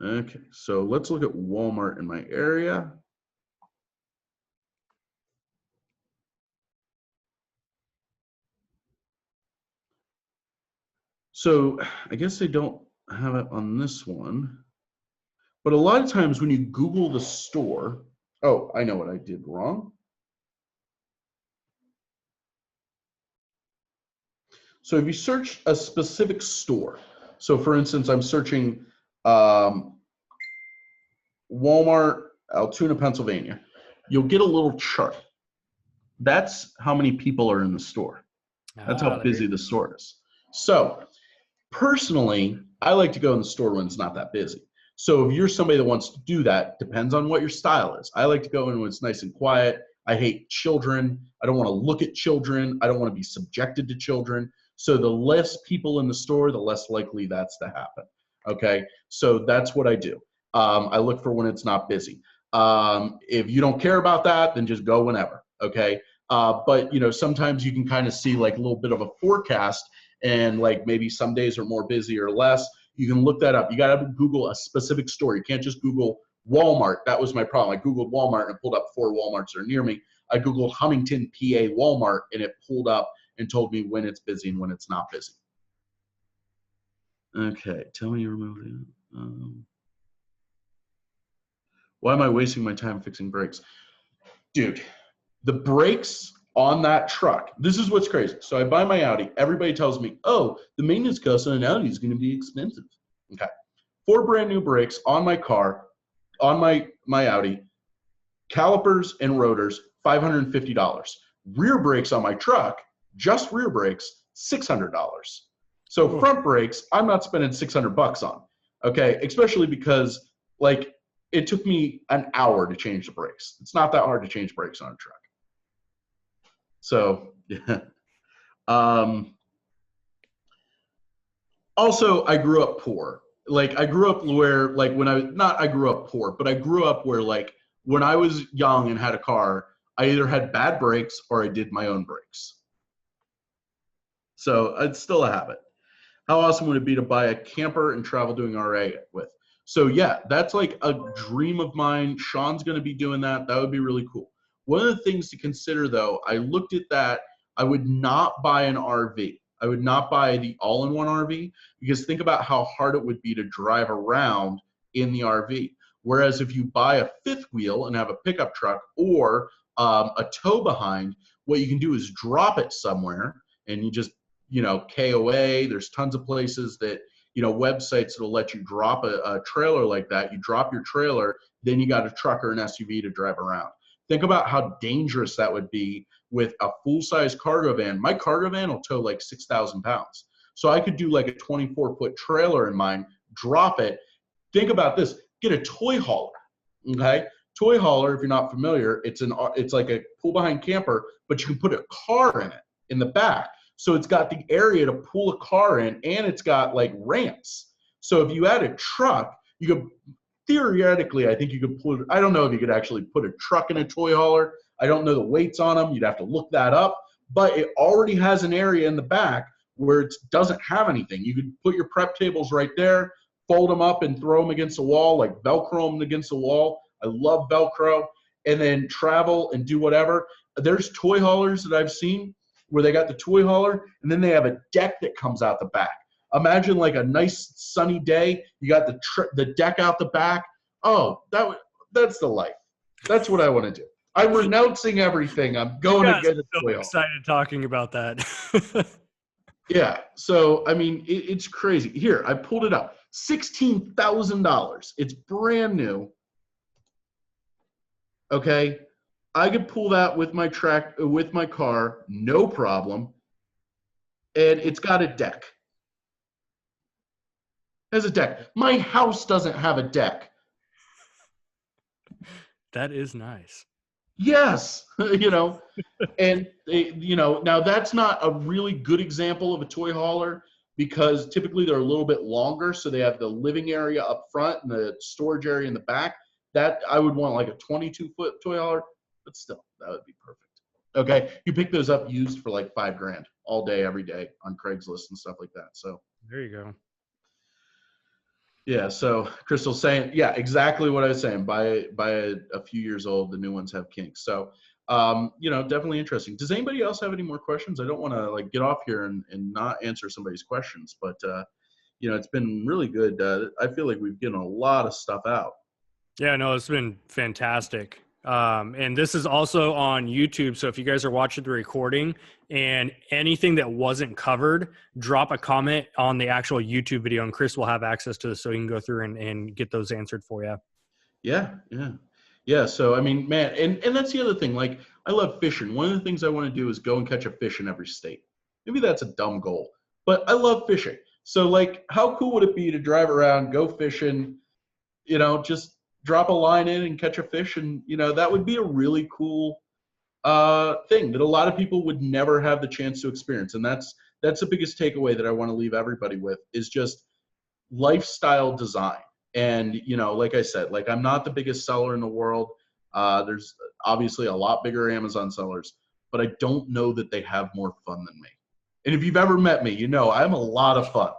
Okay, so let's look at Walmart in my area. So I guess they don't have it on this one. But a lot of times when you Google the store, oh, I know what I did wrong. So if you search a specific store, so for instance, I'm searching Walmart, Altoona, Pennsylvania, you'll get a little chart. That's how many people are in the store. That's how busy the store is. So personally, I like to go in the store when it's not that busy. So if you're somebody that wants to do that, depends on what your style is. I like to go in when it's nice and quiet. I hate children. I don't want to look at children. I don't want to be subjected to children. So the less people in the store, the less likely that's to happen. Okay, so that's what I do. I look for when it's not busy. If you don't care about that, then just go whenever. Okay, but you know, sometimes you can kind of see like a little bit of a forecast, and like maybe some days are more busy or less. You can look that up. You got to Google a specific store. You can't just Google Walmart. That was my problem. I Googled Walmart and it pulled up 4 Walmarts that are near me. I Googled Huntington, PA Walmart, and it pulled up and told me when it's busy and when it's not busy. Okay, tell me your remote. Why am I wasting my time fixing brakes? Dude, the brakes on that truck, this is what's crazy. So I buy my Audi. Everybody tells me, oh, the maintenance cost on an Audi is going to be expensive. Okay, 4 brand new brakes on my car, on my Audi, calipers and rotors, $550. Rear brakes on my truck, just rear brakes, $600. So front brakes, I'm not spending $600 on. Okay, especially because like it took me an hour to change the brakes. It's not that hard to change brakes on a truck. So, yeah. Also, I grew up poor. Like, I grew up where, like, I grew up poor, but I grew up where, like, when I was young and had a car, I either had bad brakes or I did my own brakes. So, it's still a habit. How awesome would it be to buy a camper and travel doing RA with? So, yeah, that's like a dream of mine. Sean's going to be doing that. That would be really cool. One of the things to consider, though, I looked at that. I would not buy an RV. I would not buy the all-in-one RV because think about how hard it would be to drive around in the RV. Whereas if you buy a 5th wheel and have a pickup truck or a tow behind, what you can do is drop it somewhere and you just, you know, KOA. There's tons of places that, you know, websites that'll let you drop a trailer like that. You drop your trailer, then you got a truck or an SUV to drive around. Think about how dangerous that would be with a full-size cargo van. My cargo van will tow like 6,000 pounds. So I could do like a 24-foot trailer in mine, drop it. Think about this, get a toy hauler, okay? Toy hauler, if you're not familiar, it's like a pull-behind camper, but you can put a car in it, in the back. So it's got the area to pull a car in, and it's got like ramps. So if you had a truck, you could, theoretically, I think you could put, I don't know if you could actually put a truck in a toy hauler. I don't know the weights on them. You'd have to look that up. But it already has an area in the back where it doesn't have anything. You could put your prep tables right there, fold them up and throw them against the wall, like Velcro them against the wall. I love Velcro. And then travel and do whatever. There's toy haulers that I've seen where they got the toy hauler and then they have a deck that comes out the back. Imagine like a nice sunny day. You got the deck out the back. Oh, that's the life. That's what I want to do. I'm renouncing everything. I'm going to get a toy hauler. I'm excited talking about that. Yeah. So, I mean, it's crazy. Here, I pulled it up. $16,000. It's brand new. Okay. I could pull that with my car, no problem. And it's got a deck. It has a deck. My house doesn't have a deck. That is nice. Yes, you know, and you know, now that's not a really good example of a toy hauler because typically they're a little bit longer, so they have the living area up front and the storage area in the back. That I would want like a 22-foot toy hauler, but still, that would be perfect. Okay, you pick those up used for like $5,000 all day, every day on Craigslist and stuff like that. So there you go. Yeah, so Crystal's saying, yeah, exactly what I was saying. By a few years old, the new ones have kinks. So, you know, definitely interesting. Does anybody else have any more questions? I don't want to like get off here and not answer somebody's questions, but you know, it's been really good. I feel like we've given a lot of stuff out. Yeah, no, it's been fantastic. And this is also on YouTube. So if you guys are watching the recording and anything that wasn't covered, drop a comment on the actual YouTube video and Chris will have access to this so he can go through and get those answered for you. Yeah, yeah. Yeah, so I mean, man, and that's the other thing. Like, I love fishing. One of the things I want to do is go and catch a fish in every state. Maybe that's a dumb goal, but I love fishing. So, like, how cool would it be to drive around, go fishing, just drop a line in and catch a fish? And, that would be a really cool thing that a lot of people would never have the chance to experience. And that's the biggest takeaway that I want to leave everybody with is just lifestyle design. And, like I said, like I'm not the biggest seller in the world. There's obviously a lot bigger Amazon sellers, but I don't know that they have more fun than me. And if you've ever met me, I'm a lot of fun.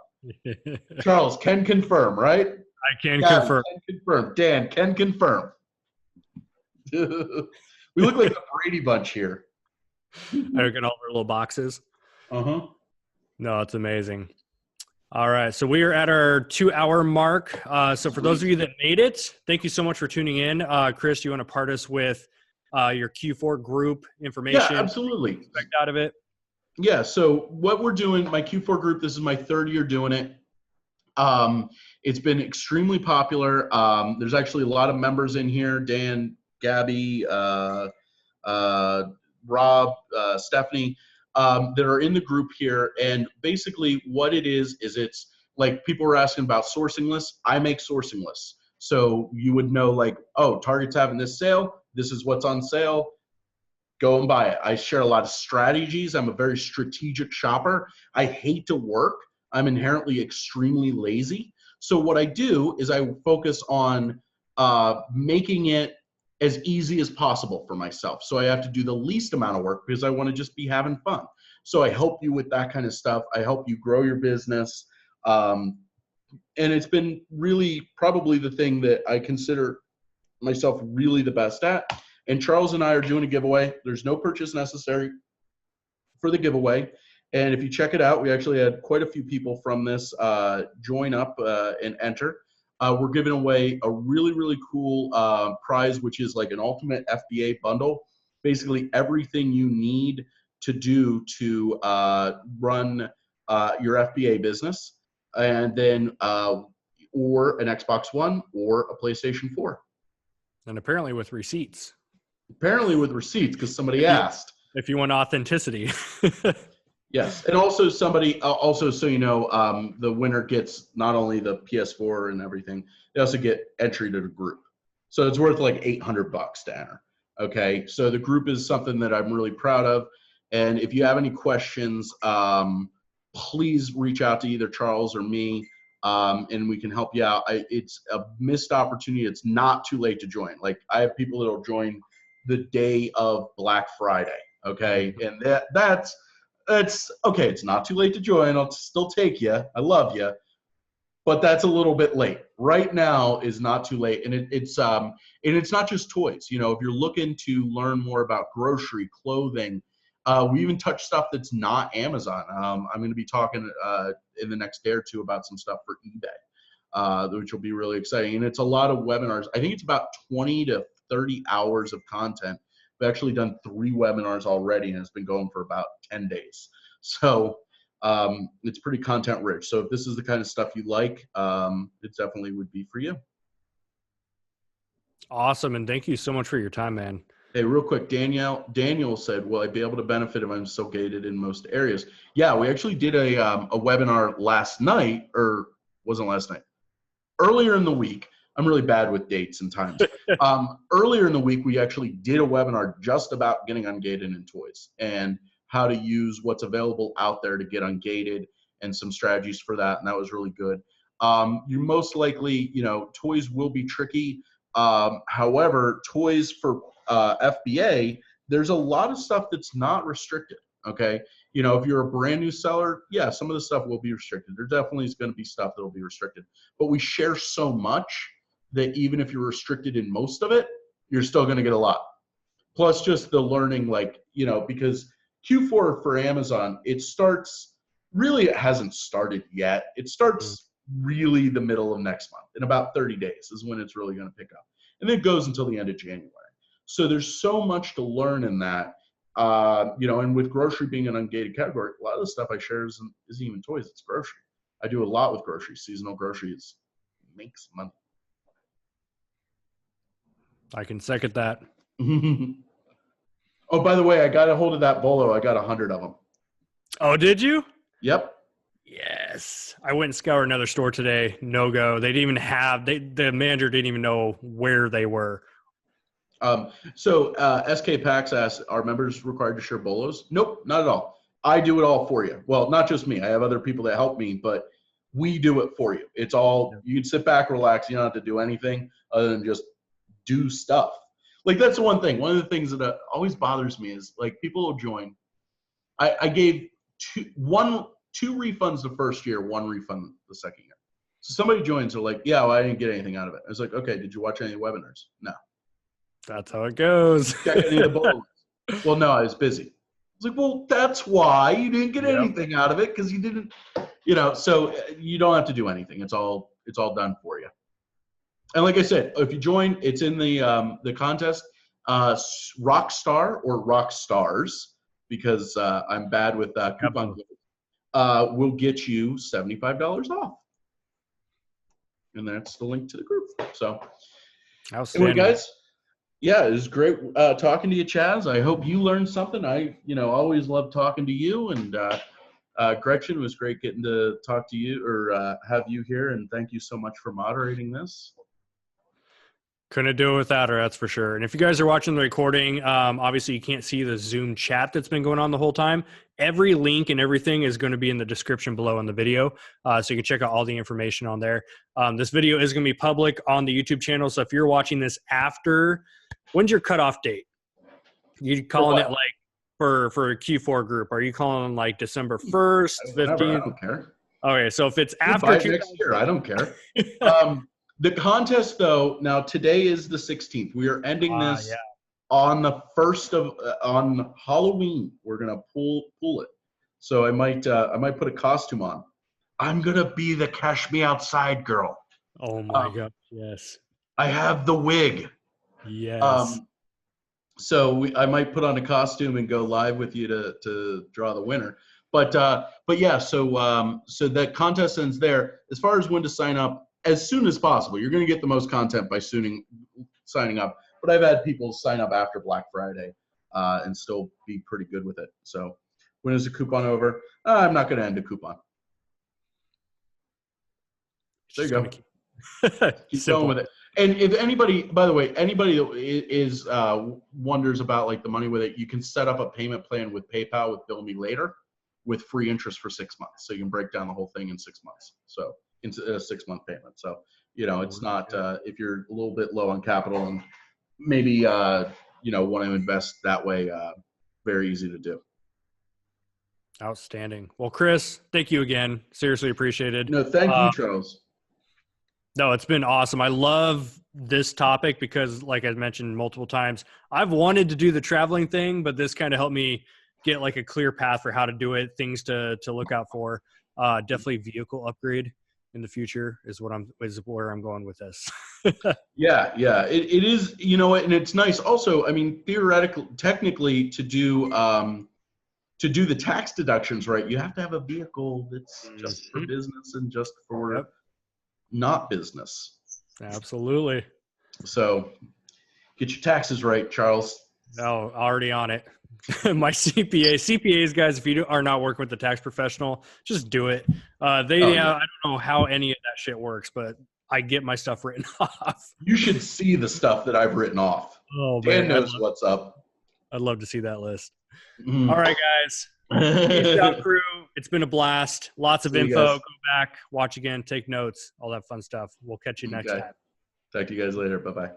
Charles can confirm, right? I can Gabby confirm. Can confirm. Dan can confirm. We look like the Brady Bunch here. I get all their little boxes. Uh-huh. No, it's amazing. All right. So we are at our 2-hour mark. So for those of you that made it, thank you so much for tuning in. Chris, you want to part us with your Q4 group information? Yeah, absolutely. Expect out of it? Yeah. So what we're doing, my Q4 group, this is my third year doing it. It's been extremely popular. There's actually a lot of members in here, Dan, Gabby, Rob, Stephanie, that are in the group here. And basically what it is it's like people were asking about sourcing lists. I make sourcing lists. So you would know like, oh, Target's having this sale. This is what's on sale. Go and buy it. I share a lot of strategies. I'm a very strategic shopper. I hate to work. I'm inherently extremely lazy. So what I do is I focus on making it as easy as possible for myself. So I have to do the least amount of work because I want to just be having fun. So I help you with that kind of stuff. I help you grow your business. And it's been really probably the thing that I consider myself really the best at. And Charles and I are doing a giveaway. There's no purchase necessary for the giveaway. And if you check it out, we actually had quite a few people from this join up and enter. We're giving away a really, really cool prize, which is like an ultimate FBA bundle. Basically everything you need to do to run your FBA business. And then, or an Xbox One or a PlayStation 4. And apparently with receipts. Apparently with receipts, because somebody asked. If you want authenticity. Yes, and also somebody, also so you know, the winner gets not only the PS4 and everything, they also get entry to the group. So it's worth like $800 to enter. Okay, so the group is something that I'm really proud of. And if you have any questions, please reach out to either Charles or me, and we can help you out. It's a missed opportunity. It's not too late to join. Like I have people that will join the day of Black Friday. Okay, and that's okay. It's not too late to join. I'll still take you. I love you, but that's a little bit late. Right now is not too late, and it's not just toys. You know, if you're looking to learn more about grocery, clothing, we even touch stuff that's not Amazon. I'm going to be talking in the next day or two about some stuff for eBay, which will be really exciting. And it's a lot of webinars. I think it's about 20 to 30 hours of content. We've actually done 3 webinars already, and it's been going for about 10 days. So it's pretty content rich. So if this is the kind of stuff you like, it definitely would be for you. Awesome. And thank you so much for your time, man. Hey, real quick, Daniel said, will I be able to benefit if I'm so gated in most areas? Yeah, we actually did a webinar last night, or wasn't last night, earlier in the week. I'm really bad with dates and times. Earlier in the week, we actually did a webinar just about getting ungated in toys and how to use what's available out there to get ungated and some strategies for that. And that was really good. You most likely, you know, toys will be tricky. However, toys for FBA, there's a lot of stuff that's not restricted. Okay. You know, if you're a brand new seller, yeah, some of the stuff will be restricted. There definitely is going to be stuff that will be restricted, but we share so much that even if you're restricted in most of it, you're still going to get a lot. Plus just the learning, like, you know, because Q4 for Amazon, it starts, really it hasn't started yet. It starts really the middle of next month. In about 30 days is when it's really going to pick up. And then it goes until the end of January. So there's so much to learn in that. You know, and with grocery being an ungated category, a lot of the stuff I share isn't even toys, it's grocery. I do a lot with grocery. Seasonal groceries makes money. I can second that. Oh, by the way, I got a hold of that Bolo. I got 100 of them. Oh, did you? Yep. Yes. I went and scoured another store today. No go. They didn't even have, the manager didn't even know where they were. So SK Pax asks, are members required to share Bolos? Nope, not at all. I do it all for you. Well, not just me. I have other people that help me, but we do it for you. It's all, you can sit back, relax. You don't have to do anything other than just do stuff. Like, that's the one thing. One of the things that always bothers me is, like, people will join. I gave two refunds the first year, one refund the second year. So somebody joins, they're like, yeah, well, I didn't get anything out of it. I was like, okay, did you watch any webinars? No. That's how it goes. Check any of the Bolos. Well, no, I was busy. It's like, well, that's why you didn't get anything out of it, because you didn't, so you don't have to do anything. It's all done for you. And like I said, if you join, it's in the contest. Rockstar or Rockstars, because I'm bad with coupon codes, will get you $75 off. And that's the link to the group. So anyway, guys, yeah, it was great talking to you, Chaz. I hope you learned something. I always love talking to you. And Gretchen, it was great getting to talk to you or have you here. And thank you so much for moderating this. Couldn't do it without her, that's for sure. And if you guys are watching the recording, obviously you can't see the Zoom chat that's been going on the whole time. Every link and everything is going to be in the description below in the video, so you can check out all the information on there. This video is going to be public on the YouTube channel, so if you're watching this after, when's your cutoff date? You calling it like for a Q4 group? Are you calling like December 1st, 15th? I don't care. Okay, so if it's after next year, I don't care. The contest, though, now today is the 16th. We are ending this on the 1st on Halloween. We're gonna pull it. So I might put a costume on. I'm gonna be the Cash Me Outside girl. Oh my God! Yes. I have the wig. Yes. So I might put on a costume and go live with you to draw the winner. But yeah. So that contest ends there. As far as when to sign up, as soon as possible. You're going to get the most content by signing up. But I've had people sign up after Black Friday and still be pretty good with it. So when is the coupon over? I'm not going to end a coupon. There you go. Keep going with it. And if anybody, by the way, anybody that is wonders about like the money with it, you can set up a payment plan with PayPal with Bill Me Later with free interest for 6 months. So you can break down the whole thing in 6 months. So into a 6-month payment. So, it's not, if you're a little bit low on capital and maybe, want to invest that way, very easy to do. Outstanding. Well, Chris, thank you again. Seriously appreciated. No, thank you, Charles. No, it's been awesome. I love this topic because, like I mentioned multiple times, I've wanted to do the traveling thing, but this kind of helped me get like a clear path for how to do it, things to look out for. Definitely vehicle upgrade in the future is where I'm going with this. Yeah. It is, and it's nice. Also, I mean, technically to do the tax deductions, right, you have to have a vehicle that's just for business and just for not business. Absolutely. So get your taxes right, Charles. No, already on it. My CPAs, guys, if you are not working with the tax professional, just do it. I don't know how any of that shit works, but I get my stuff written off. You should see the stuff that I've written off. Oh, Dan knows what's up. I'd love to see that list. Mm. All right, guys. Peace out, crew. It's been a blast. Lots of info. Go back, watch again, take notes, all that fun stuff. We'll catch you next time. Talk to you guys later. Bye-bye.